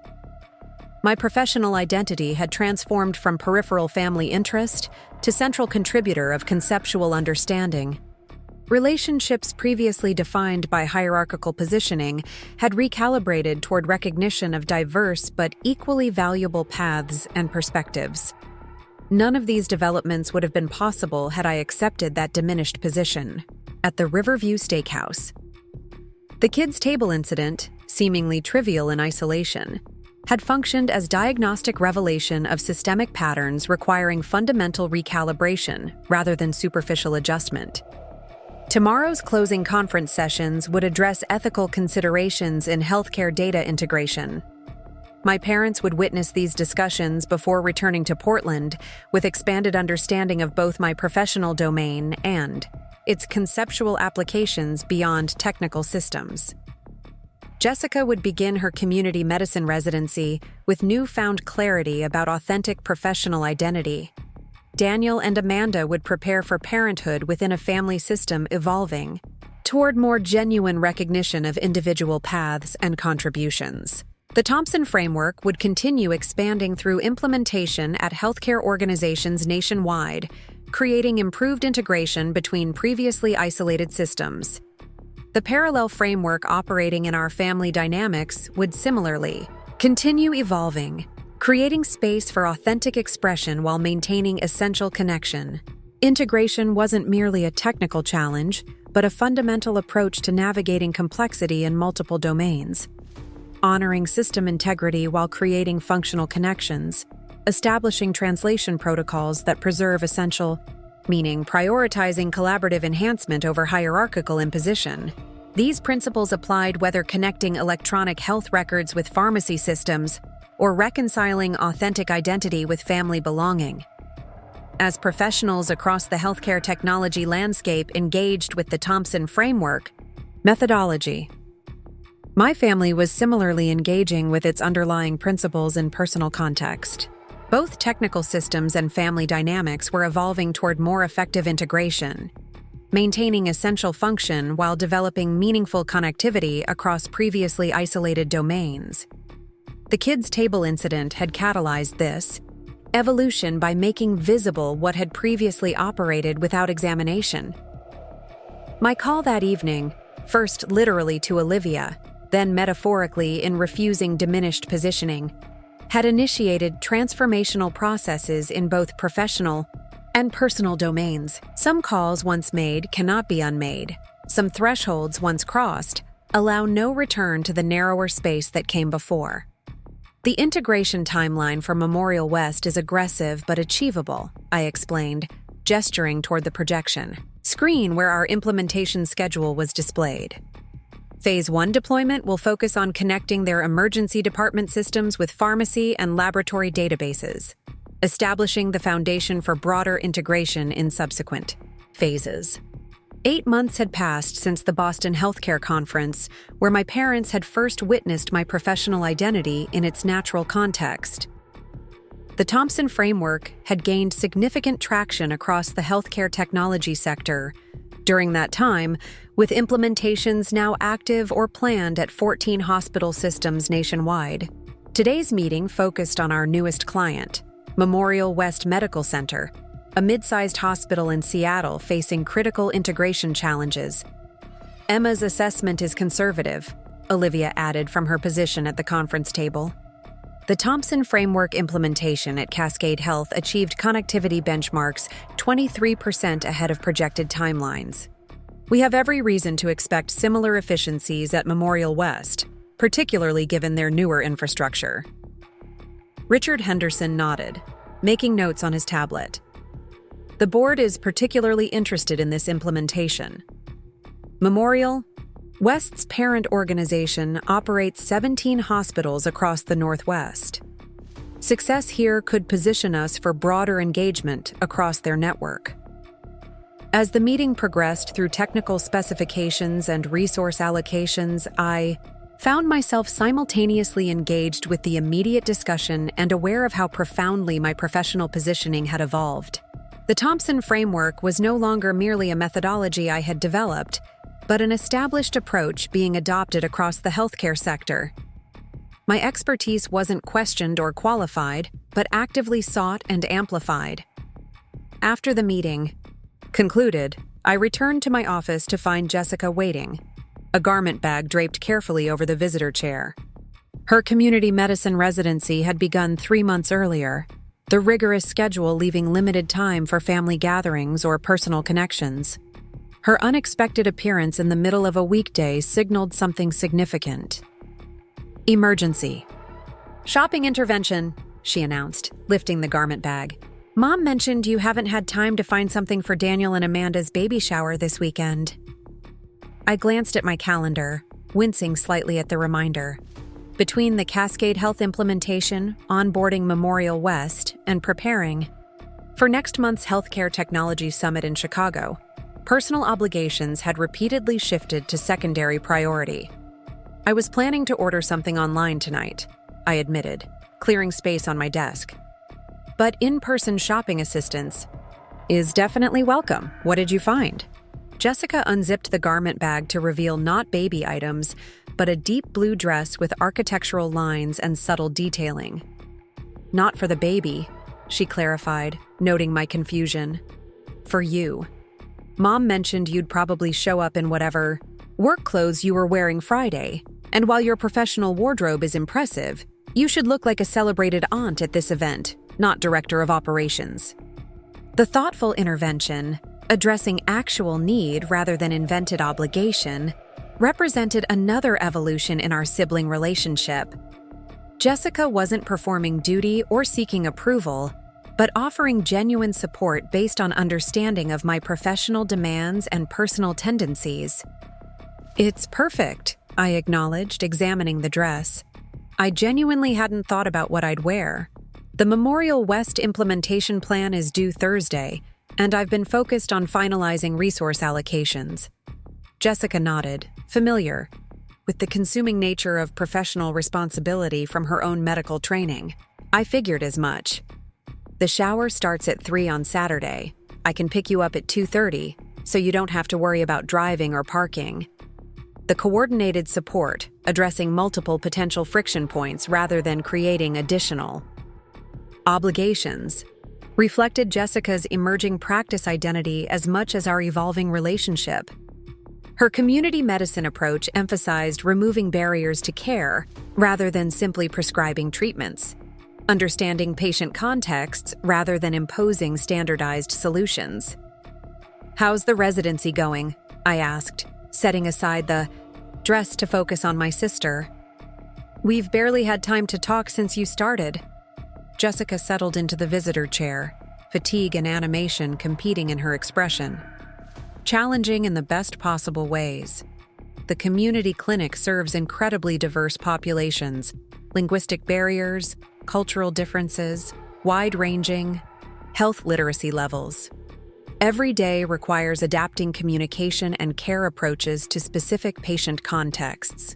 My professional identity had transformed from peripheral family interest to central contributor of conceptual understanding. Relationships previously defined by hierarchical positioning had recalibrated toward recognition of diverse but equally valuable paths and perspectives. None of these developments would have been possible had I accepted that diminished position. At the Riverview Steakhouse. The kids' table incident, seemingly trivial in isolation, had functioned as diagnostic revelation of systemic patterns requiring fundamental recalibration rather than superficial adjustment. Tomorrow's closing conference sessions would address ethical considerations in healthcare data integration. My parents would witness these discussions before returning to Portland with expanded understanding of both my professional domain and its conceptual applications beyond technical systems. Jessica would begin her community medicine residency with newfound clarity about authentic professional identity. Daniel and Amanda would prepare for parenthood within a family system evolving toward more genuine recognition of individual paths and contributions. The Thompson framework would continue expanding through implementation at healthcare organizations nationwide, creating improved integration between previously isolated systems. The parallel framework operating in our family dynamics would similarly continue evolving, creating space for authentic expression while maintaining essential connection. Integration wasn't merely a technical challenge, but a fundamental approach to navigating complexity in multiple domains. Honoring system integrity while creating functional connections, establishing translation protocols that preserve essential, meaning prioritizing collaborative enhancement over hierarchical imposition. These principles applied whether connecting electronic health records with pharmacy systems or reconciling authentic identity with family belonging. As professionals across the healthcare technology landscape engaged with the Thompson framework, methodology. My family was similarly engaging with its underlying principles in personal context. Both technical systems and family dynamics were evolving toward more effective integration, maintaining essential function while developing meaningful connectivity across previously isolated domains. The kids' table incident had catalyzed this evolution by making visible what had previously operated without examination. My call that evening, first literally to Olivia, then metaphorically in refusing diminished positioning, had initiated transformational processes in both professional and personal domains. Some calls once made cannot be unmade. Some thresholds once crossed allow no return to the narrower space that came before. The integration timeline for Memorial West is aggressive but achievable, I explained, gesturing toward the projection screen where our implementation schedule was displayed. Phase 1 deployment will focus on connecting their emergency department systems with pharmacy and laboratory databases, establishing the foundation for broader integration in subsequent phases. 8 months had passed since the Boston Healthcare Conference, where my parents had first witnessed my professional identity in its natural context. The Thompson framework had gained significant traction across the healthcare technology sector. During that time, with implementations now active or planned at 14 hospital systems nationwide. Today's meeting focused on our newest client, Memorial West Medical Center, a mid-sized hospital in Seattle facing critical integration challenges. Emma's assessment is conservative, Olivia added from her position at the conference table. The Thompson framework implementation at Cascade Health achieved connectivity benchmarks 23% ahead of projected timelines. We have every reason to expect similar efficiencies at Memorial West, particularly given their newer infrastructure. Richard Henderson nodded, making notes on his tablet. The board is particularly interested in this implementation. Memorial West's parent organization operates 17 hospitals across the Northwest. Success here could position us for broader engagement across their network. As the meeting progressed through technical specifications and resource allocations, I found myself simultaneously engaged with the immediate discussion and aware of how profoundly my professional positioning had evolved. The Thompson framework was no longer merely a methodology I had developed, but an established approach being adopted across the healthcare sector. My expertise wasn't questioned or qualified, but actively sought and amplified. After the meeting concluded, I returned to my office to find Jessica waiting, a garment bag draped carefully over the visitor chair. Her community medicine residency had begun 3 months earlier, the rigorous schedule leaving limited time for family gatherings or personal connections. Her unexpected appearance in the middle of a weekday signaled something significant. Emergency. Shopping intervention, she announced, lifting the garment bag. Mom mentioned you haven't had time to find something for Daniel and Amanda's baby shower this weekend. I glanced at my calendar, wincing slightly at the reminder. Between the Cascade Health implementation, onboarding Memorial West, and preparing for next month's Healthcare Technology Summit in Chicago, personal obligations had repeatedly shifted to secondary priority. I was planning to order something online tonight, I admitted, clearing space on my desk. But in-person shopping assistance is definitely welcome. What did you find? Jessica unzipped the garment bag to reveal not baby items, but a deep blue dress with architectural lines and subtle detailing. "Not for the baby," she clarified, noting my confusion. "For you. Mom mentioned you'd probably show up in whatever work clothes you were wearing Friday, and while your professional wardrobe is impressive, you should look like a celebrated aunt at this event, not director of operations." The thoughtful intervention, addressing actual need rather than invented obligation, represented another evolution in our sibling relationship. Jessica wasn't performing duty or seeking approval, but offering genuine support based on understanding of my professional demands and personal tendencies. "It's perfect," I acknowledged, examining the dress. "I genuinely hadn't thought about what I'd wear. The Memorial West implementation plan is due Thursday, and I've been focused on finalizing resource allocations." Jessica nodded, familiar with the consuming nature of professional responsibility from her own medical training. I figured as much. "The shower starts at 3 on Saturday. I can pick you up at 2:30, so you don't have to worry about driving or parking." The coordinated support, addressing multiple potential friction points rather than creating additional obligations, reflected Jessica's emerging practice identity as much as our evolving relationship. Her community medicine approach emphasized removing barriers to care rather than simply prescribing treatments, understanding patient contexts rather than imposing standardized solutions. "How's the residency going?" I asked, setting aside the dress to focus on my sister. "We've barely had time to talk since you started." Jessica settled into the visitor chair, fatigue and animation competing in her expression. "Challenging in the best possible ways. The community clinic serves incredibly diverse populations, linguistic barriers, cultural differences, wide-ranging health literacy levels. Every day requires adapting communication and care approaches to specific patient contexts.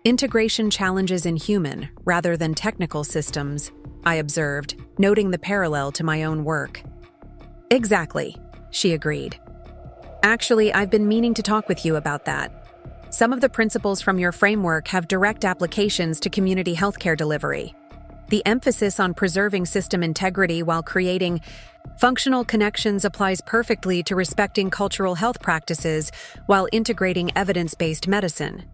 Integration challenges in human, rather than technical systems," I observed, noting the parallel to my own work. "Exactly," she agreed. "Actually, I've been meaning to talk with you about that. Some of the principles from your framework have direct applications to community healthcare delivery. The emphasis on preserving system integrity while creating functional connections applies perfectly to respecting cultural health practices while integrating evidence-based medicine.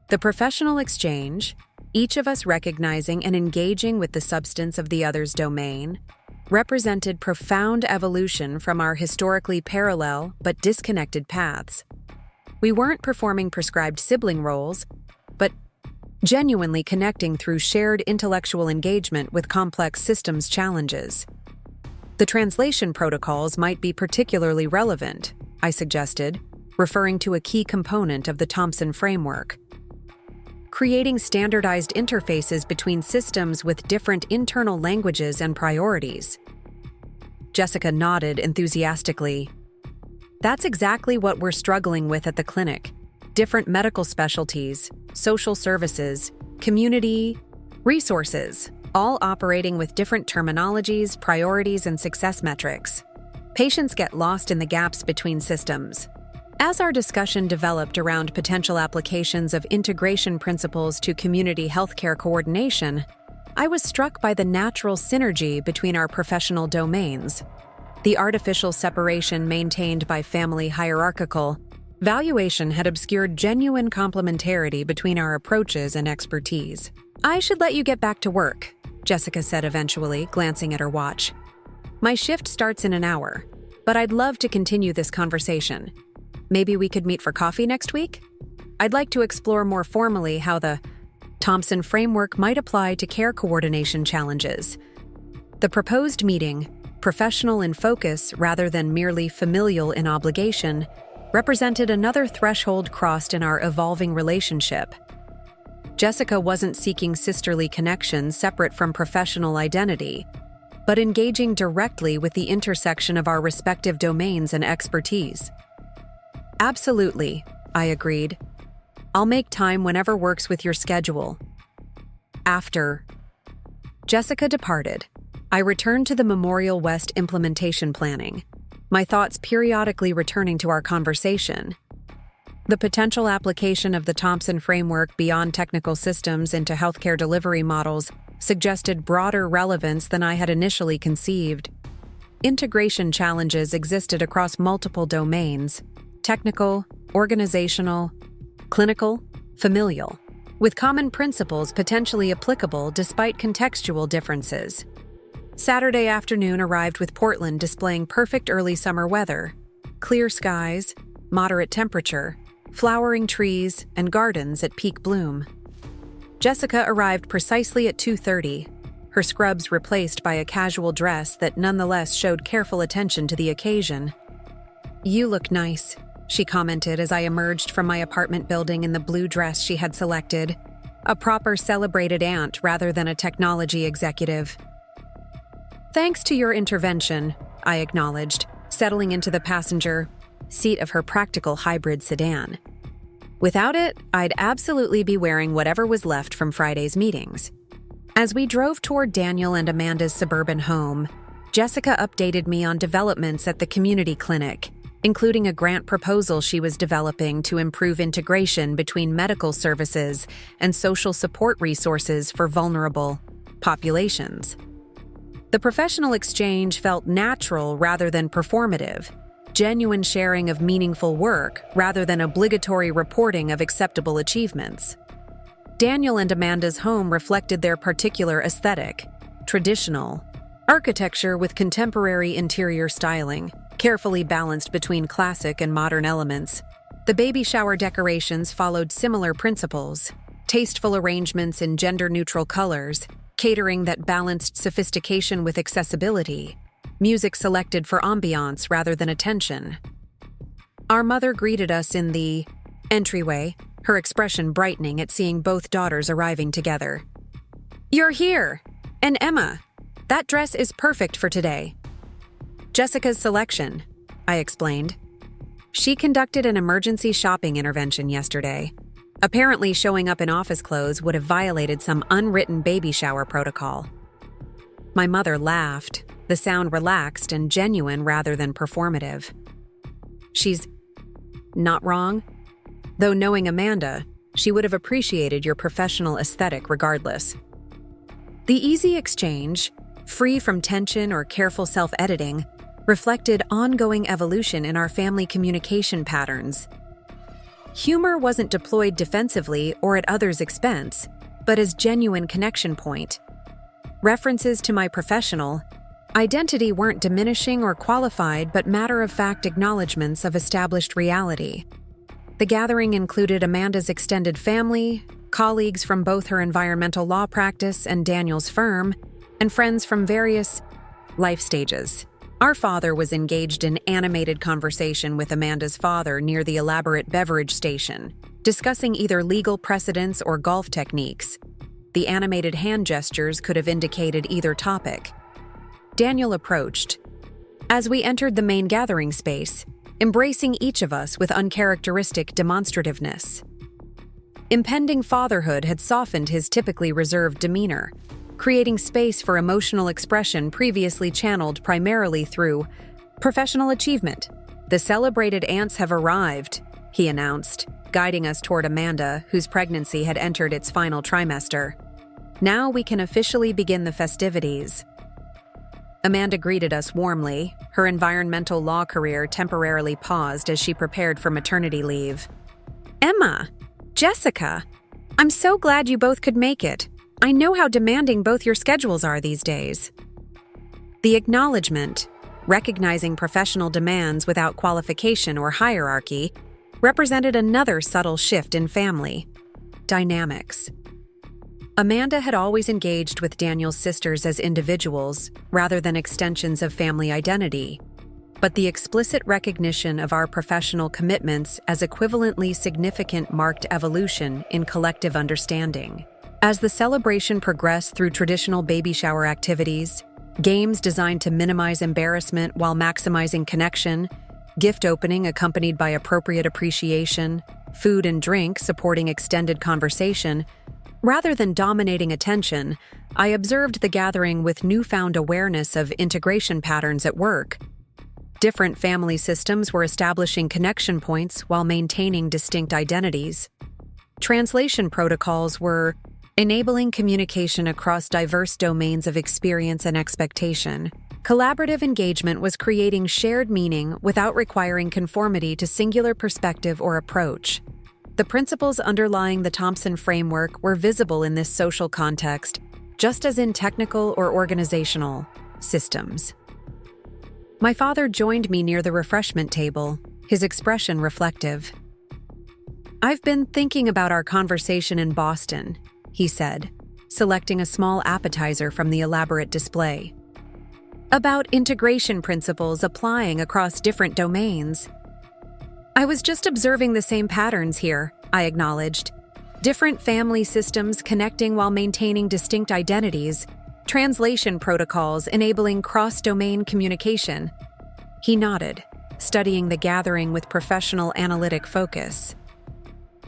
The professional exchange, each of us recognizing and engaging with the substance of the other's domain, represented profound evolution from our historically parallel but disconnected paths. We weren't performing prescribed sibling roles, but genuinely connecting through shared intellectual engagement with complex systems challenges. The translation protocols might be particularly relevant, I suggested, referring to a key component of the Thompson framework. Creating standardized interfaces between systems with different internal languages and priorities. Jessica nodded enthusiastically. "That's exactly what we're struggling with at the clinic. Different medical specialties, social services, community resources, all operating with different terminologies, priorities, and success metrics. Patients get lost in the gaps between systems." As our discussion developed around potential applications of integration principles to community healthcare coordination, I was struck by the natural synergy between our professional domains. The artificial separation maintained by family hierarchical valuation had obscured genuine complementarity between our approaches and expertise. "I should let you get back to work," Jessica said eventually, glancing at her watch. "My shift starts in an hour, but I'd love to continue this conversation. Maybe we could meet for coffee next week? I'd like to explore more formally how the Thompson framework might apply to care coordination challenges." The proposed meeting, professional in focus rather than merely familial in obligation, represented another threshold crossed in our evolving relationship. Jessica wasn't seeking sisterly connection separate from professional identity, but engaging directly with the intersection of our respective domains and expertise. "Absolutely," I agreed. "I'll make time whenever works with your schedule." After Jessica departed, I returned to the Memorial West implementation planning, my thoughts periodically returning to our conversation. The potential application of the Thompson framework beyond technical systems into healthcare delivery models suggested broader relevance than I had initially conceived. Integration challenges existed across multiple domains: technical, organizational, clinical, familial, with common principles potentially applicable despite contextual differences. Saturday afternoon arrived with Portland displaying perfect early summer weather: clear skies, moderate temperature, flowering trees, and gardens at peak bloom. Jessica arrived precisely at 2:30, her scrubs replaced by a casual dress that nonetheless showed careful attention to the occasion. "You look nice," she commented as I emerged from my apartment building in the blue dress she had selected, a proper celebrated aunt rather than a technology executive. "Thanks to your intervention," I acknowledged, settling into the passenger seat of her practical hybrid sedan. Without it, I'd absolutely be wearing whatever was left from Friday's meetings. As we drove toward Daniel and Amanda's suburban home, Jessica updated me on developments at the community clinic, including a grant proposal she was developing to improve integration between medical services and social support resources for vulnerable populations. The professional exchange felt natural rather than performative, genuine sharing of meaningful work rather than obligatory reporting of acceptable achievements. Daniel and Amanda's home reflected their particular aesthetic: traditional architecture with contemporary interior styling, carefully balanced between classic and modern elements. The baby shower decorations followed similar principles: tasteful arrangements in gender-neutral colors, catering that balanced sophistication with accessibility, music selected for ambiance rather than attention. Our mother greeted us in the entryway, her expression brightening at seeing both daughters arriving together. "You're here! And Emma, that dress is perfect for today." "Jessica's selection," I explained. "She conducted an emergency shopping intervention yesterday. Apparently, showing up in office clothes would have violated some unwritten baby shower protocol." My mother laughed, the sound relaxed and genuine rather than performative. "She's not wrong. Though knowing Amanda, she would have appreciated your professional aesthetic regardless." The easy exchange, free from tension or careful self-editing, reflected ongoing evolution in our family communication patterns. Humor wasn't deployed defensively or at others' expense, but as genuine connection point. References to my professional identity weren't diminishing or qualified, but matter-of-fact acknowledgments of established reality. The gathering included Amanda's extended family, colleagues from both her environmental law practice and Daniel's firm, and friends from various life stages. Our father was engaged in animated conversation with Amanda's father near the elaborate beverage station, discussing either legal precedents or golf techniques. The animated hand gestures could have indicated either topic. Daniel approached. As we entered the main gathering space, embracing each of us with uncharacteristic demonstrativeness. Impending fatherhood had softened his typically reserved demeanor, creating space for emotional expression previously channeled primarily through professional achievement. "The celebrated aunts have arrived," he announced, guiding us toward Amanda, whose pregnancy had entered its final trimester. "Now we can officially begin the festivities." Amanda greeted us warmly, her environmental law career temporarily paused as she prepared for maternity leave. "Emma, Jessica, I'm so glad you both could make it. I know how demanding both your schedules are these days." The acknowledgement, recognizing professional demands without qualification or hierarchy, represented another subtle shift in family dynamics. Amanda had always engaged with Daniel's sisters as individuals rather than extensions of family identity, but the explicit recognition of our professional commitments as equivalently significant marked evolution in collective understanding. As the celebration progressed through traditional baby shower activities, games designed to minimize embarrassment while maximizing connection, gift opening accompanied by appropriate appreciation, food and drink supporting extended conversation, rather than dominating attention, I observed the gathering with newfound awareness of integration patterns at work. Different family systems were establishing connection points while maintaining distinct identities. Translation protocols were enabling communication across diverse domains of experience and expectation. Collaborative engagement was creating shared meaning without requiring conformity to singular perspective or approach. The principles underlying the Thompson framework were visible in this social context, just as in technical or organizational systems. My father joined me near the refreshment table, his expression reflective. "I've been thinking about our conversation in Boston," he said, selecting a small appetizer from the elaborate display. "About integration principles applying across different domains." "I was just observing the same patterns here," I acknowledged. "Different family systems connecting while maintaining distinct identities, translation protocols enabling cross-domain communication." He nodded, studying the gathering with professional analytic focus.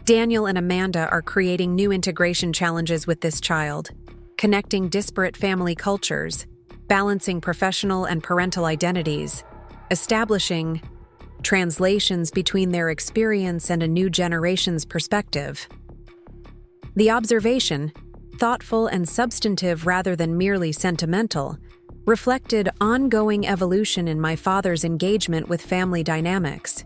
"Daniel and Amanda are creating new integration challenges with this child, connecting disparate family cultures, balancing professional and parental identities, establishing translations between their experience and a new generation's perspective." The observation, thoughtful and substantive rather than merely sentimental, reflected ongoing evolution in my father's engagement with family dynamics.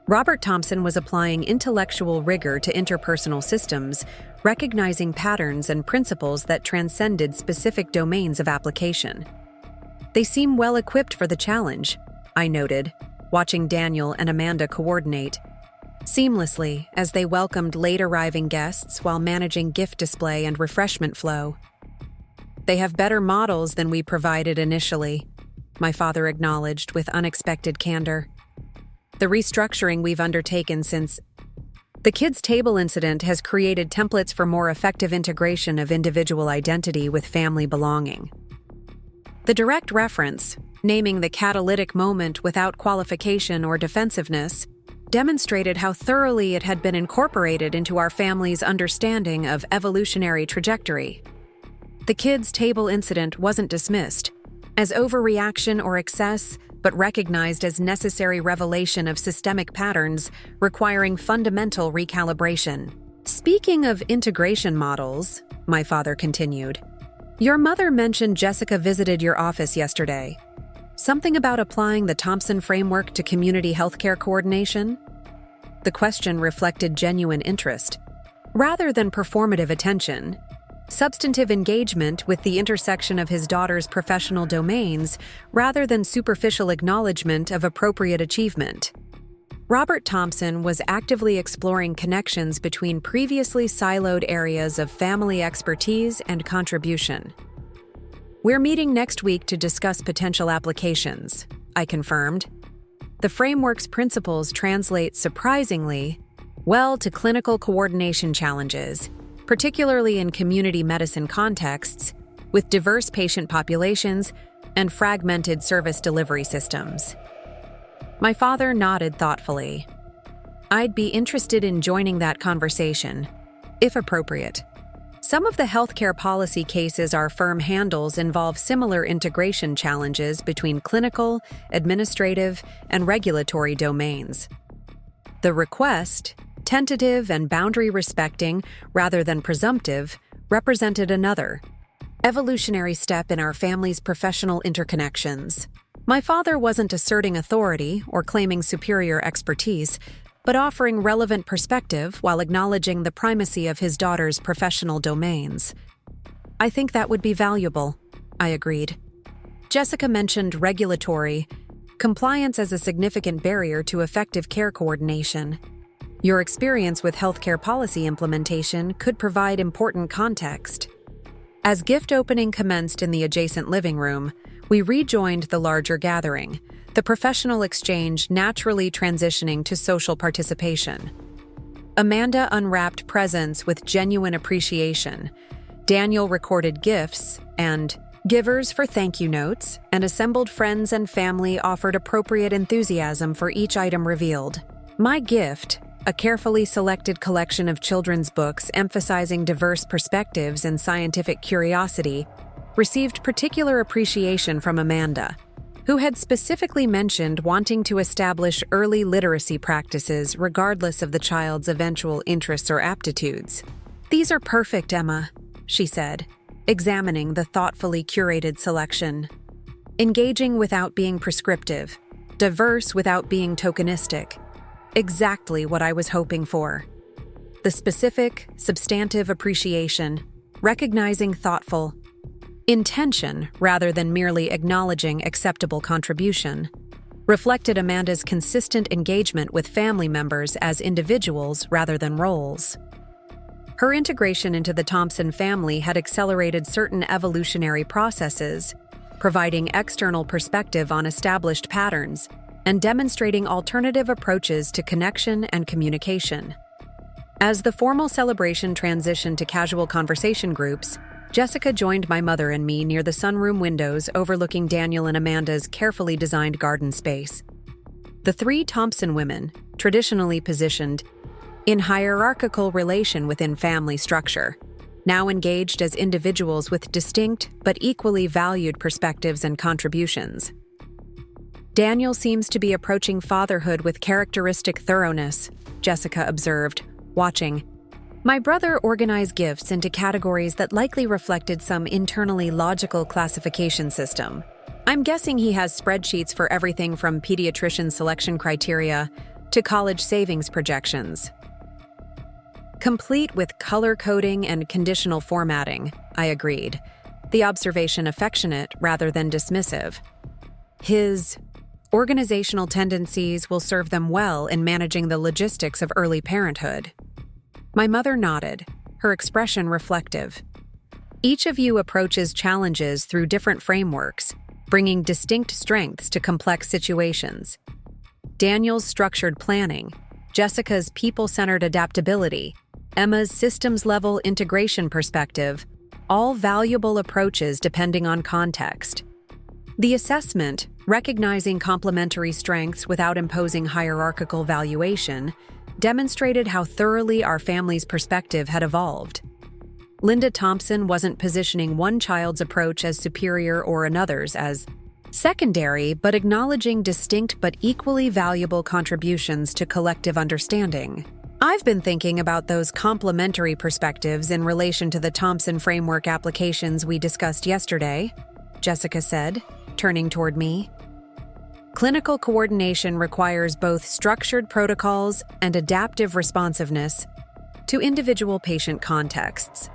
Robert Thompson was applying intellectual rigor to interpersonal systems, recognizing patterns and principles that transcended specific domains of application. "They seem well equipped for the challenge," I noted, watching Daniel and Amanda coordinate seamlessly as they welcomed late-arriving guests while managing gift display and refreshment flow. "They have better models than we provided initially," my father acknowledged with unexpected candor. "The restructuring we've undertaken since the kids' table incident has created templates for more effective integration of individual identity with family belonging." The direct reference, naming the catalytic moment without qualification or defensiveness, demonstrated how thoroughly it had been incorporated into our family's understanding of evolutionary trajectory. The kids' table incident wasn't dismissed as overreaction or excess, but recognized as necessary revelation of systemic patterns requiring fundamental recalibration. "Speaking of integration models," my father continued, "your mother mentioned Jessica visited your office yesterday. Something about applying the Thompson framework to community healthcare coordination?" The question reflected genuine interest, rather than performative attention. Substantive engagement with the intersection of his daughter's professional domains, rather than superficial acknowledgement of appropriate achievement. Robert Thompson was actively exploring connections between previously siloed areas of family expertise and contribution. "We're meeting next week to discuss potential applications," I confirmed. "The framework's principles translate surprisingly well to clinical coordination challenges, particularly in community medicine contexts, with diverse patient populations and fragmented service delivery systems." My father nodded thoughtfully. "I'd be interested in joining that conversation, if appropriate. Some of the healthcare policy cases our firm handles involve similar integration challenges between clinical, administrative, and regulatory domains." The request, tentative and boundary-respecting rather than presumptive, represented another evolutionary step in our family's professional interconnections. My father wasn't asserting authority or claiming superior expertise, but offering relevant perspective while acknowledging the primacy of his daughter's professional domains. "I think that would be valuable," I agreed. Jessica mentioned regulatory compliance as a significant barrier to effective care coordination. Your experience with healthcare policy implementation could provide important context. As gift opening commenced in the adjacent living room, we rejoined the larger gathering, the professional exchange naturally transitioning to social participation. Amanda unwrapped presents with genuine appreciation. Daniel recorded gifts and givers for thank you notes, and assembled friends and family offered appropriate enthusiasm for each item revealed. My gift, a carefully selected collection of children's books emphasizing diverse perspectives and scientific curiosity, received particular appreciation from Amanda. who had specifically mentioned wanting to establish early literacy practices regardless of the child's eventual interests or aptitudes. "These are perfect, Emma," she said, examining the thoughtfully curated selection. "Engaging without being prescriptive, diverse without being tokenistic. Exactly what I was hoping for. The specific, substantive appreciation, recognizing thoughtful intention rather than merely acknowledging acceptable contribution, reflected Amanda's consistent engagement with family members as individuals rather than roles. Her integration into the Thompson family had accelerated certain evolutionary processes, providing external perspective on established patterns and demonstrating alternative approaches to connection and communication. As the formal celebration transitioned to casual conversation groups, Jessica joined my mother and me near the sunroom windows overlooking Daniel and Amanda's carefully designed garden space. The three Thompson women, traditionally positioned in hierarchical relation within family structure, now engaged as individuals with distinct but equally valued perspectives and contributions. "Daniel seems to be approaching fatherhood with characteristic thoroughness," Jessica observed, watching. "My brother organized gifts into categories that likely reflected some internally logical classification system. I'm guessing he has spreadsheets for everything from pediatrician selection criteria to college savings projections. Complete with color coding and conditional formatting," I agreed, the observation affectionate rather than dismissive. "His organizational tendencies will serve them well in managing the logistics of early parenthood." My mother nodded, her expression reflective. "Each of you approaches challenges through different frameworks, bringing distinct strengths to complex situations. Daniel's structured planning, Jessica's people-centered adaptability, Emma's systems-level integration perspective, all valuable approaches depending on context. The assessment, recognizing complementary strengths without imposing hierarchical valuation, demonstrated how thoroughly our family's perspective had evolved. Linda Thompson wasn't positioning one child's approach as superior or another's as secondary, but acknowledging distinct but equally valuable contributions to collective understanding. "I've been thinking about those complementary perspectives in relation to the Thompson framework applications we discussed yesterday," Jessica said, turning toward me. "Clinical coordination requires both structured protocols and adaptive responsiveness to individual patient contexts.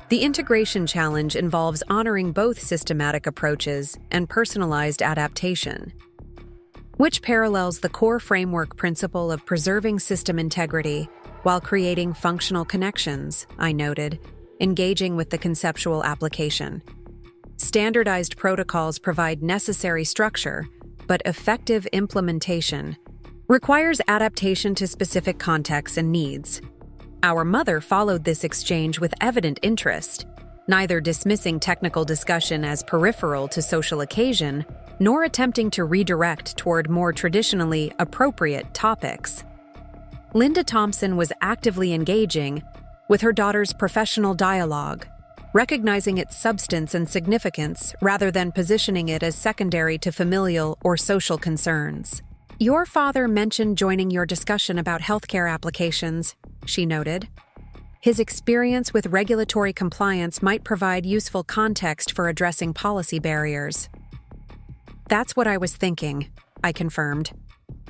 The integration challenge involves honoring both systematic approaches and personalized adaptation, which parallels the core framework principle of preserving system integrity while creating functional connections," I noted, engaging with the conceptual application. "Standardized protocols provide necessary structure, but effective implementation requires adaptation to specific contexts and needs." Our mother followed this exchange with evident interest, neither dismissing technical discussion as peripheral to social occasion, nor attempting to redirect toward more traditionally appropriate topics. Linda Thompson was actively engaging with her daughter's professional dialogue, recognizing its substance and significance rather than positioning it as secondary to familial or social concerns. "Your father mentioned joining your discussion about healthcare applications," she noted. "His experience with regulatory compliance might provide useful context for addressing policy barriers." "That's what I was thinking," I confirmed.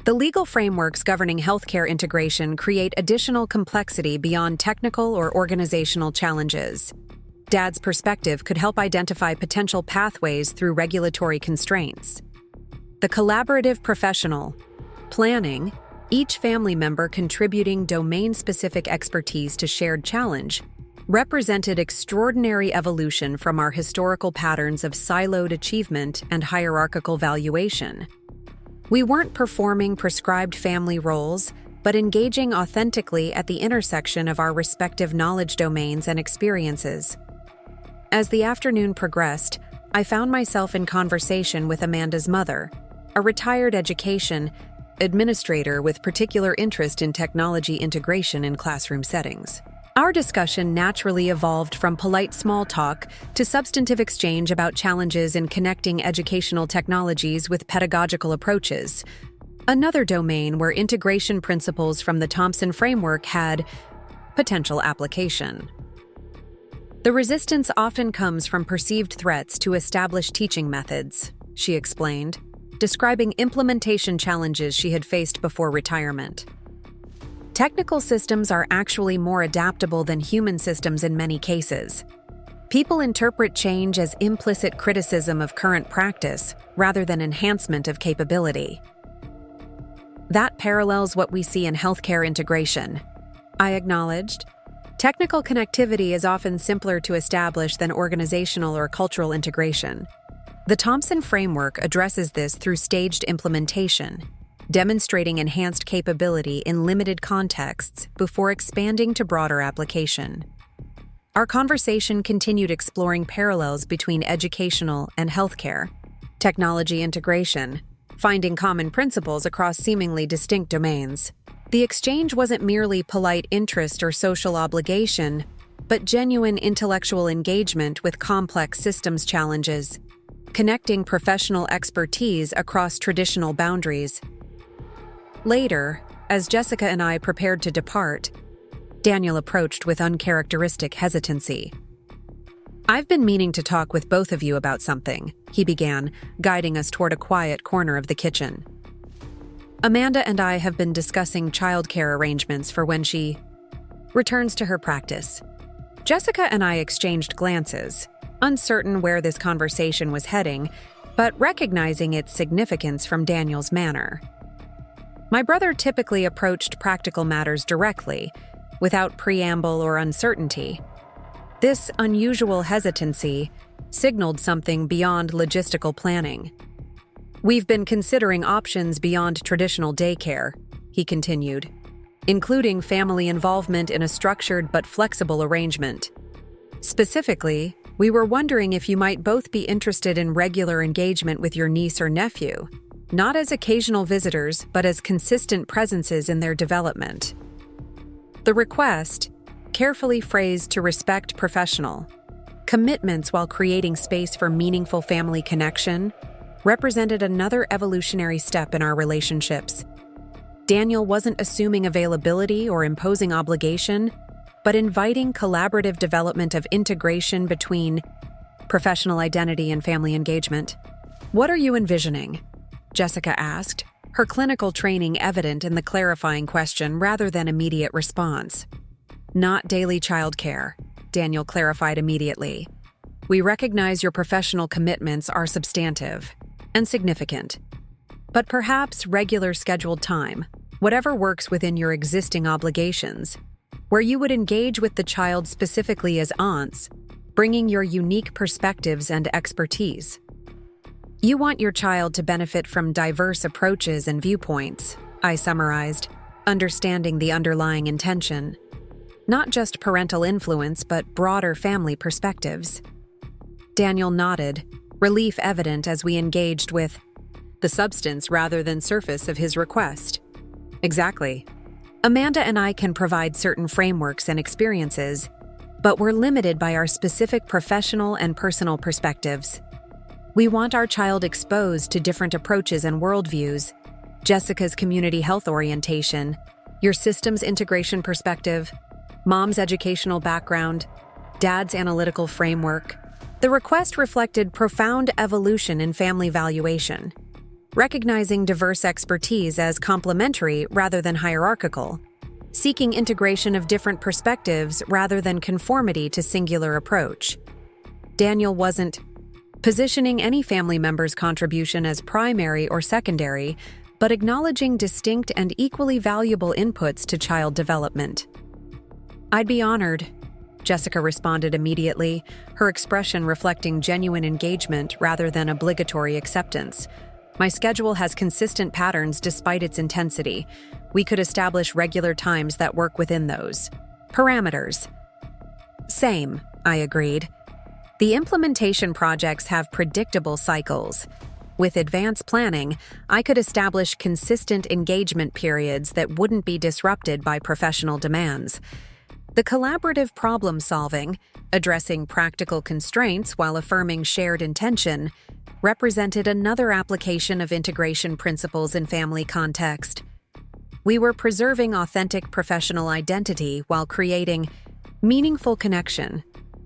"The legal frameworks governing healthcare integration create additional complexity beyond technical or organizational challenges. Dad's perspective could help identify potential pathways through regulatory constraints. The collaborative professional planning, each family member contributing domain-specific expertise to shared challenge, represented extraordinary evolution from our historical patterns of siloed achievement and hierarchical valuation. We weren't performing prescribed family roles, but engaging authentically at the intersection of our respective knowledge domains and experiences." As the afternoon progressed, I found myself in conversation with Amanda's mother, a retired education administrator with particular interest in technology integration in classroom settings. Our discussion naturally evolved from polite small talk to substantive exchange about challenges in connecting educational technologies with pedagogical approaches, another domain where integration principles from the Thompson framework had potential application. The resistance often comes from perceived threats to established teaching methods, she explained, describing implementation challenges she had faced before retirement. Technical systems are actually more adaptable than human systems in many cases. People interpret change as implicit criticism of current practice rather than enhancement of capability. That parallels what we see in healthcare integration, I acknowledged. Technical connectivity is often simpler to establish than organizational or cultural integration. The Thompson framework addresses this through staged implementation, demonstrating enhanced capability in limited contexts before expanding to broader application. Our conversation continued exploring parallels between educational and healthcare, technology integration, finding common principles across seemingly distinct domains. The exchange wasn't merely polite interest or social obligation, but genuine intellectual engagement with complex systems challenges, connecting professional expertise across traditional boundaries. Later, as Jessica and I prepared to depart, Daniel approached with uncharacteristic hesitancy. "I've been meaning to talk with both of you about something," he began, guiding us toward a quiet corner of the kitchen. "Amanda and I have been discussing childcare arrangements for when she returns to her practice." Jessica and I exchanged glances, uncertain where this conversation was heading, but recognizing its significance from Daniel's manner. My brother typically approached practical matters directly, without preamble or uncertainty. This unusual hesitancy signaled something beyond logistical planning. "We've been considering options beyond traditional daycare," he continued, "including family involvement in a structured but flexible arrangement. Specifically, we were wondering if you might both be interested in regular engagement with your niece or nephew, not as occasional visitors, but as consistent presences in their development." The request, carefully phrased to respect professional commitments while creating space for meaningful family connection, represented another evolutionary step in our relationships. Daniel wasn't assuming availability or imposing obligation, but inviting collaborative development of integration between professional identity and family engagement. "What are you envisioning?" Jessica asked, her clinical training evident in the clarifying question rather than immediate response. "Not daily childcare," Daniel clarified immediately. "We recognize your professional commitments are substantive and significant, but perhaps regular scheduled time, whatever works within your existing obligations, where you would engage with the child specifically as aunts, bringing your unique perspectives and expertise. You want your child to benefit from diverse approaches and viewpoints," I summarized, understanding the underlying intention. "Not just parental influence, but broader family perspectives." Daniel nodded, relief evident as we engaged with the substance rather than surface of his request. "Exactly. Amanda and I can provide certain frameworks and experiences, but we're limited by our specific professional and personal perspectives. We want our child exposed to different approaches and worldviews, Jessica's community health orientation, your systems integration perspective, mom's educational background, dad's analytical framework." The request reflected profound evolution in family valuation, recognizing diverse expertise as complementary rather than hierarchical, seeking integration of different perspectives rather than conformity to singular approach. Daniel wasn't positioning any family member's contribution as primary or secondary, but acknowledging distinct and equally valuable inputs to child development. "I'd be honored," Jessica responded immediately, her expression reflecting genuine engagement rather than obligatory acceptance. "My schedule has consistent patterns despite its intensity. We could establish regular times that work within those parameters." "Same," I agreed. "The implementation projects have predictable cycles. With advanced planning, I could establish consistent engagement periods that wouldn't be disrupted by professional demands. The collaborative problem-solving, addressing practical constraints while affirming shared intention, represented another application of integration principles in family context. We were preserving authentic professional identity while creating meaningful connection,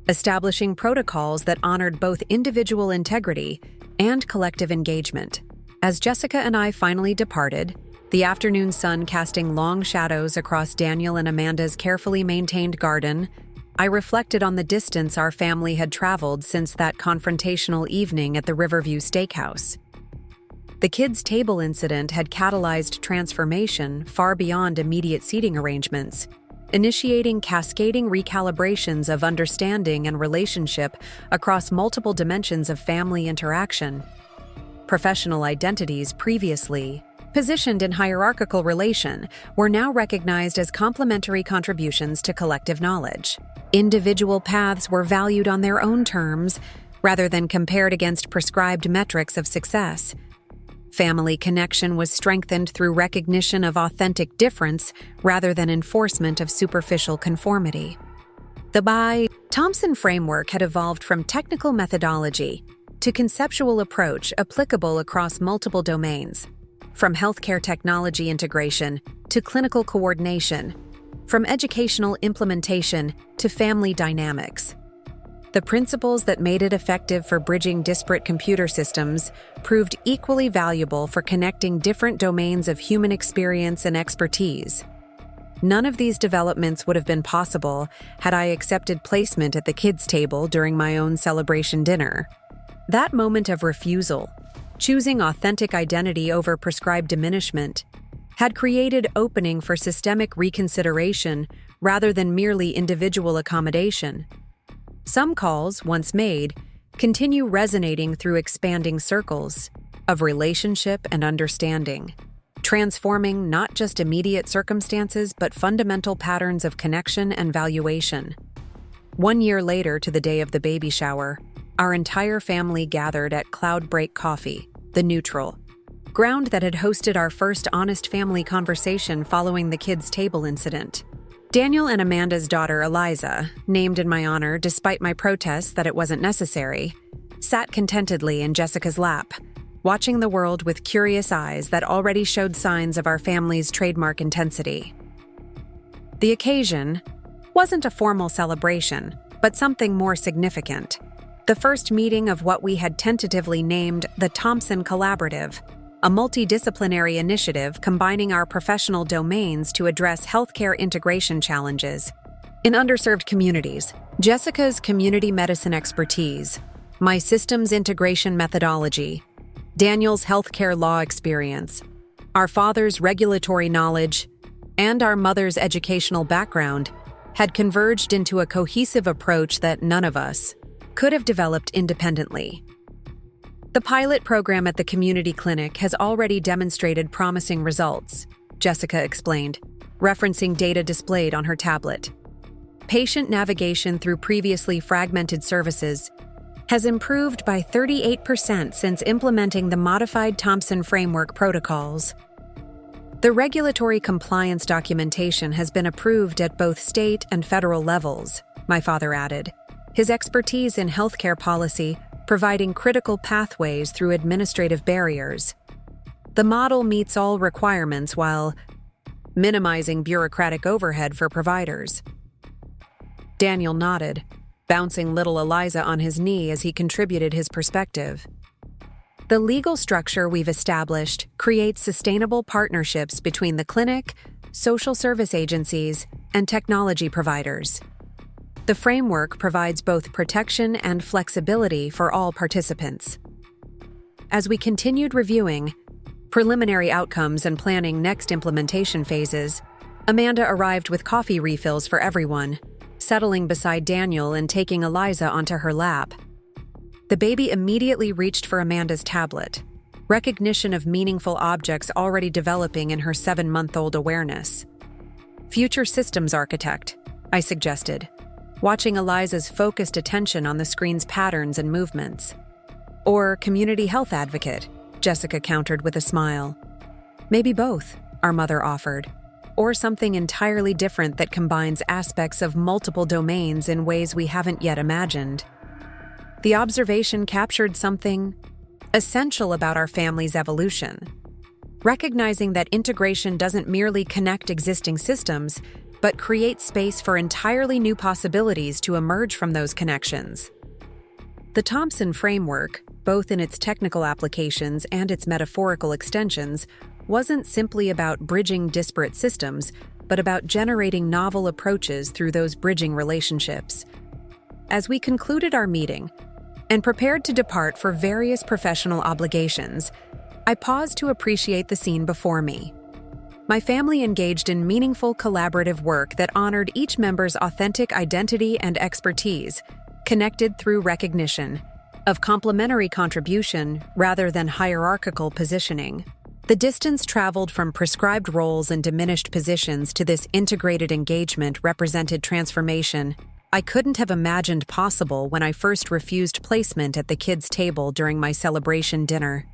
establishing protocols that honored both individual integrity and collective engagement. As Jessica and I finally departed, the afternoon sun casting long shadows across Daniel and Amanda's carefully maintained garden, I reflected on the distance our family had traveled since that confrontational evening at the Riverview Steakhouse. The kids' table incident had catalyzed transformation far beyond immediate seating arrangements, initiating cascading recalibrations of understanding and relationship across multiple dimensions of family interaction. Professional identities previously positioned in hierarchical relation were now recognized as complementary contributions to collective knowledge. Individual paths were valued on their own terms, rather than compared against prescribed metrics of success. Family connection was strengthened through recognition of authentic difference rather than enforcement of superficial conformity. The Thompson framework had evolved from technical methodology to conceptual approach applicable across multiple domains, from healthcare technology integration to clinical coordination, from educational implementation to family dynamics. The principles that made it effective for bridging disparate computer systems proved equally valuable for connecting different domains of human experience and expertise. None of these developments would have been possible had I accepted placement at the kids' table during my own celebration dinner. That moment of refusal, choosing authentic identity over prescribed diminishment, had created opening for systemic reconsideration rather than merely individual accommodation. Some calls, once made, continue resonating through expanding circles of relationship and understanding, transforming not just immediate circumstances but fundamental patterns of connection and valuation. 1 year later, to the day of the baby shower, our entire family gathered at Cloudbreak Coffee, the neutral ground that had hosted our first honest family conversation following the kids' table incident. Daniel and Amanda's daughter, Eliza, named in my honor despite my protests that it wasn't necessary, sat contentedly in Jessica's lap, watching the world with curious eyes that already showed signs of our family's trademark intensity. The occasion wasn't a formal celebration, but something more significant. The first meeting of what we had tentatively named the Thompson Collaborative, a multidisciplinary initiative combining our professional domains to address healthcare integration challenges in underserved communities. Jessica's community medicine expertise, my systems integration methodology, Daniel's healthcare law experience, our father's regulatory knowledge, and our mother's educational background had converged into a cohesive approach that none of us could have developed independently. The pilot program at the community clinic has already demonstrated promising results, Jessica explained, referencing data displayed on her tablet. Patient navigation through previously fragmented services has improved by 38% since implementing the modified Thompson framework protocols. The regulatory compliance documentation has been approved at both state and federal levels, my father added, his expertise in healthcare policy providing critical pathways through administrative barriers. The model meets all requirements while minimizing bureaucratic overhead for providers. Daniel nodded, bouncing little Eliza on his knee as he contributed his perspective. The legal structure we've established creates sustainable partnerships between the clinic, social service agencies, and technology providers. The framework provides both protection and flexibility for all participants. As we continued reviewing preliminary outcomes and planning next implementation phases, Amanda arrived with coffee refills for everyone, settling beside Daniel and taking Eliza onto her lap. The baby immediately reached for Amanda's tablet, recognition of meaningful objects already developing in her 7-month-old awareness. Future systems architect, I suggested, watching Eliza's focused attention on the screen's patterns and movements. Or community health advocate, Jessica countered with a smile. Maybe both, our mother offered. or something entirely different that combines aspects of multiple domains in ways we haven't yet imagined. The observation captured something essential about our family's evolution, recognizing that integration doesn't merely connect existing systems, but create space for entirely new possibilities to emerge from those connections. The Thompson framework, both in its technical applications and its metaphorical extensions, wasn't simply about bridging disparate systems, but about generating novel approaches through those bridging relationships. As we concluded our meeting and prepared to depart for various professional obligations, I paused to appreciate the scene before me. My family engaged in meaningful collaborative work that honored each member's authentic identity and expertise, connected through recognition of complementary contribution rather than hierarchical positioning. The distance traveled from prescribed roles and diminished positions to this integrated engagement represented transformation I couldn't have imagined possible when I first refused placement at the kids' table during my celebration dinner.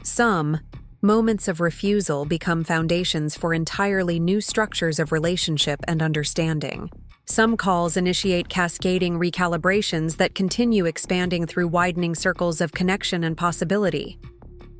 Some moments of refusal become foundations for entirely new structures of relationship and understanding. Some calls initiate cascading recalibrations that continue expanding through widening circles of connection and possibility.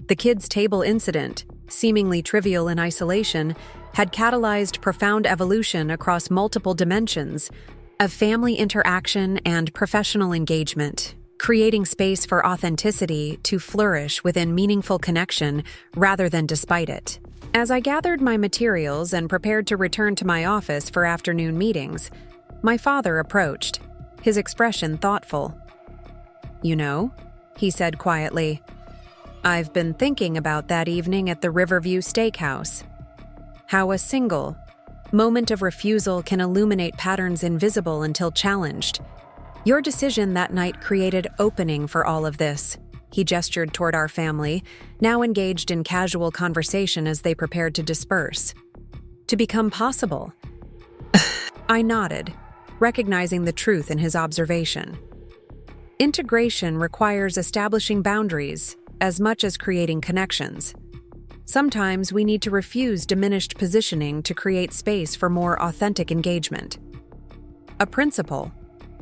The kids' table incident, seemingly trivial in isolation, had catalyzed profound evolution across multiple dimensions of family interaction and professional engagement, creating space for authenticity to flourish within meaningful connection rather than despite it. As I gathered my materials and prepared to return to my office for afternoon meetings, my father approached, his expression thoughtful. "You know," he said quietly, "I've been thinking about that evening at the Riverview Steakhouse. How a single moment of refusal can illuminate patterns invisible until challenged. Your decision that night created opening for all of this." He gestured toward our family, now engaged in casual conversation as they prepared to disperse. "To become possible." I nodded, recognizing the truth in his observation. Integration requires establishing boundaries as much as creating connections. Sometimes we need to refuse diminished positioning to create space for more authentic engagement. A principle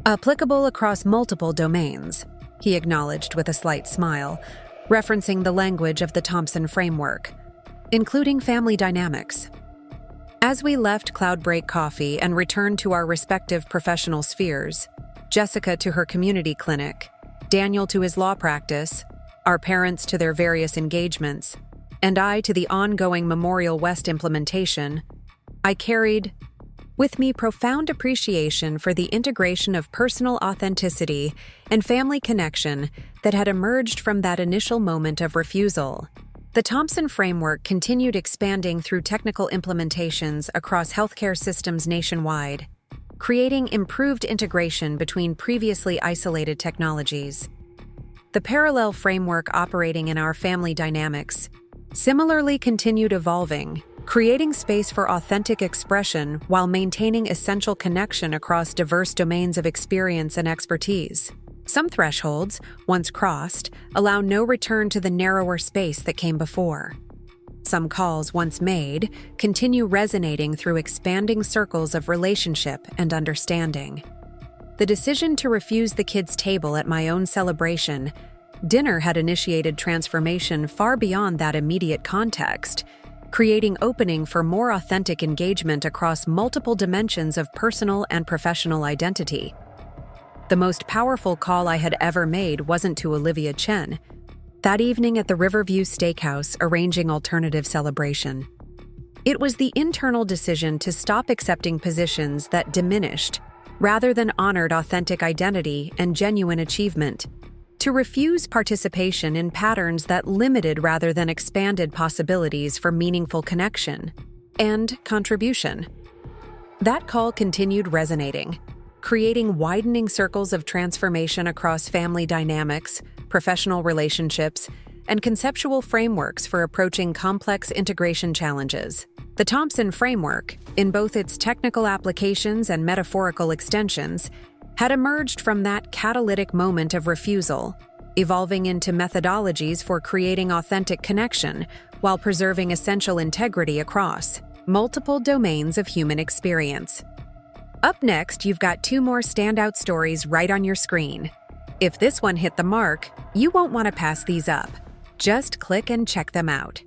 applicable across multiple domains, he acknowledged with a slight smile, referencing the language of the Thompson framework, including family dynamics. As we left Cloudbreak Coffee and returned to our respective professional spheres, Jessica to her community clinic, Daniel to his law practice, our parents to their various engagements, and I to the ongoing Memorial West implementation, I carried with me profound appreciation for the integration of personal authenticity and family connection that had emerged from that initial moment of refusal. The Thompson framework continued expanding through technical implementations across healthcare systems nationwide, creating improved integration between previously isolated technologies. The parallel framework operating in our family dynamics similarly continued evolving, creating space for authentic expression while maintaining essential connection across diverse domains of experience and expertise. Some thresholds, once crossed, allow no return to the narrower space that came before. Some calls, once made, continue resonating through expanding circles of relationship and understanding. The decision to refuse the kids' table at my own celebration dinner had initiated transformation far beyond that immediate context, creating opening for more authentic engagement across multiple dimensions of personal and professional identity. The most powerful call I had ever made wasn't to Olivia Chen. That evening at the Riverview Steakhouse arranging alternative celebration. It was the internal decision to stop accepting positions that diminished, rather than honored authentic identity and genuine achievement. To refuse participation in patterns that limited rather than expanded possibilities for meaningful connection and contribution. That call continued resonating, creating widening circles of transformation across family dynamics, professional relationships, and conceptual frameworks for approaching complex integration challenges. The Thompson framework, in both its technical applications and metaphorical extensions, had emerged from that catalytic moment of refusal, evolving into methodologies for creating authentic connection while preserving essential integrity across multiple domains of human experience. Up next, you've got 2 more standout stories right on your screen. If this one hit the mark, you won't want to pass these up. Just click and check them out.